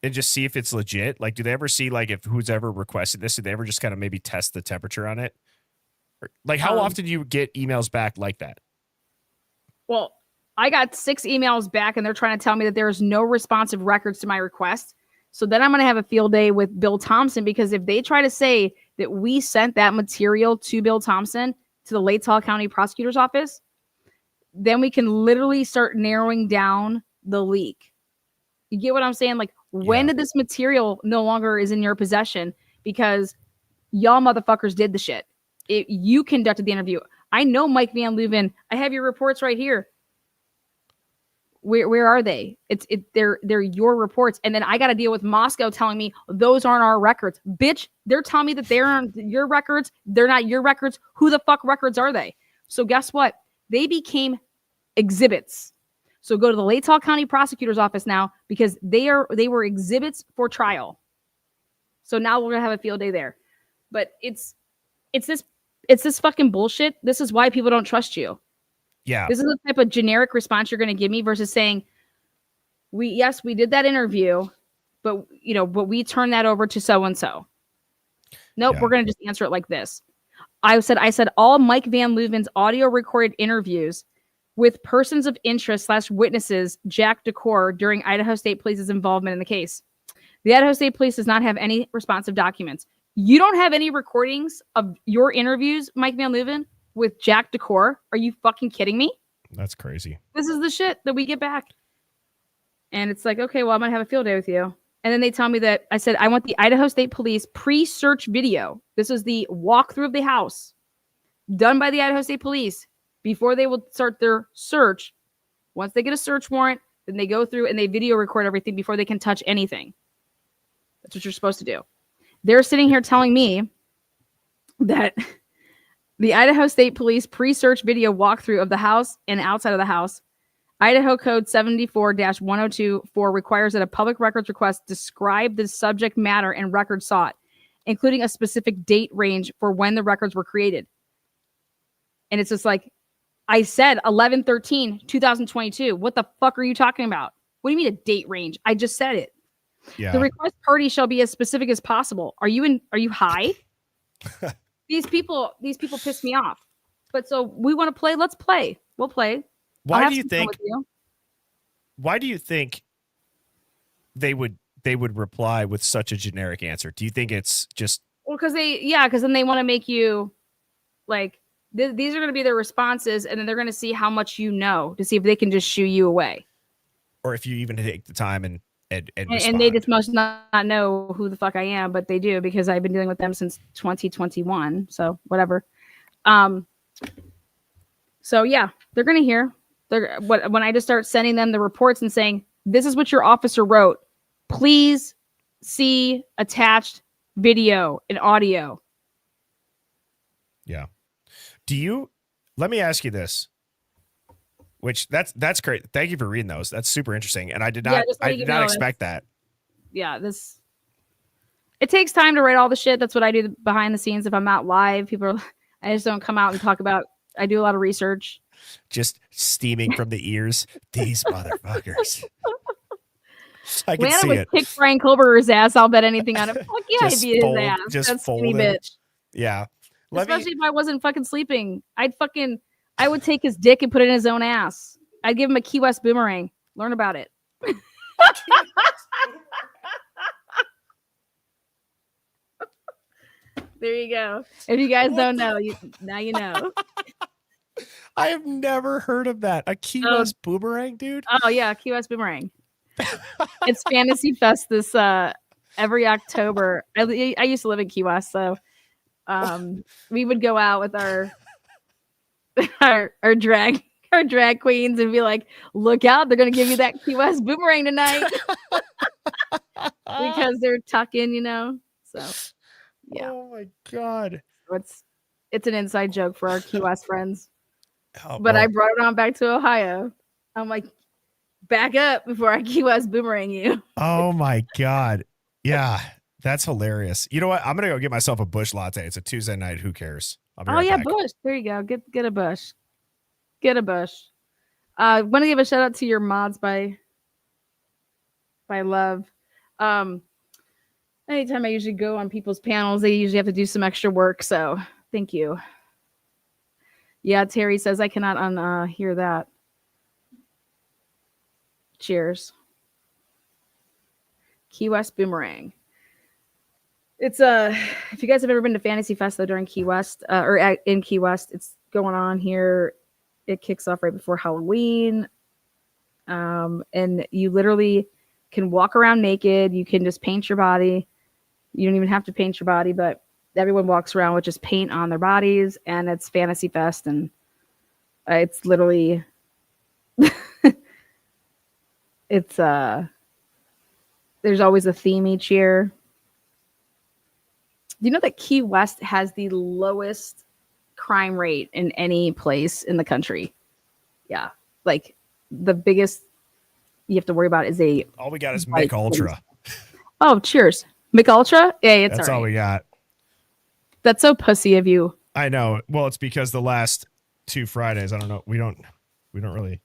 Speaker 4: and just see if it's legit? Like, do they ever see, like, if who's ever requested this, do they ever just kind of maybe test the temperature on it? Like, how often do you get emails back like that?
Speaker 6: Well, I got 6 emails back and they're trying to tell me that there is no responsive records to my request. So then I'm going to have a field day with Bill Thompson, because if they try to say that we sent that material to Bill Thompson to the Latah County Prosecutor's Office, then we can literally start narrowing down the leak. You get what I'm saying? Like, when did this material no longer is in your possession? Because y'all motherfuckers did the shit. You conducted the interview. I know Mike Van Leuven. I have your reports right here. Where are they? They're your reports. And then I got to deal with Moscow telling me those aren't our records. Bitch, they're telling me that they're on your records. They're not your records. Who the fuck records are they? So guess what? They became exhibits. So go to the Latah County Prosecutor's Office now because they were exhibits for trial. So now we're gonna have a field day there. But it's this fucking bullshit. This is why people don't trust you.
Speaker 4: Yeah.
Speaker 6: This is the type of generic response you're going to give me versus saying, we did that interview, but we turned that over to so-and-so. Nope. We're going to just answer it like this. I said all Mike Van Leuven's audio recorded interviews with persons of interest / witnesses, Jack Decor, during Idaho State Police's involvement in the case. The Idaho State Police does not have any responsive documents. You don't have any recordings of your interviews, Mike Van Leuven, with Jack Decor? Are you fucking kidding me?
Speaker 4: That's crazy.
Speaker 6: This is the shit that we get back. And it's like, okay, well, I'm going to have a field day with you. And then they tell me that I said, I want the Idaho State Police pre-search video. This is the walkthrough of the house done by the Idaho State Police before they will start their search. Once they get a search warrant, then they go through and they video record everything before they can touch anything. That's what you're supposed to do. They're sitting here telling me that the Idaho State Police pre-search video walkthrough of the house and outside of the house, Idaho Code 74-1024 requires that a public records request describe the subject matter and record sought, including a specific date range for when the records were created. And it's just like, I said 11/13/2022. What the fuck are you talking about? What do you mean a date range? I just said it.
Speaker 4: Yeah.
Speaker 6: The request party shall be as specific as possible. Are you high? These people piss me off. But so we want to play. Let's play. We'll play.
Speaker 4: Why do you think they would reply with such a generic answer? Do you think it's just
Speaker 6: because then they want to make you like these are going to be their responses, and then they're going to see how much you know to see if they can just shoo you away,
Speaker 4: or if you even take the time and
Speaker 6: they just must not know who the fuck I am, but they do because I've been dealing with them since 2021. So whatever. So yeah, they're gonna hear. When I just start sending them the reports and saying, "This is what your officer wrote. Please see attached video and audio."
Speaker 4: Yeah. Let me ask you this. Which that's great. Thank you for reading those. That's super interesting. And I did not expect that.
Speaker 6: Yeah, it takes time to write all the shit. That's what I do behind the scenes. If I'm not live, I just don't come out and talk about. I do a lot of research.
Speaker 4: Just steaming from the ears. These motherfuckers. I can
Speaker 6: Lana
Speaker 4: see
Speaker 6: would
Speaker 4: it.
Speaker 6: kick Brian Culber's ass. I'll bet anything on it. Fuck yeah, I'd beat his ass.
Speaker 4: Just
Speaker 6: That's
Speaker 4: fold
Speaker 6: skinny
Speaker 4: him.
Speaker 6: bitch.
Speaker 4: Yeah.
Speaker 6: Especially if I wasn't fucking sleeping. I would take his dick and put it in his own ass. I'd give him a Key West boomerang. Learn about it. There you go. If you guys don't know, now you know.
Speaker 4: I have never heard of that. A Key West boomerang, dude?
Speaker 6: Oh, yeah, Key West boomerang. It's Fantasy Fest this every October. I used to live in Key West, so we would go out with our drag queens and be like, look out, they're gonna give you that Key West boomerang tonight. Because they're tucking, so yeah.
Speaker 4: Oh my god.
Speaker 6: It's an inside joke for our Key West friends.
Speaker 4: Oh,
Speaker 6: but I brought it on back to Ohio. I'm like, back up before I Key West boomerang you.
Speaker 4: Oh my god. Yeah, that's hilarious. You know what? I'm gonna go get myself a Busch latte. It's a Tuesday night. Who cares? I'll be right back.
Speaker 6: Busch. There you go. Get a Busch. Get a Busch. I want to give a shout out to your mods by Love. Anytime I usually go on people's panels, they usually have to do some extra work. So thank you. Yeah, Terry says I cannot hear that. Cheers. Key West boomerang. It's if you guys have ever been to Fantasy Fest though during Key West in Key West, it's going on here. It kicks off right before Halloween. And you literally can walk around naked. You can just paint your body. You don't even have to paint your body, but everyone walks around with just paint on their bodies, and it's Fantasy Fest, and it's literally it's there's always a theme each year. Do you know that Key West has the lowest crime rate in any place in the country? Yeah. Like the biggest you have to worry about is
Speaker 4: all we got is Mick Ultra.
Speaker 6: Oh, cheers. Mick Ultra? Yeah, it's
Speaker 4: That's all we got.
Speaker 6: That's so pussy of you.
Speaker 4: I know. Well, it's because the last 2 Fridays, I don't know. We don't really.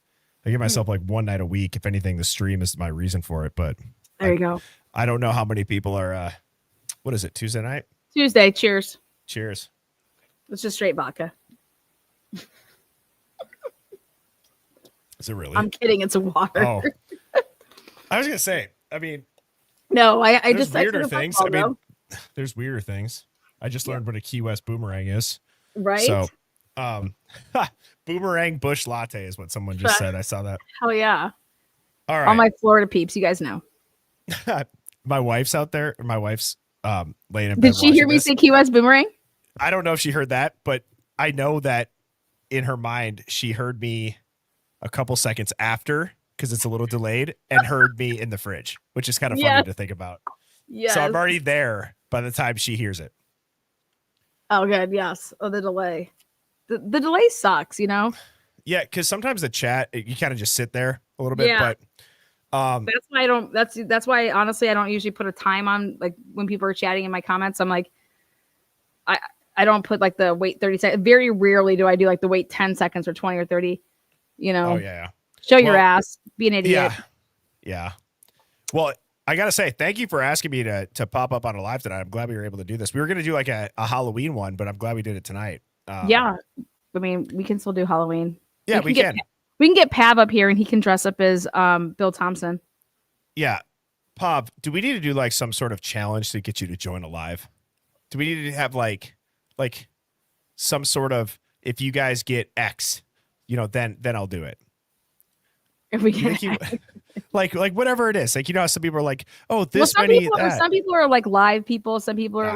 Speaker 4: I give myself like one night a week. If anything, the stream is my reason for it. But
Speaker 6: there you go.
Speaker 4: I don't know how many people are. What is it? Tuesday night?
Speaker 6: Tuesday. Cheers.
Speaker 4: Cheers.
Speaker 6: It's just straight vodka.
Speaker 4: Is it really?
Speaker 6: I'm kidding. It's a water.
Speaker 4: Oh. I was gonna say. I mean,
Speaker 6: no. I
Speaker 4: there's
Speaker 6: just
Speaker 4: weirder things. I mean, there's weirder things. I just learned what a Key West boomerang is.
Speaker 6: Right.
Speaker 4: So, boomerang bush latte is what someone just said. I saw that.
Speaker 6: Hell yeah.
Speaker 4: All right.
Speaker 6: All my Florida peeps, you guys know.
Speaker 4: My wife's out there. My wife's laying in bed.
Speaker 6: Did she hear me say Key West boomerang?
Speaker 4: I don't know if she heard that, but I know that in her mind, she heard me a couple seconds after because it's a little delayed and heard me in the fridge, which is kind of funny to think about.
Speaker 6: Yes.
Speaker 4: So I'm already there by the time she hears it.
Speaker 6: Oh, good. Yes. Oh, the delay. The delay sucks, you know?
Speaker 4: Yeah, because sometimes the chat, you kind of just sit there a little bit, but
Speaker 6: that's why I don't that's why honestly I don't usually put a time on like when people are chatting in my comments. I'm like I don't put like the wait 30 seconds. Very rarely do I do like the wait 10 seconds or 20 or 30, you know.
Speaker 4: Oh yeah.
Speaker 6: Show your ass, be an idiot.
Speaker 4: Yeah. Well, I gotta say, thank you for asking me to pop up on a live tonight. I'm glad we were able to do this. We were gonna do like a Halloween one, but I'm glad we did it tonight.
Speaker 6: Yeah. I mean, we can still do Halloween.
Speaker 4: Yeah, we can.
Speaker 6: We can get Pav up here and he can dress up as Bill Thompson.
Speaker 4: Yeah. Pav, do we need to do like some sort of challenge to get you to join a live? Do we need to have like some sort of, if you guys get X, you know, then I'll do it.
Speaker 6: If we get
Speaker 4: like whatever it is. Like, you know, some people are like, oh, this many.
Speaker 6: Some people are like live people. Some people are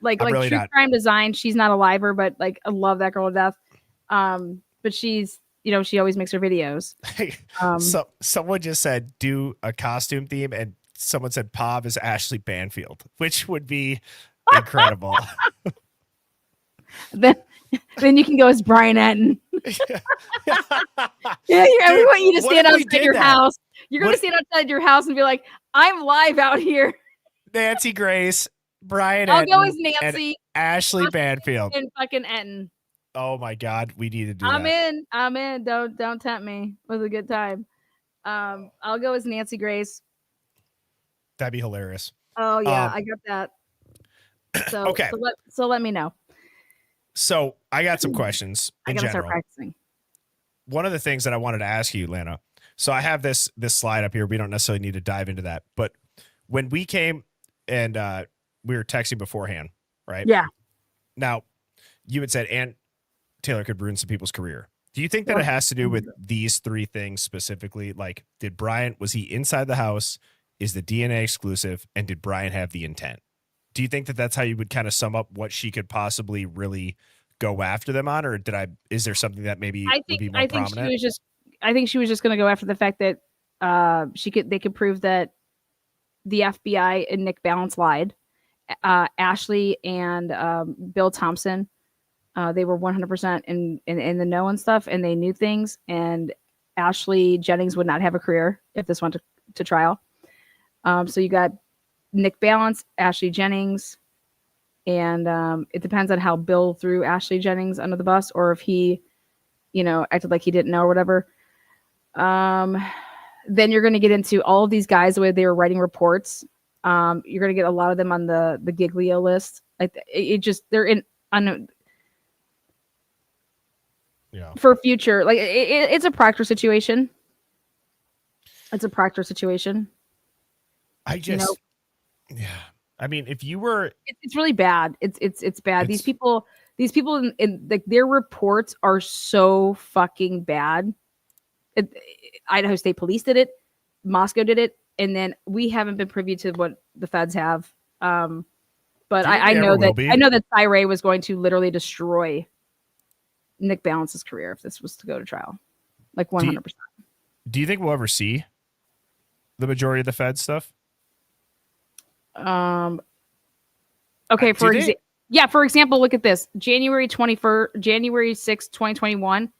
Speaker 6: like really True Crime Design. She's not a liver, but like I love that girl to death. But she's, you know, she always makes her videos.
Speaker 4: So someone just said do a costume theme, and someone said Pav is Ashley Banfield, which would be incredible.
Speaker 6: Then you can go as Brian Etten. We want you to stand outside your house. You're going to stand outside your house and be like, I'm live out here.
Speaker 4: Nancy Grace, Brian
Speaker 6: I'll
Speaker 4: Etten,
Speaker 6: go as Nancy.
Speaker 4: Ashley Banfield.
Speaker 6: And fucking Etten.
Speaker 4: Oh my God, we need to do
Speaker 6: I'm
Speaker 4: that.
Speaker 6: I'm in. Don't tempt me. It was a good time. I'll go as Nancy Grace.
Speaker 4: That'd be hilarious.
Speaker 6: Oh yeah, I got that. So
Speaker 4: okay.
Speaker 6: So let me know.
Speaker 4: So I got some questions in general.
Speaker 6: Start practicing.
Speaker 4: One of the things that I wanted to ask you, Lana. So I have this slide up here. We don't necessarily need to dive into that, but when we came and we were texting beforehand, right?
Speaker 6: Yeah.
Speaker 4: Now, you had said Aunt Taylor could ruin some people's career. Do you think that it has to do with these three things specifically? Like, was he inside the house? Is the DNA exclusive? And did Brian have the intent? Do you think that that's how you would kind of sum up what she could possibly really go after them on? Or is there something that maybe would be more prominent?
Speaker 6: I think she was just going to go after the fact that they could prove that the FBI and Nick Balance lied. Ashley and Bill Thompson, they were 100% in the know and stuff, and they knew things. And Ashley Jennings would not have a career if this went to trial. So you got Nick Balance, Ashley Jennings, and it depends on how Bill threw Ashley Jennings under the bus, or if he, you know, acted like he didn't know or whatever. Then you're going to get into all of these guys the way they were writing reports. You're going to get a lot of them on the Giglio list. Like they're in for future. Like it's a Proctor situation. It's a Proctor situation.
Speaker 4: I I mean, if you were,
Speaker 6: It's really bad. It's bad. These people in like their reports are so fucking bad. Idaho State Police did it, Moscow did it, and then we haven't been privy to what the feds have. But I know that Tyre was going to literally destroy Nick Balance's career if this was to go to trial, like 100%.
Speaker 4: Do you think we'll ever see the majority of the Fed stuff?
Speaker 6: Okay, for example, look at this. January 6th, 2021.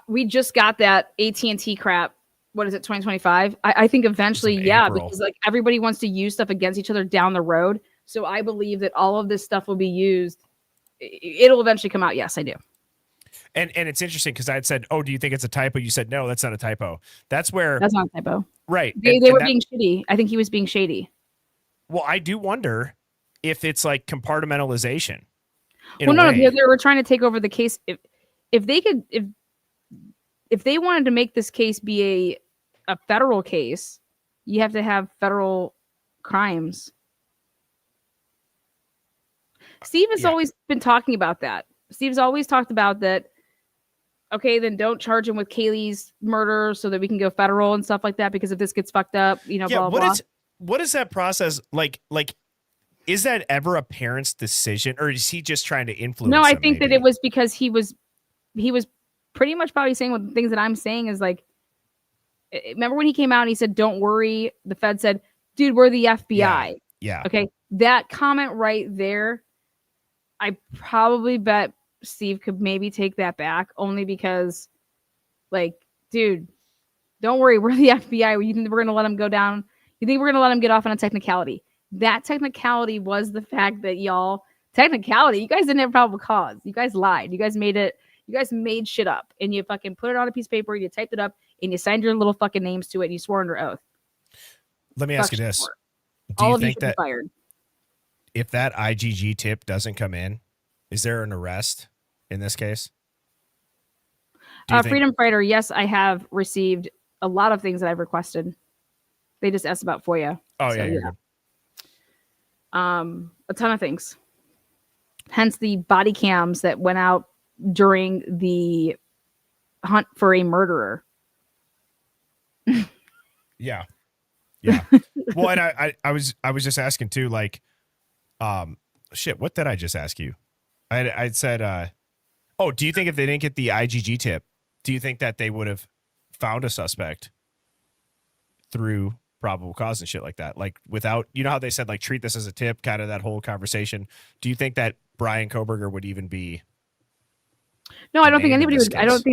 Speaker 6: We just got that AT&T crap. What is it, 2025? I think eventually, because like everybody wants to use stuff against each other down the road. So I believe that all of this stuff will be used. It'll eventually come out. Yes, I do.
Speaker 4: And it's interesting because I had said, "Oh, do you think it's a typo?" You said, "No, that's not a typo." That's not
Speaker 6: a typo,
Speaker 4: right?
Speaker 6: They were being shitty. I think he was being shady.
Speaker 4: Well, I do wonder if it's like compartmentalization.
Speaker 6: Well, no, they were trying to take over the case. If they wanted to make this case be a federal case, you have to have federal crimes. Steve has always been talking about that. Steve's always talked about that. Okay, then don't charge him with Kaylee's murder so that we can go federal and stuff like that. Because if this gets fucked up, blah, blah.
Speaker 4: What is that process like? Like, is that ever a parent's decision, or is he just trying to influence?
Speaker 6: No, I think that it was because he was pretty much probably saying what the things that I'm saying is like. Remember when he came out and he said, "Don't worry," the Fed said, "Dude, we're the FBI."
Speaker 4: Yeah.
Speaker 6: Okay, that comment right there, I probably bet Steve could maybe take that back only because, like, dude, don't worry, we're the FBI. You think we're gonna let him go down? You think we're gonna let him get off on a technicality? That technicality was the fact that you guys didn't have probable cause. You guys lied. You guys made shit up, and you fucking put it on a piece of paper, and you typed it up, and you signed your little fucking names to it, and you swore under oath.
Speaker 4: Let me ask you this:
Speaker 6: Do you think that
Speaker 4: if that IGG tip doesn't come in, is there an arrest in this case?
Speaker 6: Freedom Fighter, yes, I have received a lot of things that I've requested. They just asked about FOIA.
Speaker 4: Oh, so, yeah.
Speaker 6: A ton of things. Hence the body cams that went out during the hunt for a murderer.
Speaker 4: Yeah. Well, and I was just asking too, like, shit, what did I just ask you? I said, do you think if they didn't get the IGG tip, do you think that they would have found a suspect through probable cause and shit like that? Like without, how they said like treat this as a tip, kind of that whole conversation. Do you think that Brian Koberger would even be?
Speaker 6: No, I don't think anybody would. I don't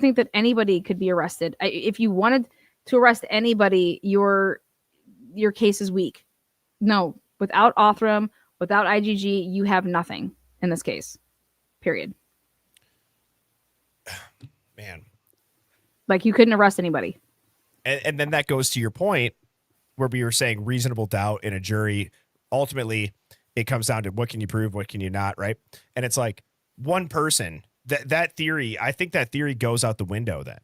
Speaker 6: think that anybody could be arrested. If you wanted to arrest anybody, your case is weak. No, without Othram, without IGG, you have nothing in this case. Period.
Speaker 4: Man,
Speaker 6: like you couldn't arrest anybody.
Speaker 4: And then that goes to your point where we were saying reasonable doubt in a jury. Ultimately, it comes down to what can you prove, what can you not, right? And it's like one person. That theory, I think that theory goes out the window then,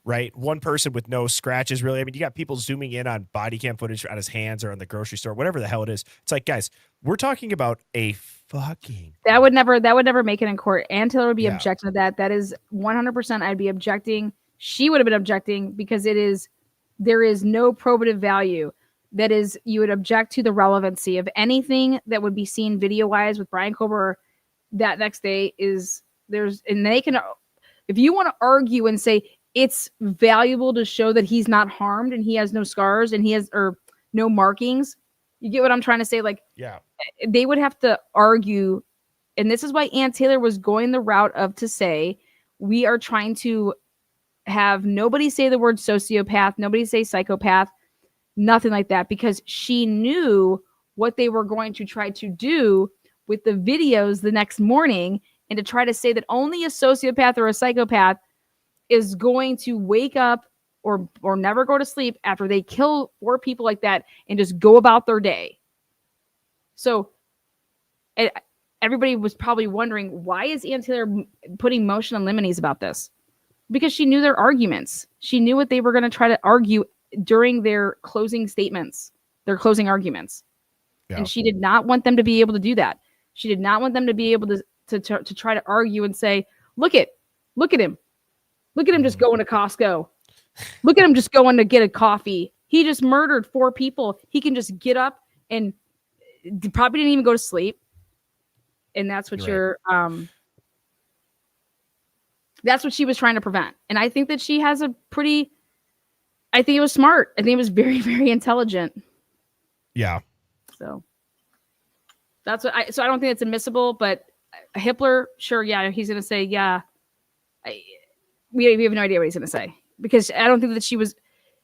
Speaker 4: right? One person with no scratches, really. I mean, you got people zooming in on body cam footage on his hands or in the grocery store, whatever the hell it is. It's like, guys, we're talking about a fucking...
Speaker 6: That would never make it in court. Ann Taylor would be objecting to that. That is 100% I'd be objecting. She would have been objecting because there is no probative value. That is, you would object to the relevancy of anything that would be seen video-wise with Brian Kober that next day and they can, if you want to argue and say it's valuable to show that he's not harmed and he has no scars and or no markings, you get what I'm trying to say? Like,
Speaker 4: yeah,
Speaker 6: they would have to argue. And this is why Ann Taylor was going the route of to say, we are trying to have nobody say the word sociopath, nobody say psychopath, nothing like that, because she knew what they were going to try to do with the videos the next morning, and to try to say that only a sociopath or a psychopath is going to wake up or never go to sleep after they kill 4 people like that and just go about their day. So everybody was probably wondering, why is Ann Taylor putting motion on limines about this? Because she knew their arguments. She knew what they were going to try to argue during their closing statements. their closing arguments.
Speaker 4: Yeah.
Speaker 6: And she did not want them to be able to do that. She did not want them to be able to try to argue and say, look at him. Look at him just going to Costco. Look at him just going to get a coffee. He just murdered 4 people. He can just get up and probably didn't even go to sleep. And that's what that's what she was trying to prevent. And I think that she has I think it was smart. I think it was very, very intelligent.
Speaker 4: Yeah.
Speaker 6: So that's what I don't think it's admissible, but Hippler, sure. Yeah. He's going to say, yeah, we have no idea what he's going to say, because I don't think that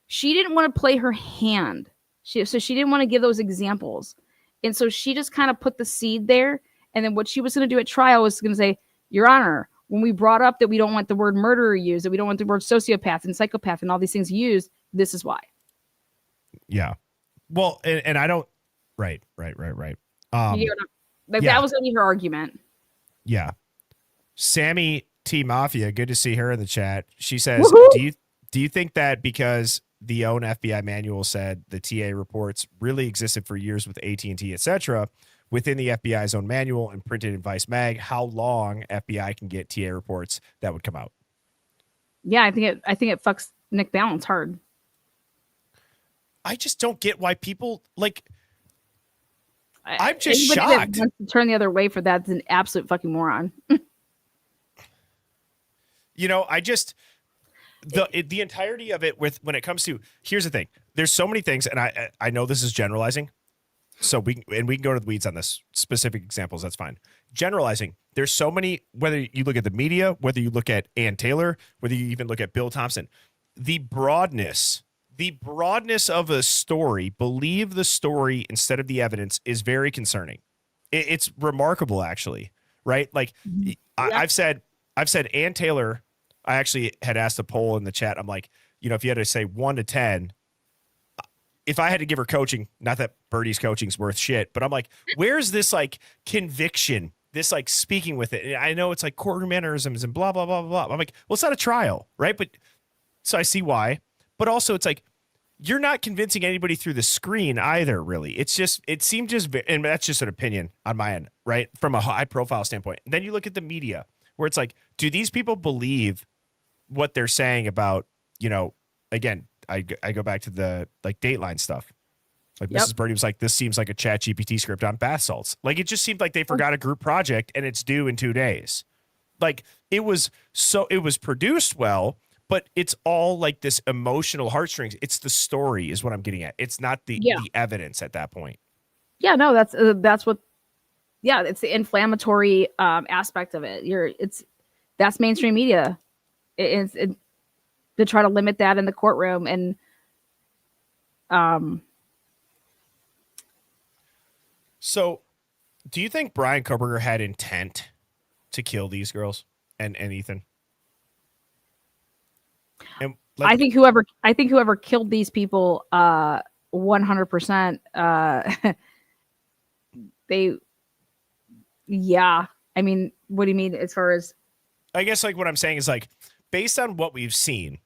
Speaker 6: she didn't want to play her hand. So she didn't want to give those examples. And so she just kind of put the seed there. And then what she was going to do at trial was going to say, Your Honor, when we brought up that we don't want the word murderer used, that we don't want the word sociopath and psychopath and all these things used, this is why.
Speaker 4: Yeah. Well, and I don't. Right.
Speaker 6: That was going to be her argument.
Speaker 4: Yeah. Sammy T Mafia, good to see her in the chat. She says, do you think that because the own FBI manual said the TA reports really existed for years with AT&T, etc., within the FBI's own manual and printed in Vice Mag, how long FBI can get TA reports that would come out?
Speaker 6: Yeah, I think it fucks Nick Balance hard. I
Speaker 4: just don't get why people I'm just shocked.
Speaker 6: That wants to turn the other way for that's an absolute fucking moron.
Speaker 4: I just the entirety of it when it comes to, here's the thing. There's so many things, and I know this is generalizing. So we can go to the weeds on this specific examples. That's fine. Generalizing. There's so many, whether you look at the media, whether you look at Ann Taylor, whether you even look at Bill Thompson, the broadness of a story, believe the story instead of the evidence, is very concerning. It's remarkable, actually, right? Like I've said Ann Taylor, I actually had asked a poll in the chat. I'm like, if you had to say 1 to 10, if I had to give her coaching, not that Birdie's coaching's worth shit, but I'm like, where's this conviction, this speaking with it? And I know it's courtroom mannerisms and blah, blah, blah, blah. I'm like, well, it's not a trial, right? But so I see why. But also it's you're not convincing anybody through the screen either, really. It seemed and that's just an opinion on my end, right? From a high profile standpoint. And then you look at the media where it's do these people believe what they're saying about, again, I go back to the Dateline stuff. Mrs. Birdie was this seems like a Chat GPT script on bath salts. It just seemed like they forgot a group project and it's due in 2 days. It was produced well, but it's all this emotional heartstrings. It's the story is what I'm getting at. It's not the evidence at that point.
Speaker 6: Yeah, no, that's what. Yeah, it's the inflammatory aspect of it. That's mainstream media. It's to try to limit that in the courtroom and.
Speaker 4: So, do you think Brian Koberger had intent to kill these girls and Ethan? And
Speaker 6: I think whoever killed these people, 100%. Yeah. I mean, what do you mean as far as?
Speaker 4: I guess what I'm saying is based on what we've seen,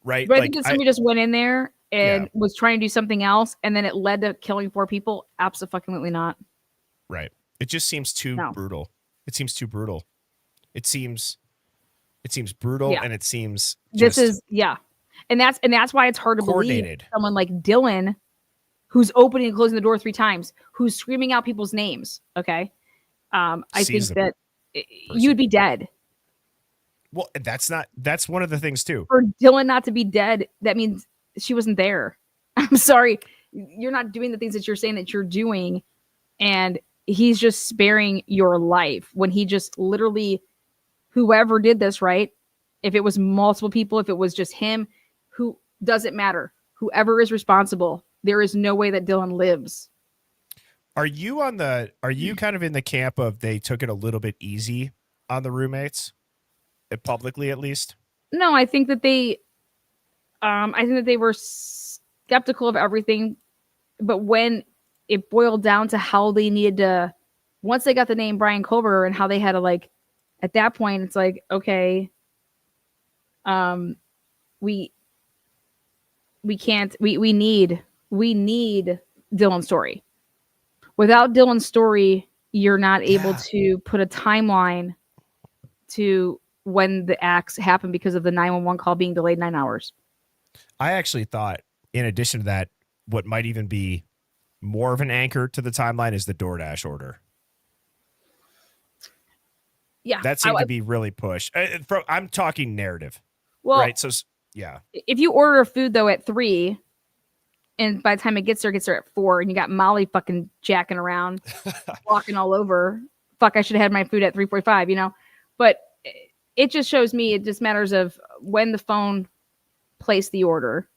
Speaker 4: right?
Speaker 6: But I think that somebody just went in there and was trying to do something else, and then it led to killing 4 people. Absolutely not.
Speaker 4: Right. It just seems too brutal. It seems too brutal. It seems brutal, and it seems
Speaker 6: and that's why it's hard to believe someone like Dylan, who's opening and closing the door 3 times, who's screaming out people's names. Okay, I think that you would be dead.
Speaker 4: Well, that's one of the things too.
Speaker 6: For Dylan not to be dead, that means she wasn't there. I'm sorry, you're not doing the things that you're saying that you're doing, and he's just sparing your life when he just literally. Whoever did this, right? If it was multiple people, if it was just him, who doesn't matter. Whoever is responsible, there is no way that Dylan lives.
Speaker 4: Are you kind of in the camp of they took it a little bit easy on the roommates, publicly at least?
Speaker 6: No, I think that they were skeptical of everything, but when it boiled down to how they needed to, once they got the name Brian Koberger and how they had to at that point, it's okay, we need Dylan's story. Without Dylan's story, you're not able to put a timeline to when the acts happened because of the 911 call being delayed 9 hours.
Speaker 4: I actually thought, in addition to that, what might even be more of an anchor to the timeline is the DoorDash order.
Speaker 6: Yeah.
Speaker 4: That seemed to be really pushed. I'm talking narrative.
Speaker 6: Well,
Speaker 4: right. So, yeah.
Speaker 6: If you order food, though, at 3, and by the time it gets there at 4, and you got Molly fucking jacking around, walking all over. Fuck, I should have had my food at 3:45, you know? But it just shows me, it just matters of when the phone placed the order.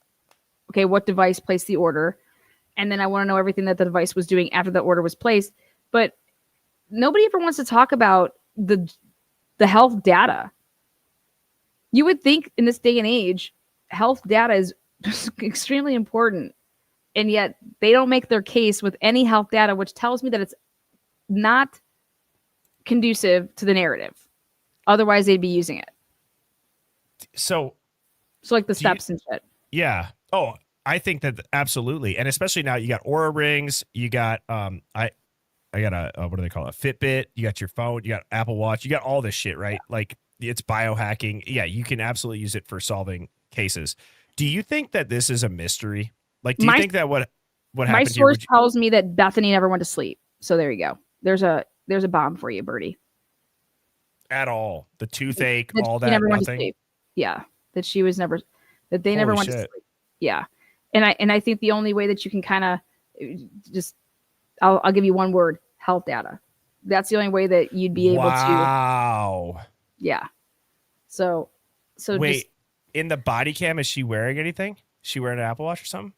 Speaker 6: Okay, what device placed the order? And then I want to know everything that the device was doing after the order was placed. But nobody ever wants to talk about the health data. You would think in this day and age, health data is extremely important. And yet they don't make their case with any health data, which tells me that it's not conducive to the narrative. Otherwise, they'd be using it.
Speaker 4: So
Speaker 6: like the steps and shit.
Speaker 4: Yeah. Oh, I think that absolutely. And especially now you got Aura rings, you got I got a what do they call it? A Fitbit, you got your phone, you got Apple Watch, you got all this shit, right? Yeah. Like it's biohacking. Yeah, you can absolutely use it for solving cases. Do you think that this is a mystery? Like, do you think that what happened?
Speaker 6: My source tells me that Bethany never went to sleep. So there you go. There's a bomb for you, Birdie.
Speaker 4: At all, the toothache, all that.
Speaker 6: Never went to sleep. Yeah, that she was never. That they never went to sleep. Yeah, and I think the only way that you can kind of just, I'll give you one word: health data. That's the only way that you'd be able to.
Speaker 4: Wow.
Speaker 6: Yeah. So
Speaker 4: wait,
Speaker 6: just,
Speaker 4: in the body cam, is she wearing anything? Is she wearing an Apple Watch or something?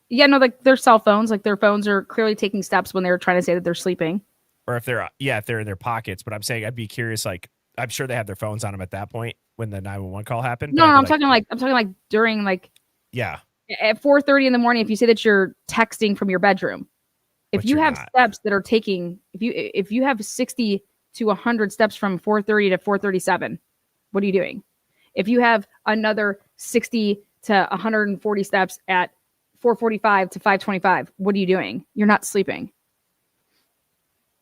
Speaker 6: Yeah, no, like their cell phones, like their phones are clearly taking steps when they're trying to say that they're sleeping.
Speaker 4: Or if they're in their pockets. But I'm saying I'd be curious. Like, I'm sure they have their phones on them at that point when the 911 call happened.
Speaker 6: No, I'm talking like during like.
Speaker 4: Yeah.
Speaker 6: At 4:30 in the morning, if you say that you're texting from your bedroom, if you have steps that are taking, if you have 60 to 100 steps from 4:30 to 4:37, what are you doing? If you have another 60 to 140 steps at 4:45 to 5:25, what are you doing? You're not sleeping.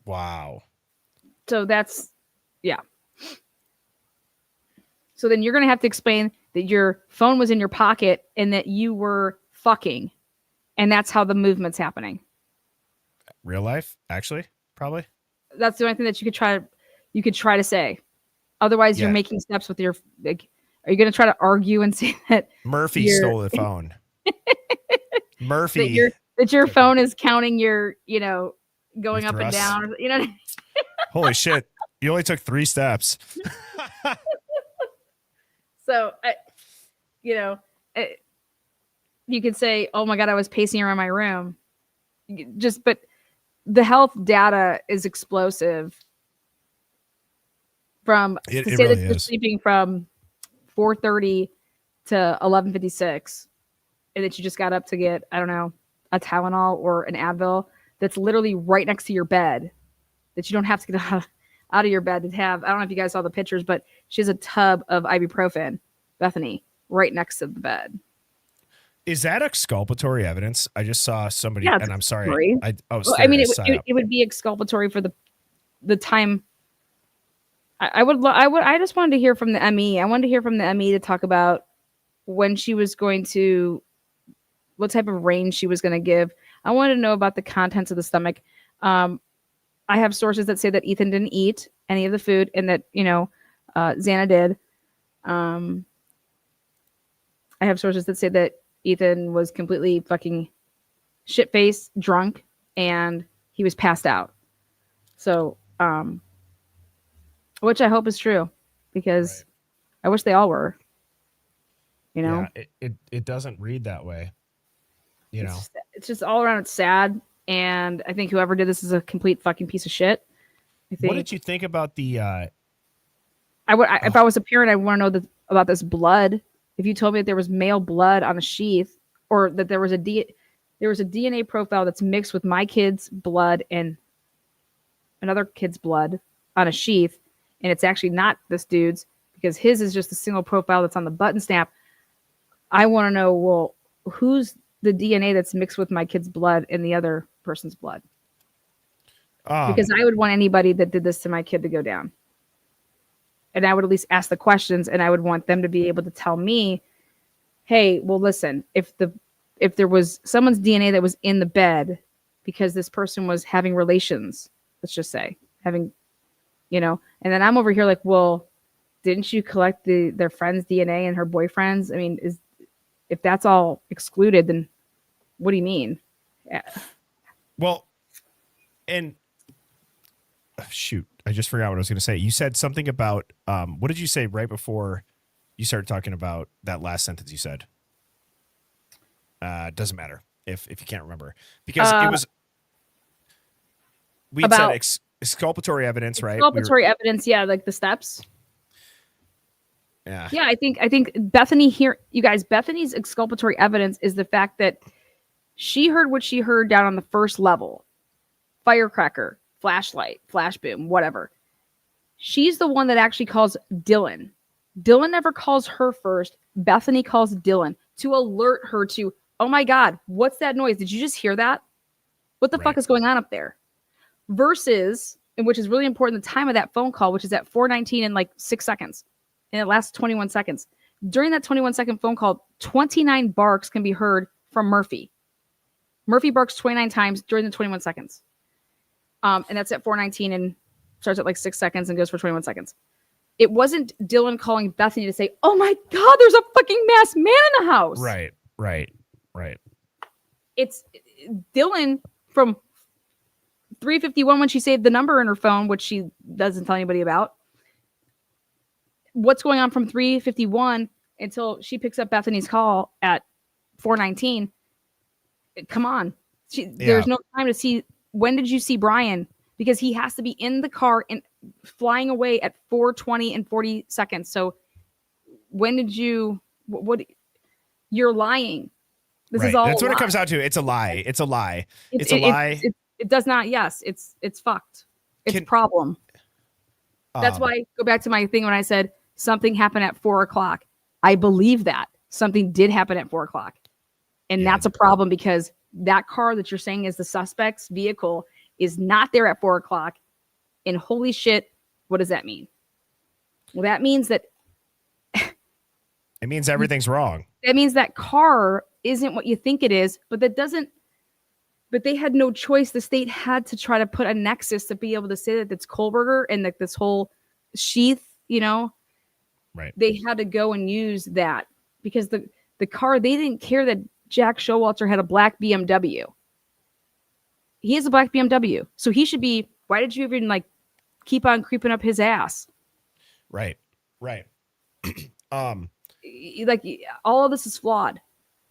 Speaker 4: Wow.
Speaker 6: So that's, yeah. So then you're going to have to explain that your phone was in your pocket and that you were fucking. And that's how the movement's happening.
Speaker 4: Real life, actually, probably.
Speaker 6: That's the only thing that you could try to say. Otherwise, you're making steps with your, like, are you going to try to argue and say that
Speaker 4: Murphy stole the phone? Murphy.
Speaker 6: That your phone is counting your, going up and down,
Speaker 4: Holy shit. You only took 3 steps.
Speaker 6: So, you could say, oh my God, I was pacing around my room. But the health data is explosive. That you're sleeping from 4:30 to 11:56, and that you just got up to get, I don't know, a Tylenol or an Advil that's literally right next to your bed, that you don't have to get out of your bed to have. I don't know if you guys saw the pictures, but she has a tub of ibuprofen, Bethany, right next to the bed.
Speaker 4: Is that exculpatory evidence? I just saw somebody, and I'm sorry.
Speaker 6: It would be exculpatory for the time. I just wanted to hear from the ME. I wanted to hear from the ME to talk about when she was going to, what type of range she was going to give. I wanted to know about the contents of the stomach. I have sources that say that Ethan didn't eat any of the food and that, Xana did. I have sources that say that Ethan was completely fucking shit-faced, drunk, and he was passed out. So, which I hope is true, because I wish they all were.
Speaker 4: Yeah, it doesn't read that way.
Speaker 6: It's just all around. It's sad, and I think whoever did this is a complete fucking piece of shit.
Speaker 4: What did you think about the?
Speaker 6: If I was a parent, I want to know about this blood. If you told me that there was male blood on a sheath, or that there was a DNA profile that's mixed with my kid's blood and another kid's blood on a sheath, and it's actually not this dude's because his is just a single profile that's on the button snap. I want to know, well, whose the DNA that's mixed with my kid's blood and the other person's blood.
Speaker 4: Um,
Speaker 6: Because I would want anybody that did this to my kid to go down. And I would at least ask the questions, and I would want them to be able to tell me, hey, well, listen, if there was someone's DNA that was in the bed because this person was having relations, let's just say, having, and then I'm over here like, well, didn't you collect their friend's DNA and her boyfriend's? I mean, if that's all excluded, then what do you mean? Yeah.
Speaker 4: Well, and shoot, I just forgot what I was going to say. You said something about, what did you say right before you started talking about that last sentence you said? Doesn't matter if you can't remember, because it was, we said exculpatory evidence, right?
Speaker 6: Exculpatory evidence. Yeah. Like the steps.
Speaker 4: Yeah.
Speaker 6: Yeah. I think Bethany here, you guys, Bethany's exculpatory evidence is the fact that she heard what she heard down on the first level. Firecracker, flashlight, flash boom, whatever. She's the one that actually calls Dylan. Dylan never calls her first. Bethany calls Dylan to alert her to, oh my God, what's that noise? Did you just hear that? What the fuck is going on up there? Versus, and which is really important, the time of that phone call, which is at 4:19 and like 6 seconds. And it lasts 21 seconds. During that 21-second phone call, 29 barks can be heard from Murphy. Murphy barks 29 times during the 21 seconds. And that's at 4:19 and starts at like 6 seconds and goes for 21 seconds. It wasn't Dylan calling Bethany to say, oh my God, there's a fucking masked man in the house.
Speaker 4: Right.
Speaker 6: It's Dylan from 3:51 when she saved the number in her phone, which she doesn't tell anybody about. What's going on from 3:51 until she picks up Bethany's call at 4:19? Come on. There's no time to see. When did you see Brian? Because he has to be in the car and flying away at 4:20 and 40 seconds. So when did you, what you're lying. This is all.
Speaker 4: That's what it comes down to. It's a lie. It's a lie. It's a lie.
Speaker 6: It does not. Yes. It's fucked. It's a problem. That's why I go back to my thing when I said something happened at 4:00. I believe that something did happen at 4:00. And that's a problem because that car that you're saying is the suspect's vehicle is not there at 4:00. And holy shit, what does that mean? Well, that means that
Speaker 4: it means everything's wrong.
Speaker 6: That means that car isn't what you think it is, but but they had no choice. The state had to try to put a nexus to be able to say that it's Kohlberger and that this whole sheath,
Speaker 4: right.
Speaker 6: They had to go and use that because the car, they didn't care that Jack Showalter had a black BMW. He has a black BMW. So he should be, why did you even keep on creeping up his ass?
Speaker 4: Right.
Speaker 6: All of this is flawed.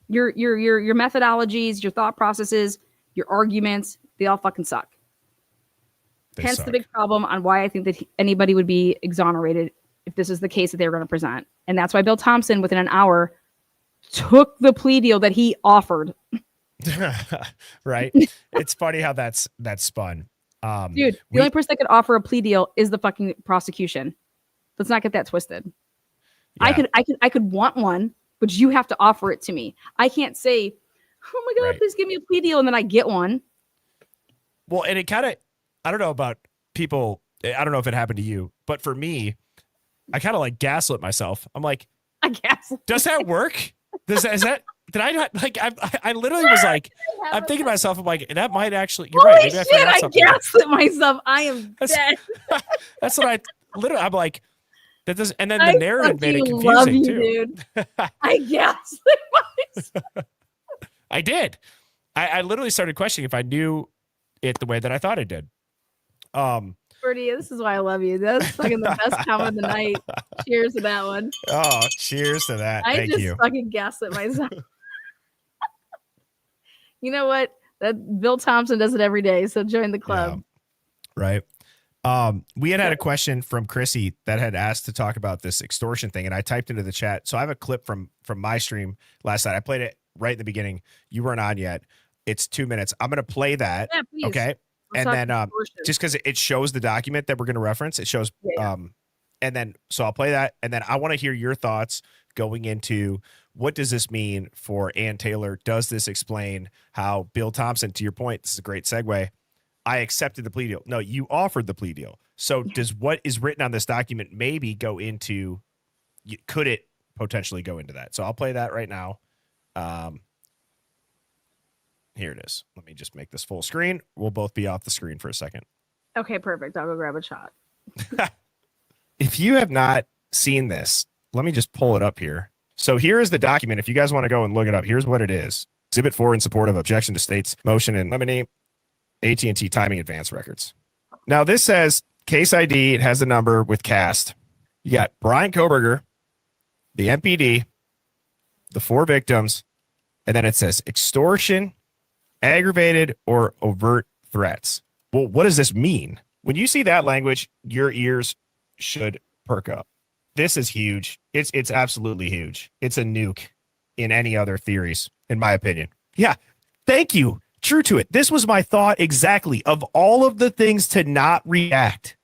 Speaker 6: Your methodologies, your thought processes, your arguments, they all fucking suck. Hence the big problem on why I think that anybody would be exonerated if this is the case that they were going to present. And that's why Bill Thompson, within an hour, took the plea deal that he offered.
Speaker 4: Right. It's funny how that's spun.
Speaker 6: Dude, the only person that could offer a plea deal is the fucking prosecution. Let's not get that twisted. Yeah. I could want one, but you have to offer it to me. I can't say, oh my God, please give me a plea deal. And then I get one.
Speaker 4: Well, and it kind of, I don't know about people. I don't know if it happened to you, but for me, I kind of gaslit myself. I'm like, does that work? Did I not I literally was like, I'm thinking to myself, I'm like, that might actually, you're right. Maybe
Speaker 6: I gaslit myself. I am dead.
Speaker 4: That's what I'm like, that does, and then the narrative made it confusing too.
Speaker 6: Dude. I gaslit myself.
Speaker 4: I did. I literally started questioning if I knew it the way that I thought I did.
Speaker 6: Birdie, this is why I love you. That's fucking the best comment of the night. Cheers to that one.
Speaker 4: Oh, cheers to that. Thank you.
Speaker 6: I just fucking gaslit myself. You know what? That Bill Thompson does it every day. So join the club.
Speaker 4: Yeah. Right. We had a question from Chrissy that had asked to talk about this extortion thing, and I typed into the chat. So I have a clip from my stream last night. I played it right in the beginning. You weren't on yet. It's 2 minutes. I'm going to play that.
Speaker 6: Yeah, please.
Speaker 4: Okay. And then just because it shows the document that we're going to reference, it shows And then, so I'll play that. And then I want to hear your thoughts going into what does this mean for Ann Taylor? Does this explain how Bill Thompson, to your point, this is a great segue. I accepted the plea deal. No, you offered the plea deal. So does what is written on this document maybe go into, could it potentially go into that? So I'll play that right now. Here it is. Let me just make this full screen. We'll both be off the screen for a second.
Speaker 6: Okay, perfect. I'll go grab a shot.
Speaker 4: If you have not seen this, let me just pull it up here. So here is the document. If you guys want to go and look it up, here's what it is. Exhibit 4 in support of objection to state's motion and limine AT&T timing advance records. Now this says case ID. It has the number with cast. You got Brian Koberger, the MPD, the 4 victims, and then it says extortion, aggravated, or overt threats. Well, what does this mean? When you see that language, your ears should perk up. This is huge. It's absolutely huge. It's a nuke in any other theories, in my opinion. Yeah, thank you. True to it. This was my thought exactly. Of all of the things to not react,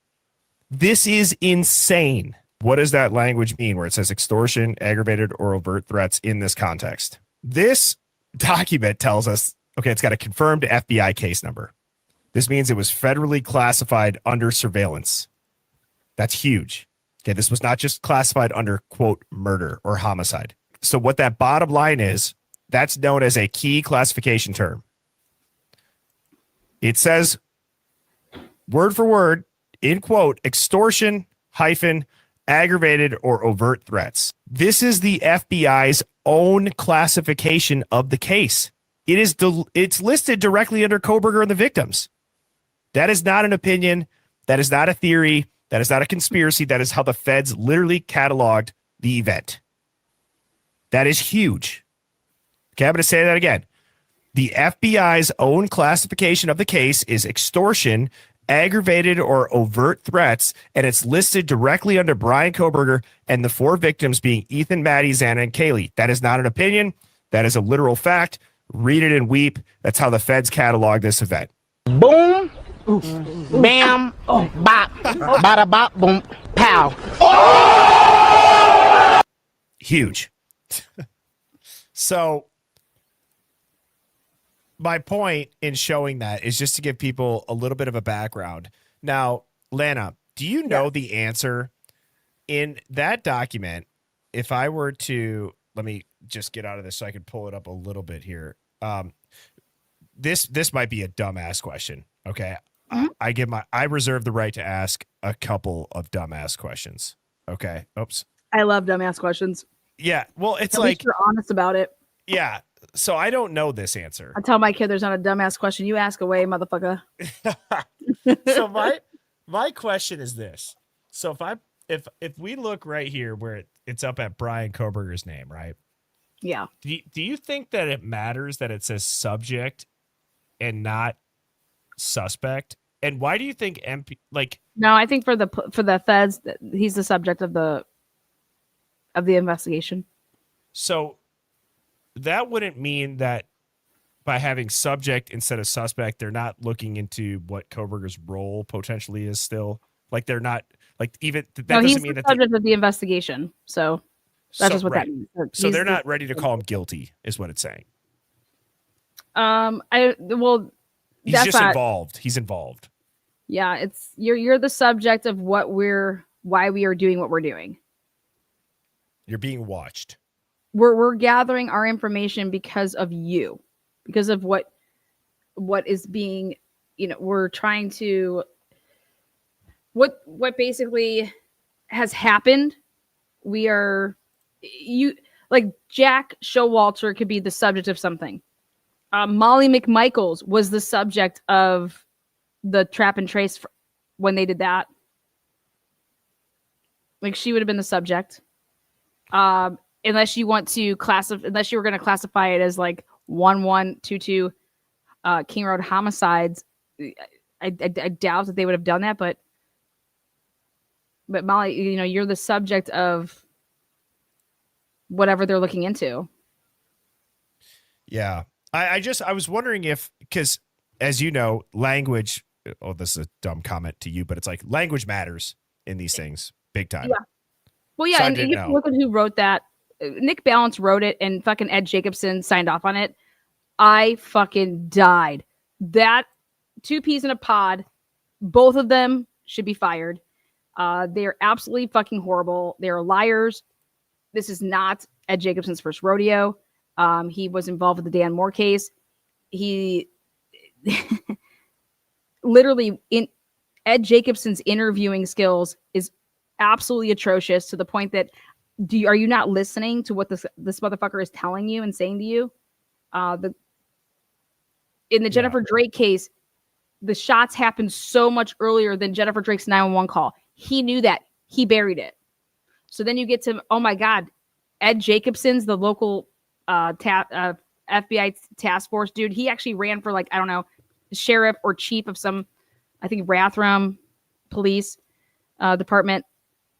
Speaker 4: this is insane. What does that language mean where it says extortion, aggravated, or overt threats in this context? This document tells us, okay, it's got a confirmed FBI case number. This means it was federally classified under surveillance. That's huge. Okay, this was not just classified under, quote, murder or homicide. So what that bottom line is, that's known as a key classification term. It says, word for word, in quote, extortion, aggravated or overt threats. This is the FBI's own classification of the case. It's listed directly under Koberger and the victims. That is not an opinion. That is not a theory. That is not a conspiracy. That is how the feds literally cataloged the event. That is huge. Okay, I'm going to say that again. The FBI's own classification of the case is extortion, aggravated or overt threats, and it's listed directly under Brian Koberger and the 4 victims being Ethan, Maddie, Xana, and Kaylee. That is not an opinion. That is a literal fact. Read it and weep. That's how the feds catalog this event.
Speaker 5: Boom. Bam. Bop. Bada bop. Boom. Pow.
Speaker 4: Huge. So my point in showing that is just to give people a little bit of a background. Now, Lana, do you know the answer in that document? If I were to, let me just get out of this so I can pull it up a little bit here. This might be a dumbass question. Okay. Mm-hmm. I reserve the right to ask a couple of dumbass questions. Okay. Oops.
Speaker 6: I love dumbass questions.
Speaker 4: Yeah. Well, it's
Speaker 6: At least you're honest about it.
Speaker 4: Yeah. So I don't know this answer.
Speaker 6: I tell my kid there's not a dumbass question. You ask away, motherfucker.
Speaker 4: So my question is this. So if we look right here where it's up at Brian Koberger's name, right?
Speaker 6: Yeah.
Speaker 4: Do you think that it matters that it says subject and not suspect? And why do you think
Speaker 6: No, I think for the feds, he's the subject of the investigation.
Speaker 4: So that wouldn't mean that by having subject instead of suspect, they're not looking into what Koberger's role potentially is still. Like they're not even that doesn't
Speaker 6: he's
Speaker 4: mean
Speaker 6: the
Speaker 4: that
Speaker 6: subject of the investigation. So that's just what that means.
Speaker 4: So they're not ready to call him guilty, is what it's saying. He's just involved. He's involved.
Speaker 6: Yeah, it's you're the subject of why we are doing what we're doing.
Speaker 4: You're being watched.
Speaker 6: We're gathering our information because of you, because of what is being, we're trying to what basically has happened. We are like Jack Showalter could be the subject of something. Molly McMichaels was the subject of the trap and trace when they did that. Like she would have been the subject. Unless you want to unless you were going to classify it as like 1122 King Road homicides, I doubt that they would have done that. But Molly, you're the subject of whatever they're looking into.
Speaker 4: Yeah, I was wondering because as you know, language. Oh, this is a dumb comment to you, but it's like language matters in these things. big time.
Speaker 6: Yeah. Well, yeah,
Speaker 4: So I
Speaker 6: and
Speaker 4: didn't
Speaker 6: you
Speaker 4: know.
Speaker 6: can look at who wrote that. Nick Balance wrote it, and fucking Ed Jacobson signed off on it. I fucking died. That two peas in a pod, both of them should be fired. They're absolutely fucking horrible. They're liars. This is not Ed Jacobson's first rodeo. He was involved with the Dan Moore case. He literally in Ed Jacobson's interviewing skills is absolutely atrocious to the point that are you not listening to what this motherfucker is telling you and saying to you? In the Jennifer Drake case, the shots happened so much earlier than Jennifer Drake's 911 call. He knew that. He buried it. So then you get to, oh my God, Ed Jacobson's the local FBI task force dude. He actually ran for like, I don't know, sheriff or chief of some, I think Rathdrum police department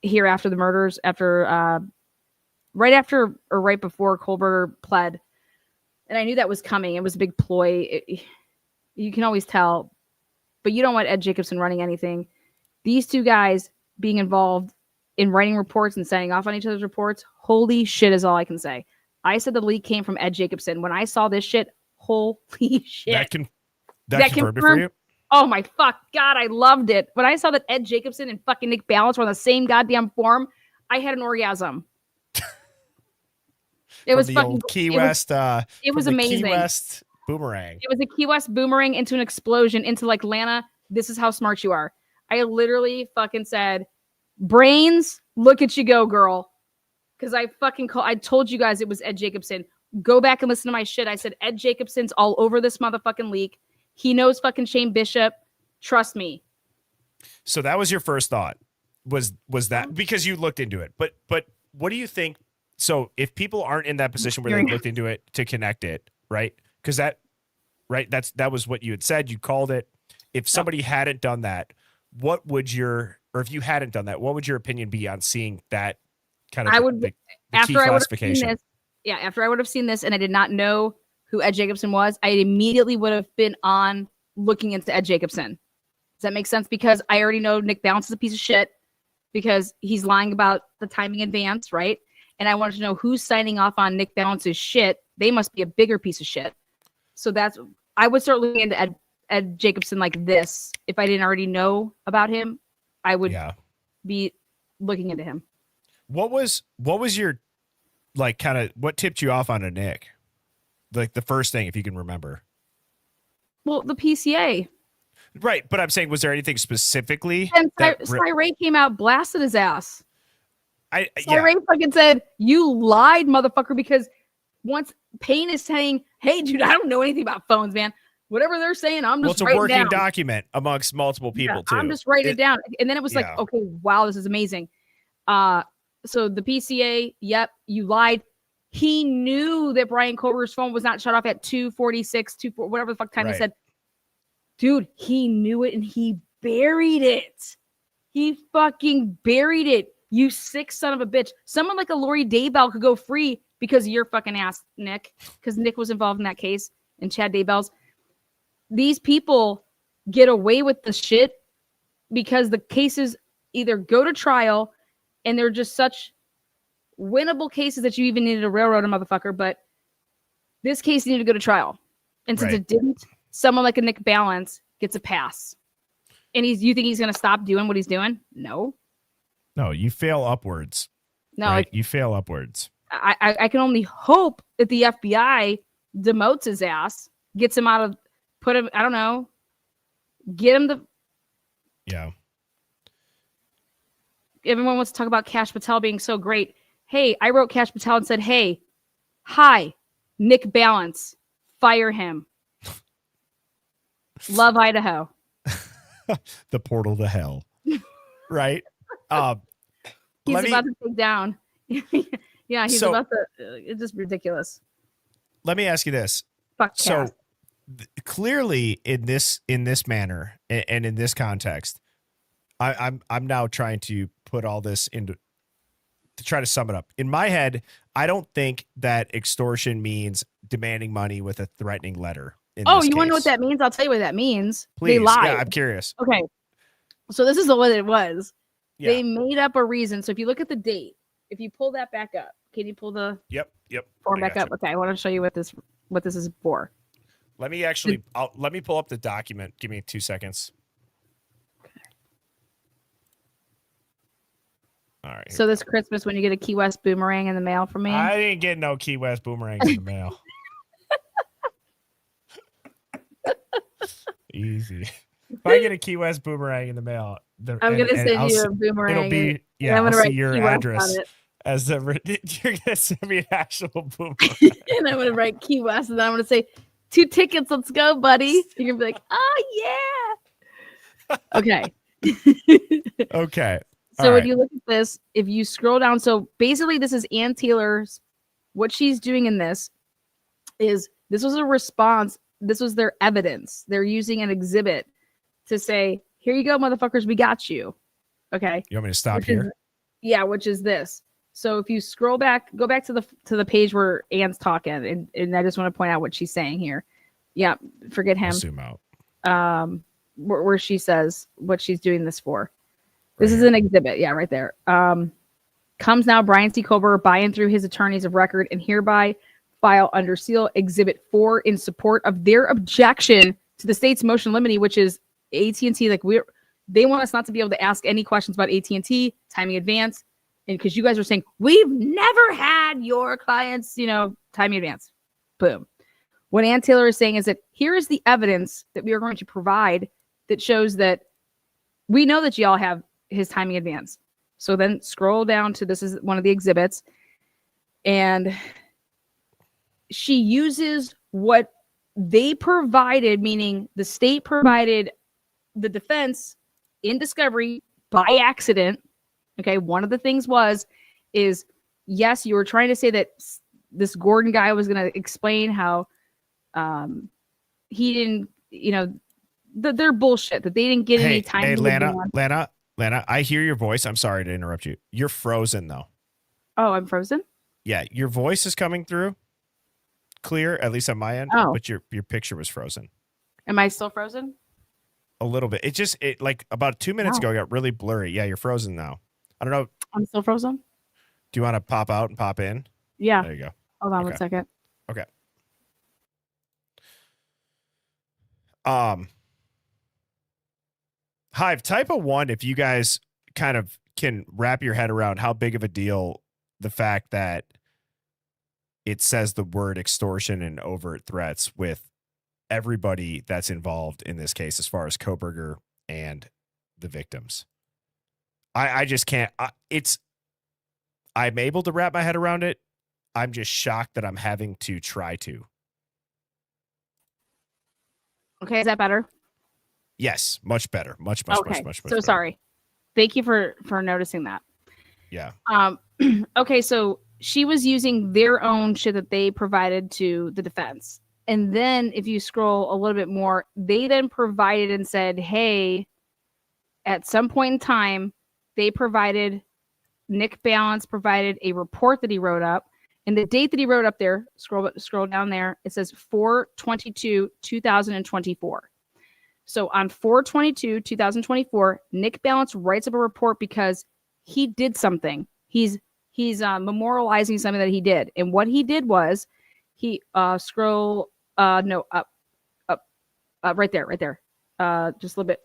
Speaker 6: here after the murders, right after or right before Kohlberger pled. And I knew that was coming. It was a big ploy. You can always tell, but you don't want Ed Jacobson running anything. These two guys being involved in writing reports and signing off on each other's reports, holy shit is all I can say. I said the leak came from Ed Jacobson. When I saw this shit, holy shit.
Speaker 4: That confirmed it for you?
Speaker 6: Oh my fuck God, I loved it. When I saw that Ed Jacobson and fucking Nick Balance were on the same goddamn form, I had an orgasm. It was fucking
Speaker 4: Key West.
Speaker 6: It was amazing.
Speaker 4: Key West boomerang.
Speaker 6: It was a Key West boomerang into an explosion into like Lana. This is how smart you are. I literally fucking said, brains, look at you go, girl. Because I told you guys it was Ed Jacobson. Go back and listen to my shit. I said Ed Jacobson's all over this motherfucking leak. He knows fucking Shane Bishop. Trust me.
Speaker 4: So that was your first thought. Was that because you looked into it? But what do you think? So if people aren't in that position where they looked into it to connect it, right? Because that was what you had said. You called it. If somebody hadn't done that, or if you hadn't done that, what would your opinion be on seeing that kind of the key classification?
Speaker 6: After I would have seen this and I did not know who Ed Jacobson was, I immediately would have been on looking into Ed Jacobson. Does that make sense? Because I already know Nick Balance is a piece of shit because he's lying about the timing advance, right? And I wanted to know who's signing off on Nick Balance's shit. They must be a bigger piece of shit. So I would start looking into Ed Jacobson like this. If I didn't already know about him, I would be looking into him.
Speaker 4: What was your, like, kind of, what tipped you off onto Nick? Like the first thing, if you can remember.
Speaker 6: Well, the PCA.
Speaker 4: Right. But I'm saying, was there anything specifically?
Speaker 6: And Ray came out, blasted his ass. Ray fucking said, you lied, motherfucker, because once Payne is saying, hey, dude, I don't know anything about phones, man. Whatever they're saying, I'm just writing
Speaker 4: it's a working
Speaker 6: down.
Speaker 4: document amongst multiple people, too.
Speaker 6: I'm just writing it down. And then it was like, okay, wow, this is amazing. So the PCA, yep, you lied. He knew that Brian Koberger's phone was not shut off at 2:46, whatever the fuck time he said. Dude, he knew it and he buried it. He fucking buried it. You sick son of a bitch. Someone like a Lori Daybell could go free because of your fucking ass, Nick. Because Nick was involved in that case and Chad Daybell's. These people get away with the shit because the cases either go to trial and they're just such winnable cases that you even needed to railroad a motherfucker. But this case needed to go to trial. And since it didn't, someone like a Nick Balance gets a pass. And you think he's going to stop doing what he's doing? No, you fail upwards. No,
Speaker 4: right? You fail upwards.
Speaker 6: I can only hope that the FBI demotes his ass, gets him out of, put him, I don't know, get him the.
Speaker 4: Yeah.
Speaker 6: Everyone wants to talk about Kash Patel being so great. Hey, I wrote Kash Patel and said, hey, hi, Nick Balance, fire him. Love Idaho.
Speaker 4: The portal to hell. Right?
Speaker 6: He's about to take down. Yeah, he's about to. It's just ridiculous.
Speaker 4: Let me ask you this.
Speaker 6: Fuck
Speaker 4: so clearly, in this manner and in this context, I'm now trying to put all this into to try to sum it up. In my head, I don't think that extortion means demanding money with a threatening letter. You want
Speaker 6: to know what that means? I'll tell you what that means.
Speaker 4: Please.
Speaker 6: They lied.
Speaker 4: Yeah, I'm curious.
Speaker 6: Okay. So this is what it was.
Speaker 4: Yeah.
Speaker 6: They made up a reason. So if you look at the date, if you pull that back up, can you pull the
Speaker 4: Yep.
Speaker 6: form
Speaker 4: I
Speaker 6: back
Speaker 4: got
Speaker 6: up? Okay, I want to show you what this is for.
Speaker 4: Let me let me pull up the document. Give me 2 seconds. All right.
Speaker 6: So this Christmas, when you get a Key West boomerang in the mail from me,
Speaker 4: I didn't get no Key West boomerangs in the mail. Easy. If I get a Key West boomerang in the mail,
Speaker 6: I'm gonna send you a boomerang.
Speaker 4: It'll be
Speaker 6: and I'm
Speaker 4: I'll
Speaker 6: gonna
Speaker 4: see
Speaker 6: write
Speaker 4: your
Speaker 6: Key West
Speaker 4: address
Speaker 6: on it.
Speaker 4: as the you're gonna send me an actual boomerang.
Speaker 6: And I'm gonna write Key West, and then I'm gonna say 2 tickets. Let's go, buddy. You're gonna be like, oh yeah. Okay.
Speaker 4: Okay.
Speaker 6: So when you look at this, if you scroll down, so basically this is Ann Taylor's. What she's doing in this is this was a response. This was their evidence. They're using an exhibit to say, "Here you go, motherfuckers. We got you." Okay.
Speaker 4: You want me to stop here?
Speaker 6: Which is this. So if you scroll back, go back to the page where Ann's talking, and I just want to point out what she's saying here. Yeah, forget him.
Speaker 4: I'll zoom out.
Speaker 6: Where she says what she's doing this for. This is an exhibit. Yeah, right there. Comes now Brian C. Kober by and through his attorneys of record and hereby file under seal Exhibit 4 in support of their objection to the state's motion limine, which is AT&T. Like they want us not to be able to ask any questions about AT&T, timing advance. And because you guys are saying, we've never had your clients, timing advance. Boom. What Ann Taylor is saying is that here is the evidence that we are going to provide that shows that we know that y'all have his timing advance. So then scroll down to this is one of the exhibits. And she uses what they provided, meaning the state provided the defense in discovery by accident. Okay. One of the things is yes, you were trying to say that this Gordon guy was going to explain how he didn't, they're bullshit, that they didn't get any time.
Speaker 4: Hey, Lana, I hear your voice. I'm sorry to interrupt you. You're frozen though.
Speaker 6: Oh, I'm frozen?
Speaker 4: Yeah, your voice is coming through clear, at least on my end, but your picture was frozen.
Speaker 6: Am I still frozen?
Speaker 4: A little bit. It like about 2 minutes ago, it got really blurry. Yeah, you're frozen now. I don't know.
Speaker 6: I'm still frozen?
Speaker 4: Do you want to pop out and pop in?
Speaker 6: Yeah.
Speaker 4: There you go.
Speaker 6: Hold on 1 second.
Speaker 4: Okay. Hive, type of 1 if you guys kind of can wrap your head around how big of a deal the fact that it says the word extortion and overt threats with everybody that's involved in this case as far as Koberger and the victims. I just can't. I'm able to wrap my head around it. I'm just shocked that I'm having to try to.
Speaker 6: Okay, is that better?
Speaker 4: Yes, much better. Much
Speaker 6: so
Speaker 4: better.
Speaker 6: Sorry. Thank you for noticing that.
Speaker 4: Yeah.
Speaker 6: Okay, so she was using their own shit that they provided to the defense. And then if you scroll a little bit more, they then provided and said, hey, at some point in time, Nick Balance provided a report that he wrote up. And the date that he wrote up there, scroll down there, it says 4/22/2024. So on 4/22/2024, Nick Balance writes up a report because he did something. He's memorializing something that he did. And what he did was he up right there. Just a little bit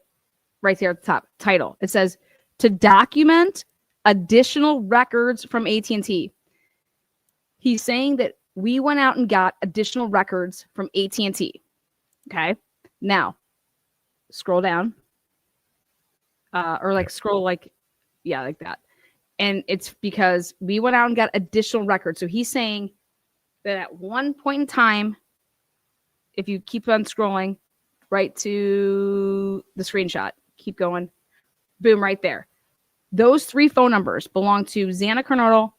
Speaker 6: right there at the top. Title. It says to document additional records from AT&T. He's saying that we went out and got additional records from AT&T. Okay. Now, scroll down. Scroll like that. And it's because we went out and got additional records. So he's saying that at one point in time, if you keep on scrolling right to the screenshot, keep going, boom, right there. Those 3 phone numbers belong to Xana Kernodle,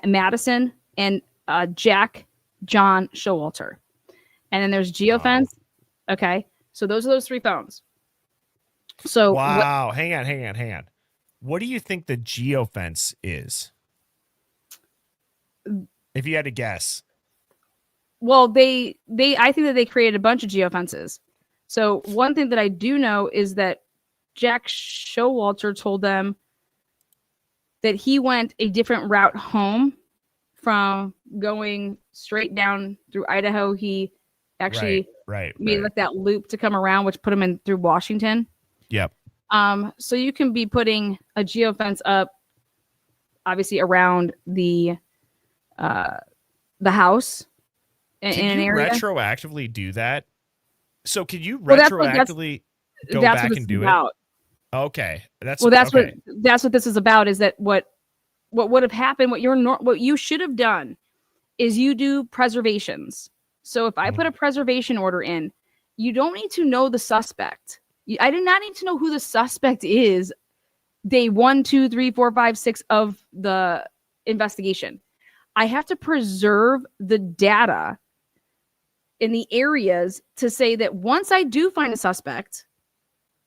Speaker 6: Madison, and Jack John Showalter. And then there's Geofence. Wow. Okay. So those are those 3 phones. So
Speaker 4: wow. Hang on. What do you think the geofence is? If you had to guess.
Speaker 6: Well, I think that they created a bunch of geofences. So one thing that I do know is that Jack Showalter told them that he went a different route home from going straight down through Idaho. He actually made like that loop to come around, which put him in through Washington.
Speaker 4: Yep.
Speaker 6: So you can be putting a geofence up, obviously around the house in an area.
Speaker 4: Retroactively do that? So can you retroactively go back and do it? Okay, that's
Speaker 6: what this is about. Is that what would have happened? What you should have done is you do preservations. So if I put a preservation order in, you don't need to know the suspect. I did not need to know who the suspect is day 1, 2, 3, 4, 5, 6 of the investigation. I have to preserve the data in the areas to say that once I do find a suspect,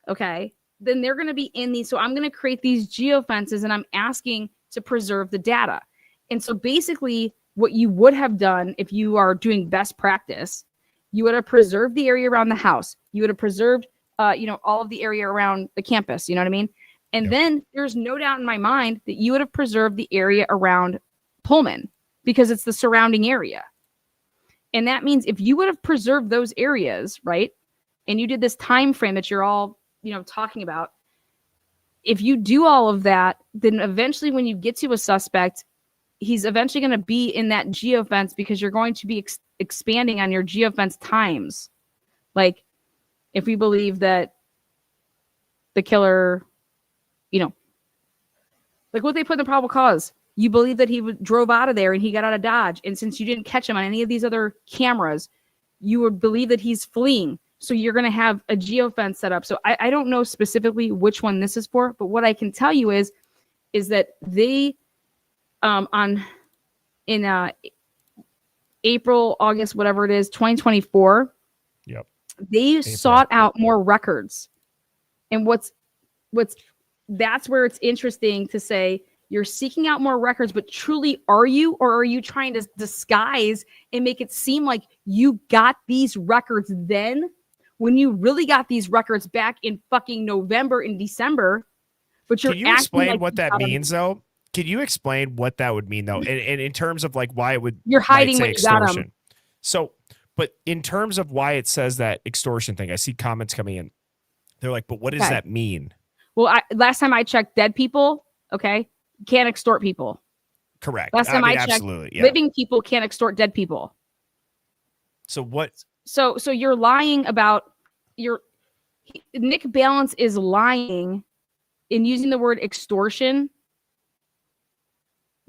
Speaker 6: okay, then they're going to be in these. So I'm going to create these geofences and I'm asking to preserve the data. And so basically what you would have done if you are doing best practice, you would have preserved the area around the house. You would have preserved, all of the area around the campus. You know what I mean? And then there's no doubt in my mind that you would have preserved the area around Pullman because it's the surrounding area. And that means if you would have preserved those areas, right? And you did this time frame that you're all, talking about. If you do all of that, then eventually when you get to a suspect, he's eventually going to be in that geofence because you're going to be expanding on your geofence times. Like if we believe that the killer, like what they put in the probable cause, you believe that he drove out of there and he got out of Dodge. And since you didn't catch him on any of these other cameras, you would believe that he's fleeing. So you're going to have a geofence set up. So I don't know specifically which one this is for, but what I can tell you is that they, in April, August, whatever it is, 2024, they sought out more records. And that's where it's interesting to say you're seeking out more records, but truly are you, or are you trying to disguise and make it seem like you got these records then when you really got these records back in fucking November and December? But you're
Speaker 4: Can you explain what that means though? Can you explain what that would mean though? And in terms of like why it would,
Speaker 6: you're hiding what you got them.
Speaker 4: So, but in terms of why it says that extortion thing, I see comments coming in. They're like, but what does that mean?
Speaker 6: Well, last time I checked, dead people, okay, can't extort people.
Speaker 4: Correct.
Speaker 6: Last time I checked, living people can't extort dead people.
Speaker 4: So what?
Speaker 6: So you're lying about Nick Balance is lying in using the word extortion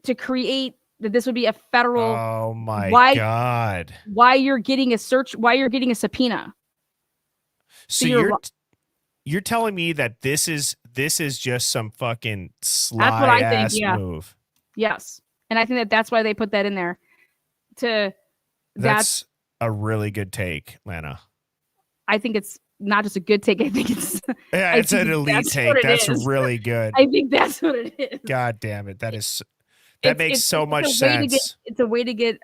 Speaker 6: to create that this would be a federal.
Speaker 4: Oh my God.
Speaker 6: Why you're getting a search, why you're getting a subpoena.
Speaker 4: So you're telling me that this is just some fucking sly ass move.
Speaker 6: Yes. And I think that's why they put that in there.
Speaker 4: That's a really good take, Lana.
Speaker 6: I think it's not just a good take. I think it's
Speaker 4: it's an elite take. That's really good.
Speaker 6: I think that's what it is.
Speaker 4: God damn it. That makes so much sense.
Speaker 6: It's a way to get,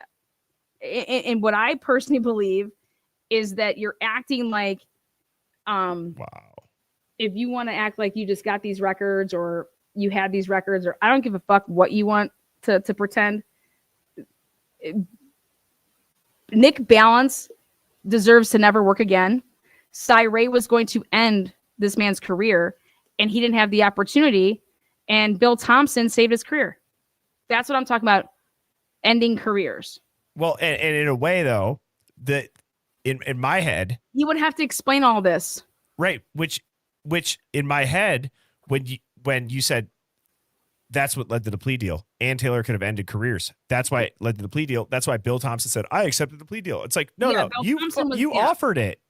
Speaker 6: and what I personally believe is that you're acting like,
Speaker 4: wow.
Speaker 6: If you want to act like you just got these records or you had these records, or I don't give a fuck what you want to pretend. Nick Balance deserves to never work again. Cy Ray was going to end this man's career and he didn't have the opportunity, and Bill Thompson saved his career. That's what I'm talking about. Ending careers.
Speaker 4: Well, and in a way though, that in my head,
Speaker 6: you would have to explain all this.
Speaker 4: Right. Which in my head, when you said that's what led to the plea deal, Ann Taylor could have ended careers. That's why it led to the plea deal. That's why Bill Thompson said, I accepted the plea deal. It's like, no, you offered it,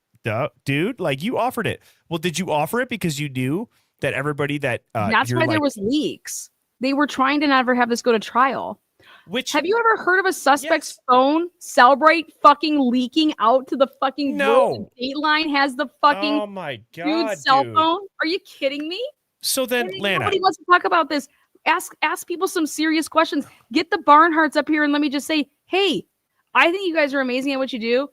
Speaker 4: dude. Like you offered it. Well, did you offer it because you knew that everybody that
Speaker 6: that's why there was leaks. They were trying to never have this go to trial. Have you ever heard of a suspect's phone Cellbrite fucking leaking out to the fucking world? Dateline has the fucking dude's cell phone. Are you kidding me?
Speaker 4: So then, Lana,
Speaker 6: nobody wants to talk about this. Ask people some serious questions. Get the Barnharts up here and let me just say, hey, I think you guys are amazing at what you do.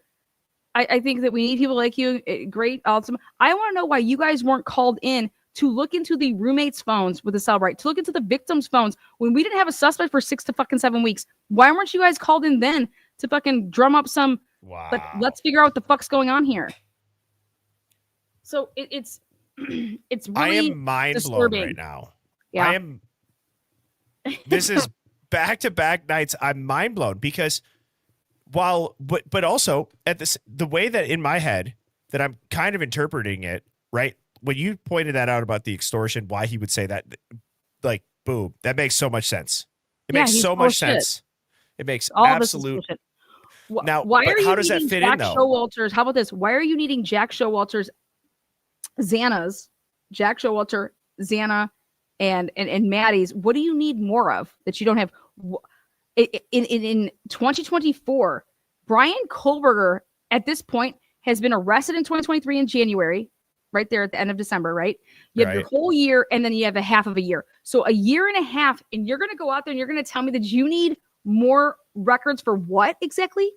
Speaker 6: I think that we need people like you. Great, awesome. I want to know why you guys weren't called in to look into the roommates' phones with the cell, right? To look into the victims' phones when we didn't have a suspect for 6 to fucking 7 weeks. Why weren't you guys called in then to fucking drum up some?
Speaker 4: Wow.
Speaker 6: Let's figure out what the fuck's going on here. So it's it's
Speaker 4: I
Speaker 6: really
Speaker 4: am mind
Speaker 6: disturbing
Speaker 4: blown right now.
Speaker 6: Yeah.
Speaker 4: I am. This is back-to-back nights. I'm mind blown because but also at the way that in my head that I'm kind of interpreting it, right? When you pointed that out about the extortion, why he would say that, like, boom, that makes so much sense. It makes
Speaker 6: he's
Speaker 4: so
Speaker 6: full of
Speaker 4: much
Speaker 6: shit.
Speaker 4: sense. It makes
Speaker 6: All
Speaker 4: absolute.
Speaker 6: this is
Speaker 4: Now,
Speaker 6: why
Speaker 4: but
Speaker 6: are
Speaker 4: how
Speaker 6: you
Speaker 4: does that
Speaker 6: needing
Speaker 4: fit
Speaker 6: Jack
Speaker 4: in though?
Speaker 6: Showalter's? How about this? Why are you needing Jack Showalter's, Jack Showalter, Xana, and Maddie's? What do you need more of that you don't have? In 2024, Brian Kohlberger at this point has been arrested in 2023 in January, right there at the end of December, right? You have your whole year, and then you have a half of a year. So a year and a half, and you're going to go out there and you're going to tell me that you need more records for what exactly?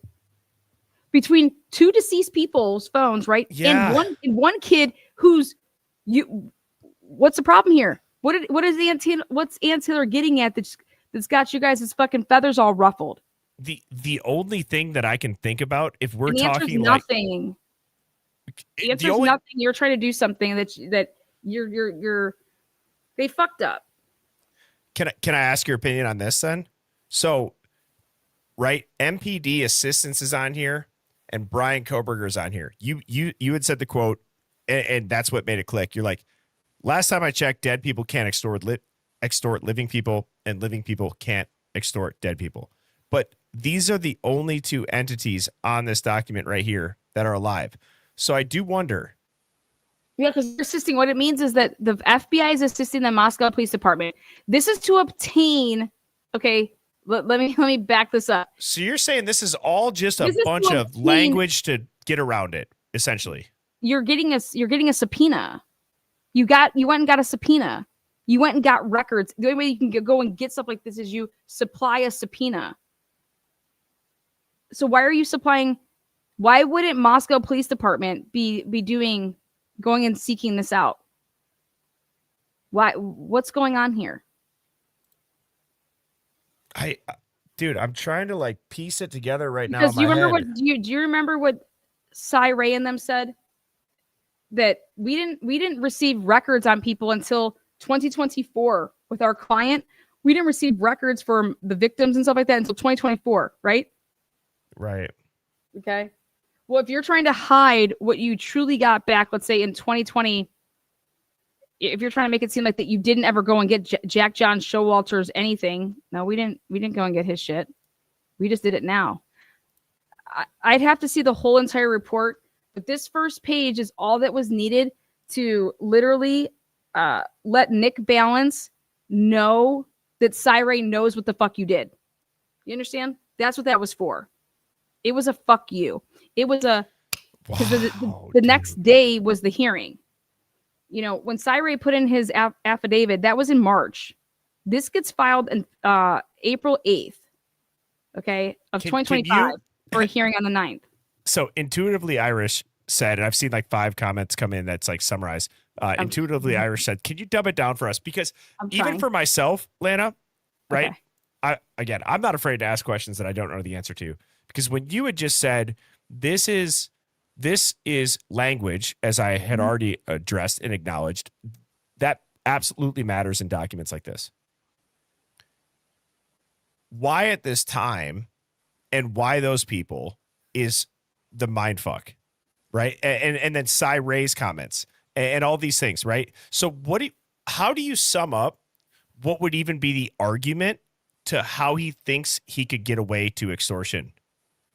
Speaker 6: Between 2 deceased people's phones, right?
Speaker 4: Yeah.
Speaker 6: And one kid who's what's the problem here? What's Ann Taylor getting at that's got you guys' fucking feathers all ruffled?
Speaker 4: The only thing that I can think about if we're talking
Speaker 6: nothing. The answer's
Speaker 4: only,
Speaker 6: nothing. You're trying to do something that you're they fucked up.
Speaker 4: Can I ask your opinion on this then? So, right, MPD assistance is on here, and Brian Koberger is on here. You had said the quote, and that's what made it click. You're like, last time I checked, dead people can't extort living people, and living people can't extort dead people. But these are the only 2 entities on this document right here that are alive. So I do wonder.
Speaker 6: Yeah, because they're assisting. What it means is that the FBI is assisting the Moscow Police Department. This is to obtain. Okay, let me back this up.
Speaker 4: So you're saying this is all just a bunch of language to get around it, essentially.
Speaker 6: You're getting a subpoena. You went and got a subpoena. You went and got records. The only way you can go and get stuff like this is you supply a subpoena. So why are you supplying? Why wouldn't Moscow Police Department be going and seeking this out? Why? What's going on here?
Speaker 4: Dude, I'm trying to like piece it together right now.
Speaker 6: Because do you remember what Cy Ray and them said? That we didn't receive records on people until 2024 with our client. We didn't receive records for the victims and stuff like that until 2024, right?
Speaker 4: Right.
Speaker 6: Okay. Well, if you're trying to hide what you truly got back, let's say in 2020, if you're trying to make it seem like that you didn't ever go and get Jack John Showalter's anything. No, we didn't go and get his shit. We just did it now. I'd have to see the whole entire report, but this first page is all that was needed to literally let Nick Balance know that Cy knows what the fuck you did. You understand? That's what that was for. It was a fuck you. It was a because the next day was the hearing. You know, when Cy put in his affidavit, that was in March. This gets filed in April 8th, okay, of 2025 for a hearing on the 9th.
Speaker 4: So Intuitively Irish said, and I've seen like 5 comments come in that's like summarized. Intuitively Irish said, can you dumb it down for us? Because even for myself, Lana, right? Okay. I'm not afraid to ask questions that I don't know the answer to. Because when you had just said, this is language, as I had already addressed and acknowledged, that absolutely matters in documents like this. Why at this time and why those people is the mindfuck, right? And then Cy Ray's comments and all these things, right? So how do you sum up what would even be the argument to how he thinks he could get away to extortion?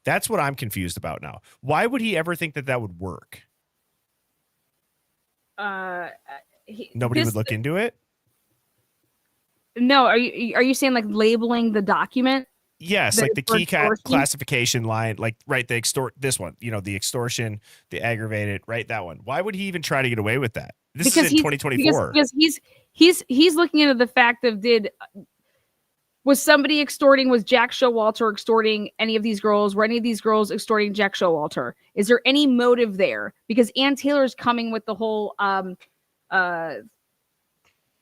Speaker 4: That's what I'm confused about now. Why would he ever think that would work? Nobody would look into it?
Speaker 6: No, are you saying like labeling the document?
Speaker 4: Yes, like the key classification line, like right, this one, the extortion, the aggravated, right, that one. Why would he even try to get away with that? This is in 2024.
Speaker 6: Because he's looking into the fact of was somebody extorting? Was Jack Showalter extorting any of these girls? Were any of these girls extorting Jack Showalter? Is there any motive there? Because Ann Taylor's coming with the whole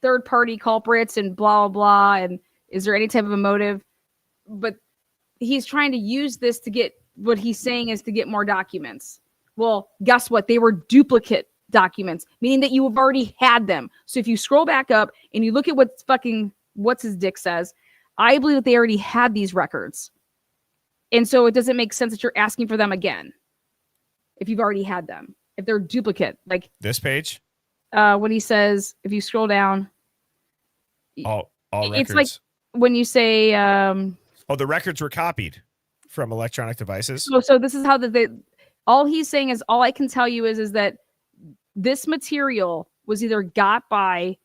Speaker 6: third party culprits and blah, blah, blah. And is there any type of a motive? But he's trying to use this to get what he's saying is to get more documents. Well, guess what? They were duplicate documents, meaning that you have already had them. So if you scroll back up and you look at what's his dick says, I believe that they already had these records. And so it doesn't make sense that you're asking for them again if you've already had them. If they're duplicate, like
Speaker 4: this page,
Speaker 6: when he says, if you scroll down,
Speaker 4: all records.
Speaker 6: It's like when you say,
Speaker 4: the records were copied from electronic devices.
Speaker 6: So this is how all he's saying is, all I can tell you is that this material was either got by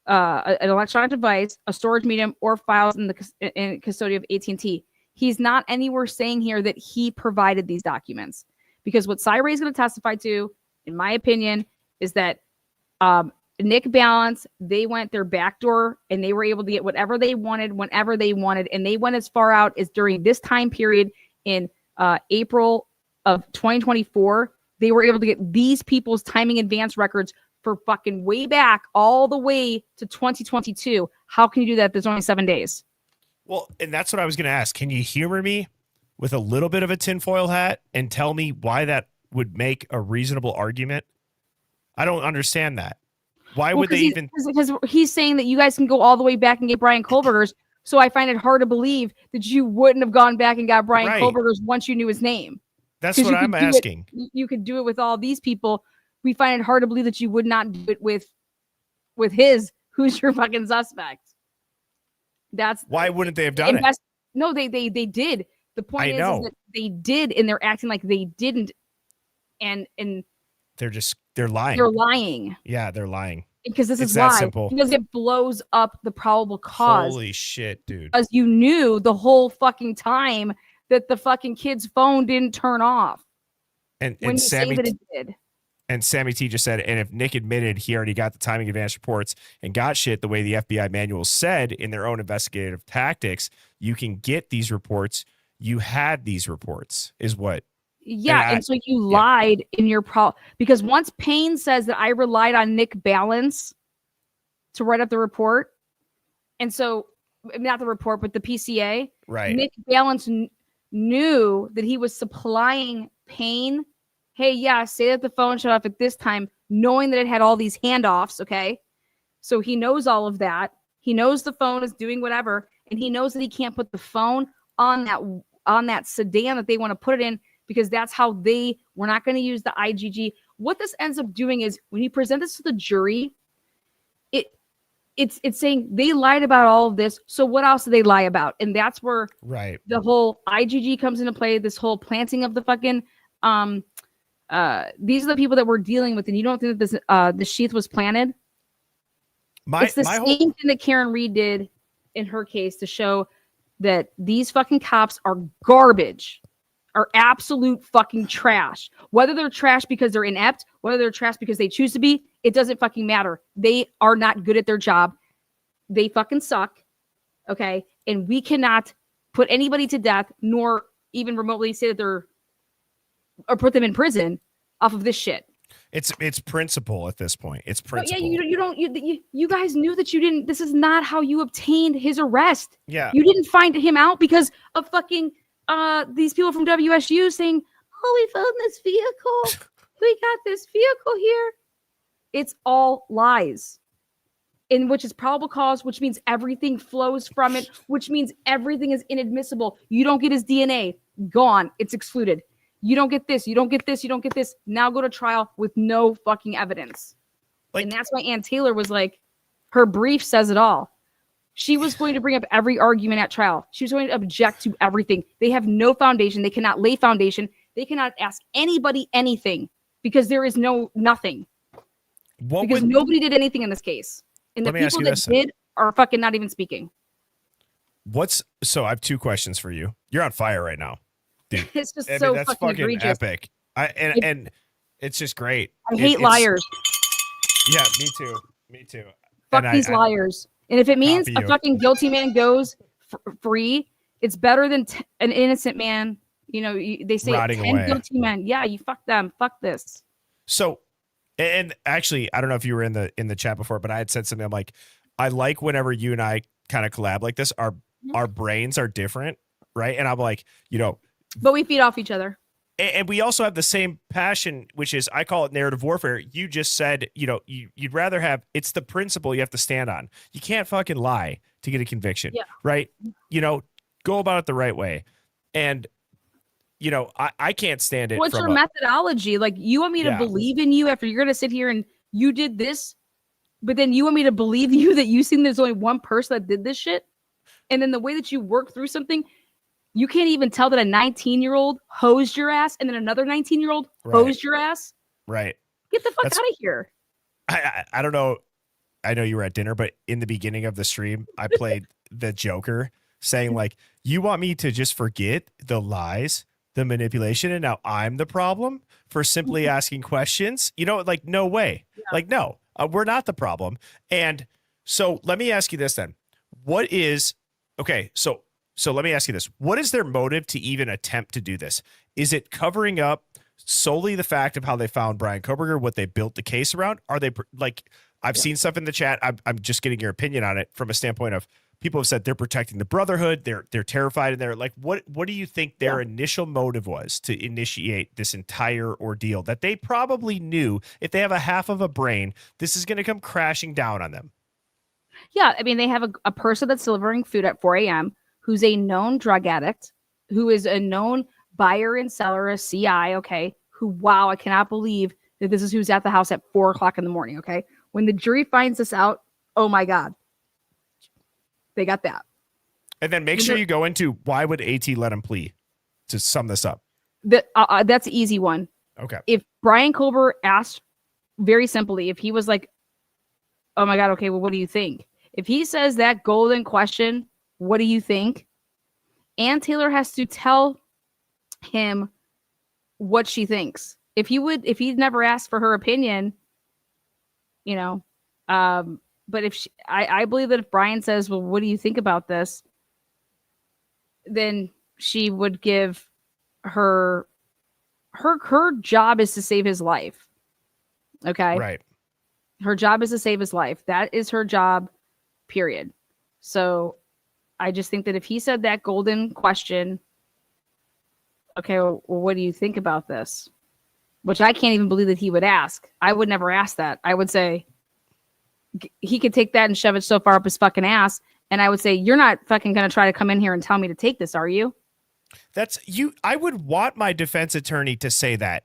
Speaker 6: an electronic device, a storage medium, or files in custody of AT&T. He's not anywhere saying here that he provided these documents, because what Cy Ray is going to testify to, in my opinion, is that Nick Balance, they went their back door and they were able to get whatever they wanted whenever they wanted, and they went as far out as during this time period in April of 2024. They were able to get these people's timing advance records for fucking way back all the way to 2022. How can you do that? There's only 7 days.
Speaker 4: Well, and that's what I was going to ask. Can you humor me with a little bit of a tinfoil hat and tell me why that would make a reasonable argument? I don't understand that. Why would they even?
Speaker 6: Because he's saying that you guys can go all the way back and get Brian Kohlberger's. So I find it hard to believe that you wouldn't have gone back and got Brian Kohlberger's once you knew his name.
Speaker 4: That's what I'm asking.
Speaker 6: You could do it with all these people. We find it hard to believe that you would not do it with who's your fucking suspect. That's
Speaker 4: why wouldn't they have done it?
Speaker 6: No, they did. The point is that they did, and they're acting like they didn't. And
Speaker 4: they're lying.
Speaker 6: They're lying.
Speaker 4: Yeah, they're lying.
Speaker 6: Because this is
Speaker 4: that
Speaker 6: why.
Speaker 4: simple.
Speaker 6: Because it blows up the probable cause.
Speaker 4: Holy shit, dude.
Speaker 6: Because you knew the whole fucking time that the fucking kid's phone didn't turn off.
Speaker 4: And
Speaker 6: Sammy that it did.
Speaker 4: And Sammy T just said, and if Nick admitted he already got the timing advance reports and got shit the way the FBI manual said in their own investigative tactics, you can get these reports. You had these reports, is what.
Speaker 6: Yeah, and so you lied in your because once Payne says that I relied on Nick Balance to write up the report, and so not the report, but the PCA,
Speaker 4: right?
Speaker 6: Nick Balance knew that he was supplying Payne. Hey, yeah, say that the phone shut off at this time, knowing that it had all these handoffs. Okay, so he knows all of that. He knows the phone is doing whatever, and he knows that he can't put the phone on that sedan that they want to put it in, because that's how we're not going to use the IGG. What this ends up doing is when you present this to the jury, it's saying they lied about all of this. So what else do they lie about? And that's where the whole IGG comes into play. This whole planting of the fucking these are the people that we're dealing with, and you don't think that this the sheath was planted? It's the same thing that Karen Reed did in her case to show that these fucking cops are garbage. Are absolute fucking trash. Whether they're trash because they're inept, whether they're trash because they choose to be, it doesn't fucking matter. They are not good at their job. They fucking suck. Okay? And we cannot put anybody to death, nor even remotely say that or put them in prison off of this shit.
Speaker 4: It's principle at this point. It's principle.
Speaker 6: Yeah, you guys knew that you didn't. This is not how you obtained his arrest.
Speaker 4: Yeah.
Speaker 6: You didn't find him out because of fucking these people from WSU saying, "Oh, we found this vehicle. We got this vehicle here." It's all lies. In which is probable cause, which means everything flows from it, which means everything is inadmissible. You don't get his DNA, gone. It's excluded. You don't get this. You don't get this. You don't get this. Now go to trial with no fucking evidence. And that's why Ann Taylor was like, her brief says it all. She was going to bring up every argument at trial. She was going to object to everything. They have no foundation. They cannot lay foundation. They cannot ask anybody anything because there is nothing. Nobody did anything in this case. And the people that did are fucking not even speaking.
Speaker 4: So I have two questions for you. You're on fire right now. Dude,
Speaker 6: it's just that's fucking egregious.
Speaker 4: Epic. And it's just great.
Speaker 6: I hate liars.
Speaker 4: Yeah, me too.
Speaker 6: Fuck these liars. And if it means a fucking guilty man goes free, it's better than an innocent man. You know, they say 10 guilty men. Yeah, you fuck them. Fuck this.
Speaker 4: So And actually, I don't know if you were in the chat before, but I had said something. I'm like, I like whenever you and I kind of collab like this. Our brains are different, right? And I'm like,
Speaker 6: But we feed off each other.
Speaker 4: and we also have the same passion, which is I call it narrative warfare. You just said, you'd rather have it's the principle you have to stand on. You can't fucking lie to get a conviction,
Speaker 6: Yeah.
Speaker 4: right? Go about it the right way, and I can't stand it.
Speaker 6: What's your methodology? Like, you want me to believe in you after you're going to sit here and you did this, but then you want me to believe you that you seen there's only one person that did this shit, and then the way that you work through something. You can't even tell that a 19-year-old hosed your ass and then another 19-year-old hosed your ass.
Speaker 4: Right.
Speaker 6: Get the fuck out of here.
Speaker 4: I don't know. I know you were at dinner, but in the beginning of the stream, I played the Joker saying like, you want me to just forget the lies, the manipulation, and now I'm the problem for simply asking questions? Like, no way. Yeah. Like, no, we're not the problem. And so let me ask you this then. So let me ask you this. What is their motive to even attempt to do this? Is it covering up solely the fact of how they found Brian Koberger, what they built the case around? Are they like, I've seen stuff in the chat. I'm just getting your opinion on it from a standpoint of people have said they're protecting the Brotherhood. They're terrified. And they're like, what do you think their initial motive was to initiate this entire ordeal that they probably knew if they have a half of a brain, this is going to come crashing down on them?
Speaker 6: Yeah. I mean, they have a person that's delivering food at 4 a.m. who's a known drug addict, who is a known buyer and seller, a CI, okay, who, wow, I cannot believe that this is who's at the house at 4 o'clock in the morning, okay? When the jury finds this out, oh my God. They got that.
Speaker 4: And then make sure you go into why would AT let him plea to sum this up?
Speaker 6: That's an easy one.
Speaker 4: Okay.
Speaker 6: If Brian Kober asked very simply, if he was like, oh my God, okay, well, what do you think? If he says that golden question, what do you think? Ann Taylor has to tell him what she thinks. If he'd never asked for her opinion, but I believe that if Brian says, well, what do you think about this? Then she would give her job is to save his life. Okay.
Speaker 4: Right.
Speaker 6: Her job is to save his life. That is her job, period. So I just think that if he said that golden question, okay, well, what do you think about this? Which I can't even believe that he would ask. I would never ask that. I would say he could take that and shove it so far up his fucking ass. And I would say, you're not fucking going to try to come in here and tell me to take this, are you?
Speaker 4: That's you. I would want my defense attorney to say that.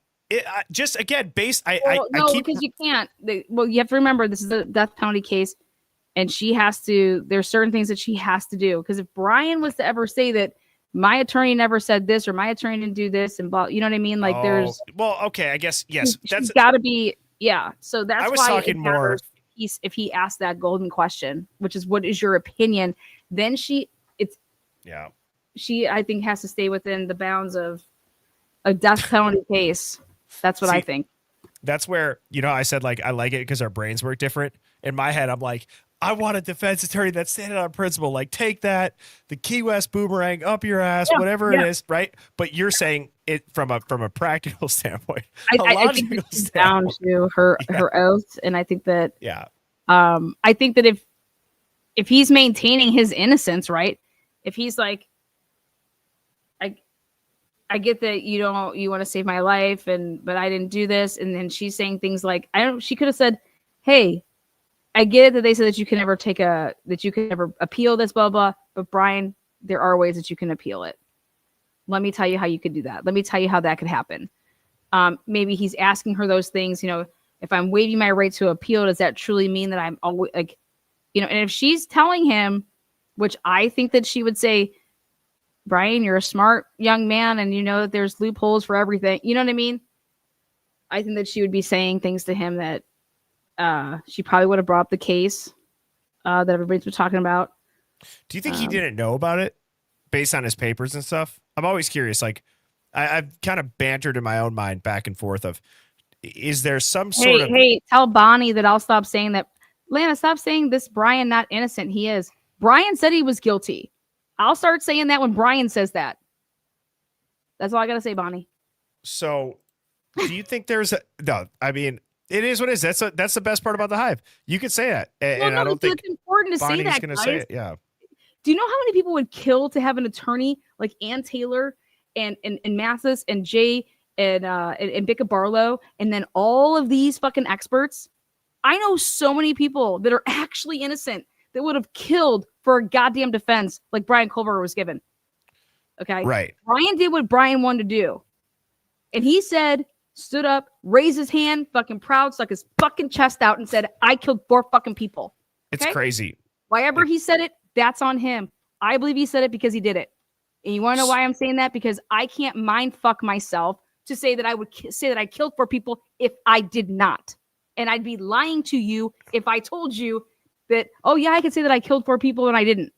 Speaker 4: Just again, because
Speaker 6: you can't. You have to remember this is a death penalty case. And she has to, there's certain things that she has to do. Because if Brian was to ever say that my attorney never said this or my attorney didn't do this and blah, you know what I mean? Like
Speaker 4: okay, I guess, yes.
Speaker 6: That's got to be, yeah. So that's
Speaker 4: I was
Speaker 6: why
Speaker 4: talking more.
Speaker 6: If he asked that golden question, which is what is your opinion, then she, I think has to stay within the bounds of a death penalty case. That's what I think.
Speaker 4: That's where, I said like, I like it because our brains work different. In my head, I'm like, I want a defense attorney that's standing on principle. Like, take that, the Key West boomerang up your ass, whatever it is, right? But you're saying it from a practical standpoint.
Speaker 6: I think it's down to her oath, and I think that I think that if he's maintaining his innocence, right? If he's like, I get that you want to save my life, but I didn't do this, and then she's saying things like, she could have said, hey, I get it that they said that you can never appeal this, blah, blah. But Brian, there are ways that you can appeal it. Let me tell you how you could do that. Let me tell you how that could happen. Maybe he's asking her those things. If I'm waiving my right to appeal, does that truly mean that I'm always and if she's telling him, which I think that she would say, Brian, you're a smart young man and you know that there's loopholes for everything. You know what I mean? I think that she would be saying things to him that she probably would have brought up the case that everybody's been talking about.
Speaker 4: Do you think he didn't know about it based on his papers and stuff? I'm always curious. Like, I've kind of bantered in my own mind back and forth of, is there some sort of...
Speaker 6: Hey, tell Bonnie that I'll stop saying that. Lana, stop saying this Brian not innocent. He is. Brian said he was guilty. I'll start saying that when Brian says that. That's all I got to say, Bonnie.
Speaker 4: So, do you think there's no, I mean, It is what it is. That's the best part about the Hive. You could say that, and I don't think
Speaker 6: it's important to say
Speaker 4: Bonnie's
Speaker 6: that,
Speaker 4: going to
Speaker 6: guys.
Speaker 4: say it. Yeah.
Speaker 6: Do you know how many people would kill to have an attorney like Ann Taylor and Mathis and Jay and Becca Barlow, and then all of these fucking experts? I know so many people that are actually innocent that would have killed for a goddamn defense like Brian Culver was given. Okay.
Speaker 4: Right.
Speaker 6: Brian did what Brian wanted to do. And he said, stood up, raised his hand, fucking proud, stuck his fucking chest out and said, I killed 4 fucking people.
Speaker 4: It's crazy.
Speaker 6: Wherever he said it, that's on him. I believe he said it because he did it. And you want to know why I'm saying that? Because I can't mind fuck myself to say that I would say that I killed 4 people if I did not. And I'd be lying to you if I told you that, oh yeah, I could say that I killed 4 people and I didn't.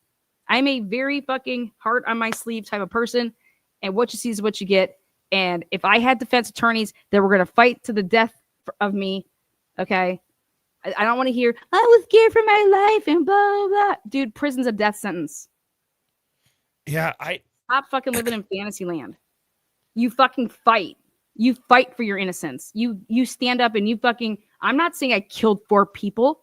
Speaker 6: I'm a very fucking heart on my sleeve type of person. And what you see is what you get. And if I had defense attorneys that were going to fight to the death of me, okay, I don't want to hear, I was scared for my life and blah, blah, blah. Dude, prison's a death sentence.
Speaker 4: Yeah,
Speaker 6: Stop fucking living in fantasy land. You fucking fight. You fight for your innocence. You stand up and you fucking, I'm not saying I killed 4 people.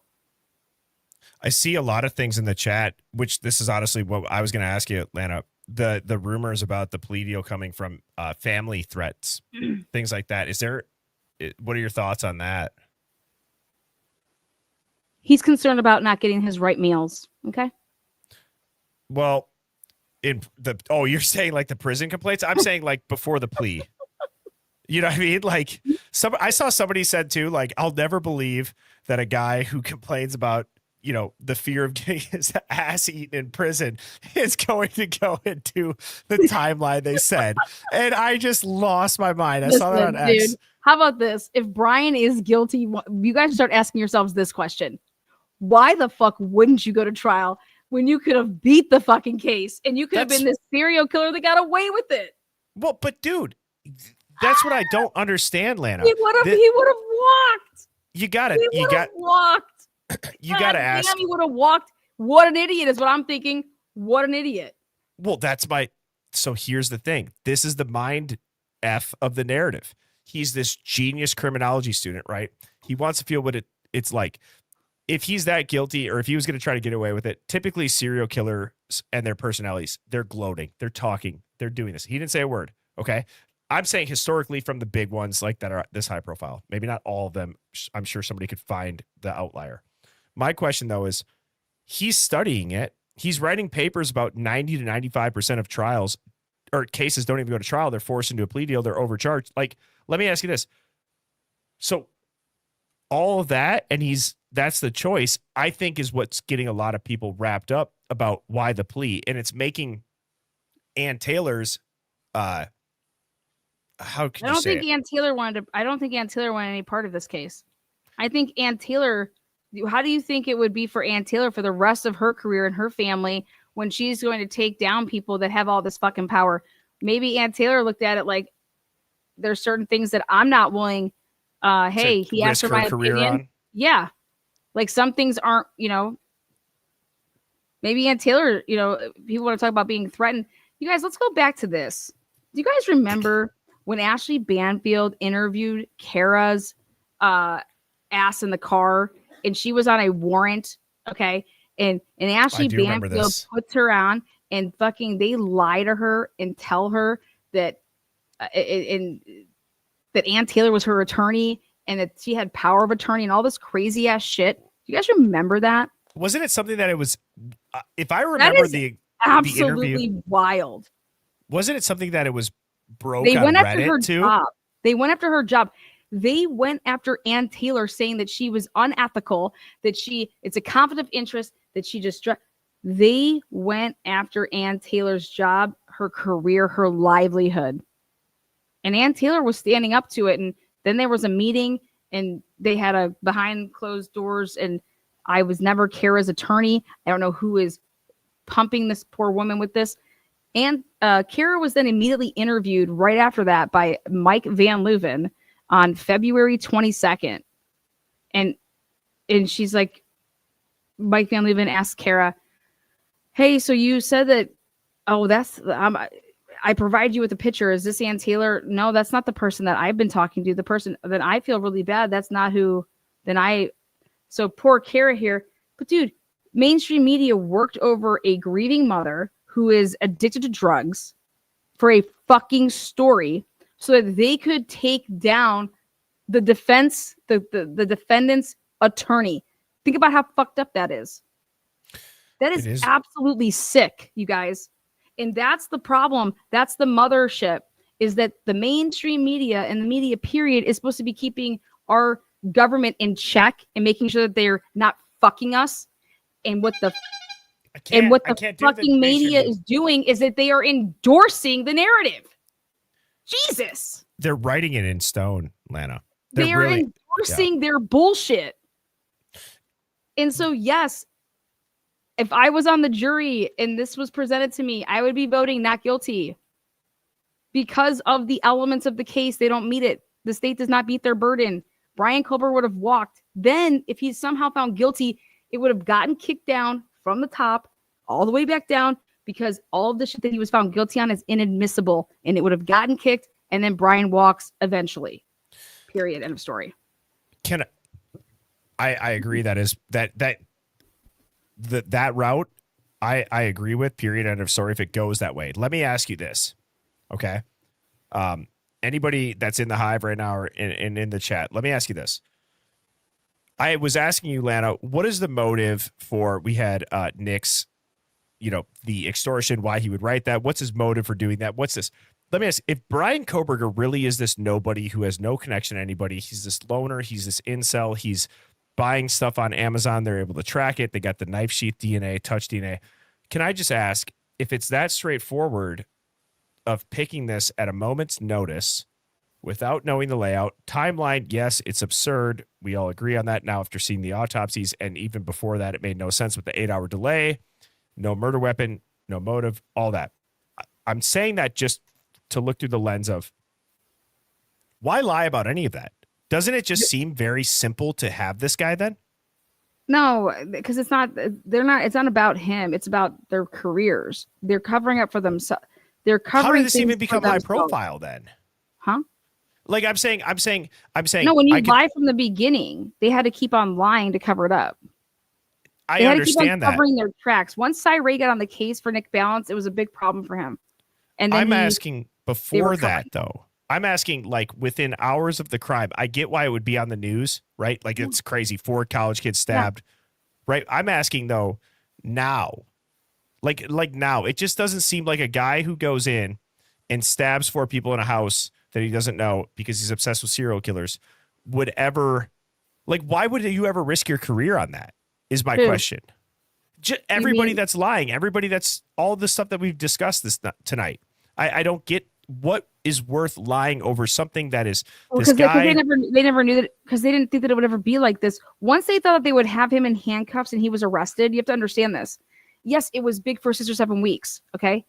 Speaker 4: I see a lot of things in the chat, which this is honestly what I was going to ask you, Lana. The rumors about the plea deal coming from family threats, things like that. What are your thoughts on that?
Speaker 6: He's concerned about not getting his right meals. Okay.
Speaker 4: Well, you're saying like the prison complaints? I'm saying like before the plea. You know what I mean? Like I saw somebody said too, like, I'll never believe that a guy who complains about, the fear of getting his ass eaten in prison is going to go into the timeline they said. And I just lost my mind. I saw that on X.
Speaker 6: Dude, how about this? If Brian is guilty, you guys start asking yourselves this question. Why the fuck wouldn't you go to trial when you could have beat the fucking case and you could have been this serial killer that got away with it?
Speaker 4: Well, but dude, that's what I don't understand, Lana.
Speaker 6: He would have walked.
Speaker 4: You got to ask.
Speaker 6: Damn, he would have walked. What an idiot is what I'm thinking. What an idiot.
Speaker 4: Well, so here's the thing. This is the mind F of the narrative. He's this genius criminology student, right? He wants to feel what it's like. If he's that guilty, or if he was going to try to get away with it, typically serial killers and their personalities, they're gloating, they're talking, they're doing this. He didn't say a word. Okay. I'm saying historically from the big ones like that are this high profile, maybe not all of them. I'm sure somebody could find the outlier. My question though is he's studying it. He's writing papers about 90 to 95% of trials or cases don't even go to trial. They're forced into a plea deal. They're overcharged. Like, let me ask you this. So all of that, and that's the choice, I think is what's getting a lot of people wrapped up about why the plea. And it's making Ann Taylor's, how can you say it?
Speaker 6: I don't think Ann Taylor wanted any part of this case. I think Ann Taylor, how do you think it would be for Ann Taylor for the rest of her career and her family when she's going to take down people that have all this fucking power? Maybe Ann Taylor looked at it like there's certain things that I'm not willing. Hey, he asked for my opinion. On. Yeah. Like some things aren't, maybe Ann Taylor, people want to talk about being threatened. You guys, let's go back to this. Do you guys remember when Ashley Banfield interviewed Kara's ass in the car and she was on a warrant? Okay. And Ashley Banfield puts her on and fucking they lie to her and tell her that that Ann Taylor was her attorney and that she had power of attorney and all this crazy ass shit. Do you guys remember that?
Speaker 4: Wasn't it something that it was, if I remember the
Speaker 6: absolutely wild.
Speaker 4: Wasn't it something that it was broke
Speaker 6: they
Speaker 4: on
Speaker 6: went
Speaker 4: Reddit
Speaker 6: after her
Speaker 4: too?
Speaker 6: Job. They went after her job. They went after Ann Taylor saying that she was unethical, that it's a conflict of interest, that she just, they went after Ann Taylor's job, her career, her livelihood. And Ann Taylor was standing up to it. And then there was a meeting and they had a behind closed doors and I was never Kara's attorney. I don't know who is pumping this poor woman with this. And Kara was then immediately interviewed right after that by Mike Van Leuven on February 22nd. And she's like, Mike Van Leuven asked Kara, hey, so you said that, oh, I provide you with a picture. Is this Ann Taylor? No, that's not the person that I've been talking to. The person that I feel really bad, that's not who. So poor Kara here. But dude, mainstream media worked over a grieving mother who is addicted to drugs for a fucking story so that they could take down the defense, the defendant's attorney. Think about how fucked up that is. That is absolutely sick, you guys. And that's the problem. That's the mothership, is that the mainstream media and the media period is supposed to be keeping our government in check and making sure that they're not fucking us. And what the fucking media is doing is that they are endorsing the narrative. Jesus.
Speaker 4: They're writing it in stone, Lana.
Speaker 6: They are endorsing their bullshit. And so, yes, if I was on the jury and this was presented to me, I would be voting not guilty because of the elements of the case. They don't meet it. The state does not meet their burden. Brian Culber would have walked. Then, if he's somehow found guilty, it would have gotten kicked down from the top all the way back down because all of the shit that he was found guilty on is inadmissible, and it would have gotten kicked, and then Brian walks eventually. Period. End of story.
Speaker 4: I agree. That route I agree with. Period. End of story. If it goes that way, let me ask you this. Okay. Anybody that's in the Hive right now or in the chat, let me ask you this. I was asking you, Lana, what is the motive for, we had Nick's, the extortion, why he would write that. What's his motive for doing that? What's this? Let me ask, if Brian Koberger really is this nobody who has no connection to anybody, he's this loner, he's this incel, he's buying stuff on Amazon, they're able to track it, they got the knife sheath DNA, touch DNA. Can I just ask, if it's that straightforward of picking this at a moment's notice without knowing the layout, timeline, yes, it's absurd. We all agree on that now after seeing the autopsies, and even before that, it made no sense with the 8-hour delay, no murder weapon, no motive, all that. I'm saying that just to look through the lens of, why lie about any of that? Doesn't it just seem very simple to have this guy then?
Speaker 6: No, because it's not about him. It's about their careers. They're covering up for themselves. They're covering.
Speaker 4: How did this even become high profile then?
Speaker 6: Huh?
Speaker 4: Like I'm saying.
Speaker 6: No, when you lie from the beginning, they had to keep on lying to cover it up.
Speaker 4: I understand that.
Speaker 6: Covering their tracks. Once Ray got on the case for Nick Balance, it was a big problem for him. And then
Speaker 4: I'm asking before that though. I'm asking like within hours of the crime. I get why it would be on the news, right? Like it's crazy. 4 college kids stabbed, right? I'm asking though now, like now, it just doesn't seem like a guy who goes in and stabs 4 people in a house that he doesn't know because he's obsessed with serial killers would ever, like, why would you ever risk your career on that is my question. Everybody that's lying, everybody that's all the stuff that we've discussed tonight. I don't get what is worth lying over something that is this guy.
Speaker 6: They never knew that, because they didn't think that it would ever be like this. Once they thought that they would have him in handcuffs and he was arrested, you have to understand this. Yes, it was big for 6 or 7 weeks. Okay.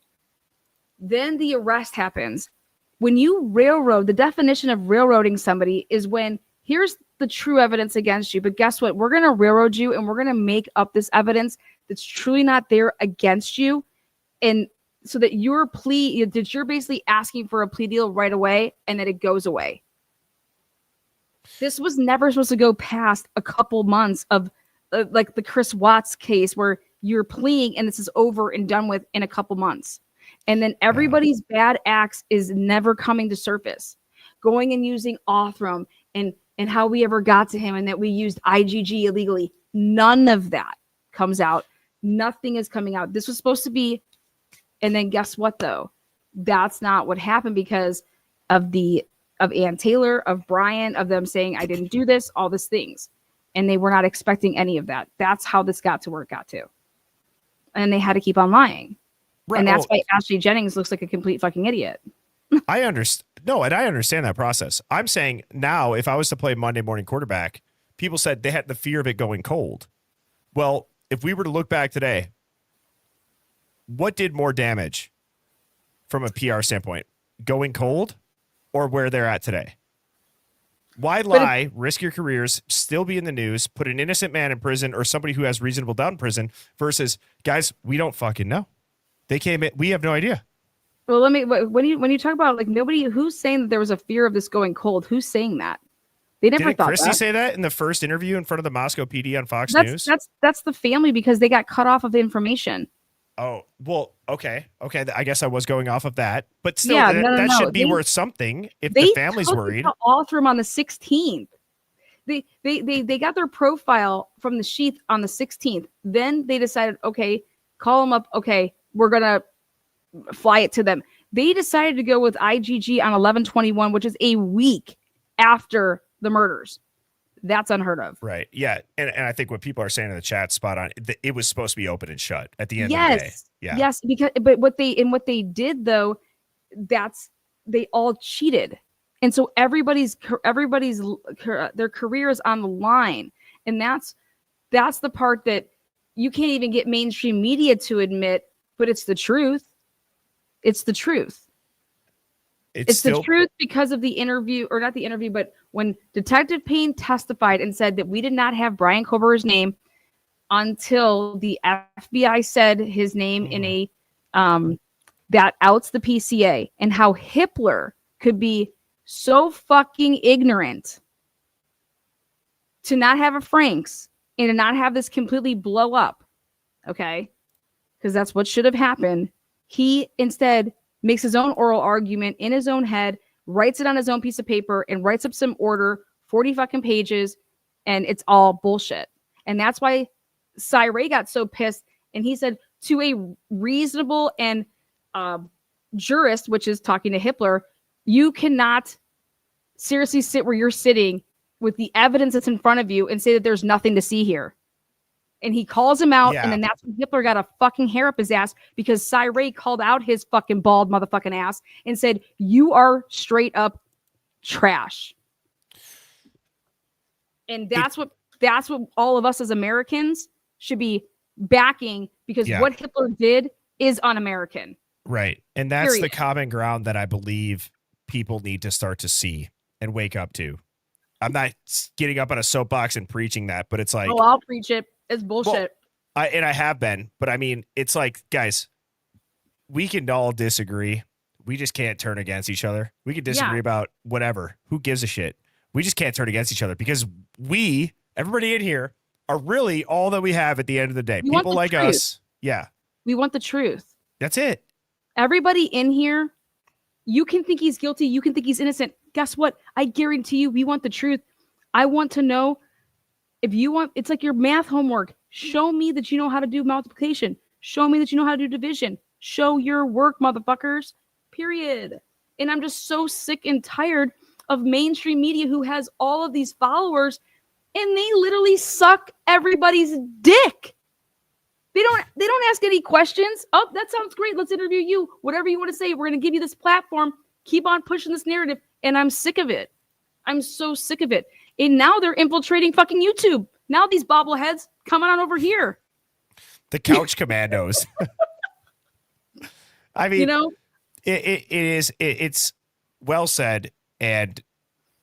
Speaker 6: Then the arrest happens. When you railroad, the definition of railroading somebody is when here's the true evidence against you, but guess what? We're going to railroad you and we're going to make up this evidence that's truly not there against you. And so that your plea, that you're basically asking for a plea deal right away and that it goes away. This was never supposed to go past a couple months of like the Chris Watts case where you're pleading and this is over and done with in a couple months. And then everybody's bad acts is never coming to surface. Going and using Othram and how we ever got to him and that we used IgG illegally. None of that comes out. Nothing is coming out. This was supposed to be. And then guess what, though? That's not what happened because of Ann Taylor, of Brian, of them saying, I didn't do this, all these things. And they were not expecting any of that. That's how this got to where it got to. And they had to keep on lying. Right. And that's why Ashley Jennings looks like a complete fucking idiot.
Speaker 4: I understand. No, and I understand that process. I'm saying now, if I was to play Monday morning quarterback, people said they had the fear of it going cold. Well, if we were to look back today, what did more damage from a PR standpoint? Going cold or where they're at today? Why lie, risk your careers, still be in the news, put an innocent man in prison or somebody who has reasonable doubt in prison versus, guys, we don't fucking know. They came in. We have no idea.
Speaker 6: Well, when you talk about like nobody who's saying that there was a fear of this going cold, who's saying that? They never
Speaker 4: Didn't
Speaker 6: thought
Speaker 4: Christie
Speaker 6: that.
Speaker 4: say that in the first interview in front of the Moscow PD on Fox News?
Speaker 6: That's the family because they got cut off of the information.
Speaker 4: Oh, well, okay. I guess I was going off of that, but still,
Speaker 6: Yeah,
Speaker 4: that
Speaker 6: no.
Speaker 4: should be worth something if the family's worried.
Speaker 6: They all through them on the 16th. They got their profile from the sheath on the 16th. Then they decided, okay, call them up. Okay, we're gonna fly it to them. They decided to go with IgG on 11/21, which is a week after the murders. That's unheard of.
Speaker 4: Right. Yeah. And I think what people are saying in the chat spot on, it was supposed to be open and shut at the end of the day. Yeah.
Speaker 6: Yes, but what they did though, they all cheated. And so everybody's their career is on the line. And that's the part that you can't even get mainstream media to admit, but it's the truth. It's the truth. It's the truth because of the interview, or not the interview, but when Detective Payne testified and said that we did not have Brian Kober's name until the FBI said his name in a that outs the PCA, and how Hitler could be so fucking ignorant to not have a Franks and to not have this completely blow up. Okay. Because that's what should have happened. He instead makes his own oral argument in his own head, writes it on his own piece of paper, and writes up some order, 40 fucking pages, and it's all bullshit. And that's why Cy Ray got so pissed, and he said to a reasonable and jurist, which is talking to Hitler, you cannot seriously sit where you're sitting with the evidence that's in front of you and say that there's nothing to see here. And he calls him out, and then that's when Hitler got a fucking hair up his ass because Cy Ray called out his fucking bald motherfucking ass and said, you are straight up trash. And that's what all of us as Americans should be backing, because what Hitler did is un-American.
Speaker 4: Right. And that's the common ground that I believe people need to start to see and wake up to. I'm not getting up on a soapbox and preaching that, but it's like,
Speaker 6: oh, I'll preach it. It's bullshit.
Speaker 4: Well, I have been, but I mean, it's like, guys, we can all disagree. We just can't turn against each other. We can disagree about whatever. Who gives a shit? We just can't turn against each other because everybody in here, are really all that we have at the end of the day. People like us. Yeah.
Speaker 6: We want the truth.
Speaker 4: That's it.
Speaker 6: Everybody in here, you can think he's guilty. You can think he's innocent. Guess what? I guarantee you, we want the truth. I want to know. If you want, it's like your math homework. Show me that you know how to do multiplication. Show me that you know how to do division. Show your work, motherfuckers. Period. And I'm just so sick and tired of mainstream media who has all of these followers, and they literally suck everybody's dick. They don't ask any questions. Oh, that sounds great. Let's interview you. Whatever you want to say, we're going to give you this platform. Keep on pushing this narrative. And I'm sick of it. I'm so sick of it. And now they're infiltrating fucking YouTube. Now these bobbleheads coming on over here.
Speaker 4: The couch commandos. I mean,
Speaker 6: you know,
Speaker 4: it's well said. And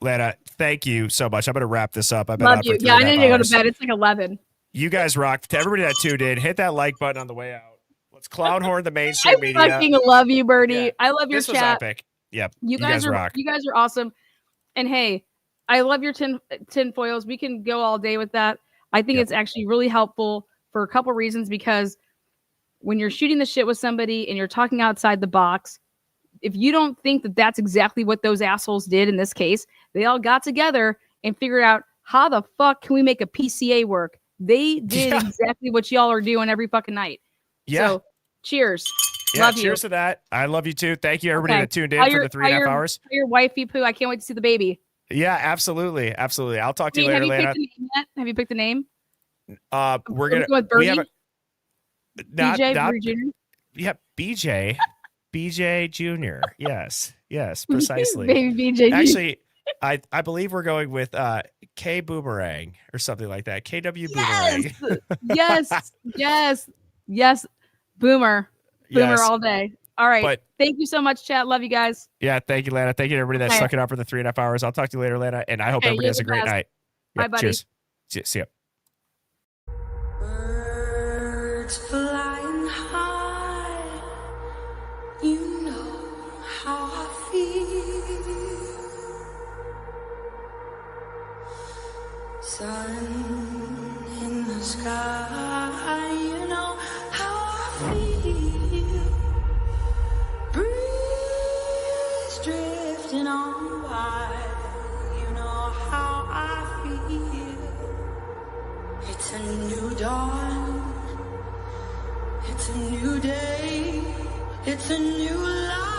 Speaker 4: Lana, thank you so much. I'm going to wrap this up. I've been
Speaker 6: love
Speaker 4: out
Speaker 6: you.
Speaker 4: for 3.5
Speaker 6: Yeah, I need to go to
Speaker 4: hours.
Speaker 6: bed. It's like 11.
Speaker 4: You guys rock. To everybody that tuned in, hit that like button on the way out. Let's clown horn the mainstream media.
Speaker 6: I fucking love you, Birdie.
Speaker 4: Yeah.
Speaker 6: I love your
Speaker 4: This was
Speaker 6: chat.
Speaker 4: epic. Yep.
Speaker 6: You guys
Speaker 4: rock.
Speaker 6: You guys are awesome. And hey, I love your tin foils. We can go all day with that. I think it's actually really helpful for a couple reasons, because when you're shooting the shit with somebody and you're talking outside the box, if you don't think that that's exactly what those assholes did in this case, they all got together and figured out how the fuck can we make a PCA work? They did exactly what y'all are doing every fucking night.
Speaker 4: Yeah.
Speaker 6: So cheers.
Speaker 4: Yeah,
Speaker 6: love
Speaker 4: cheers
Speaker 6: you.
Speaker 4: to that. I love you too. Thank you, everybody that tuned in
Speaker 6: How
Speaker 4: for the 3.5 hours.
Speaker 6: Your wifey poo. I can't wait to see the baby.
Speaker 4: Yeah, absolutely. Absolutely. I'll talk to you later, Lana.
Speaker 6: Picked the name yet? Have you picked the name?
Speaker 4: We're going to
Speaker 6: with Birdie?
Speaker 4: BJ
Speaker 6: Jr.
Speaker 4: Yeah, BJ Jr. Yes, precisely.
Speaker 6: Baby BJ Jr.
Speaker 4: Actually, I believe we're going with K Boomerang or something like that. KW Boomerang.
Speaker 6: Yes. Boomer
Speaker 4: Yes.
Speaker 6: all day. All right.
Speaker 4: But
Speaker 6: thank you so much, chat. Love you guys.
Speaker 4: yeah, thank you, Lana. Thank you to everybody that stuck it out for the 3.5 hours. I'll talk to you later, Lana, and I hope
Speaker 6: Okay,
Speaker 4: everybody
Speaker 6: you're
Speaker 4: has a
Speaker 6: the
Speaker 4: great
Speaker 6: best.
Speaker 4: night.
Speaker 6: Bye, buddy.
Speaker 4: Cheers. See ya.
Speaker 1: Birds flying high, you know Sun in the sky, you know how I feel. Breeze drifting on by, you know how I feel. It's a new dawn, it's a new day, it's a new life.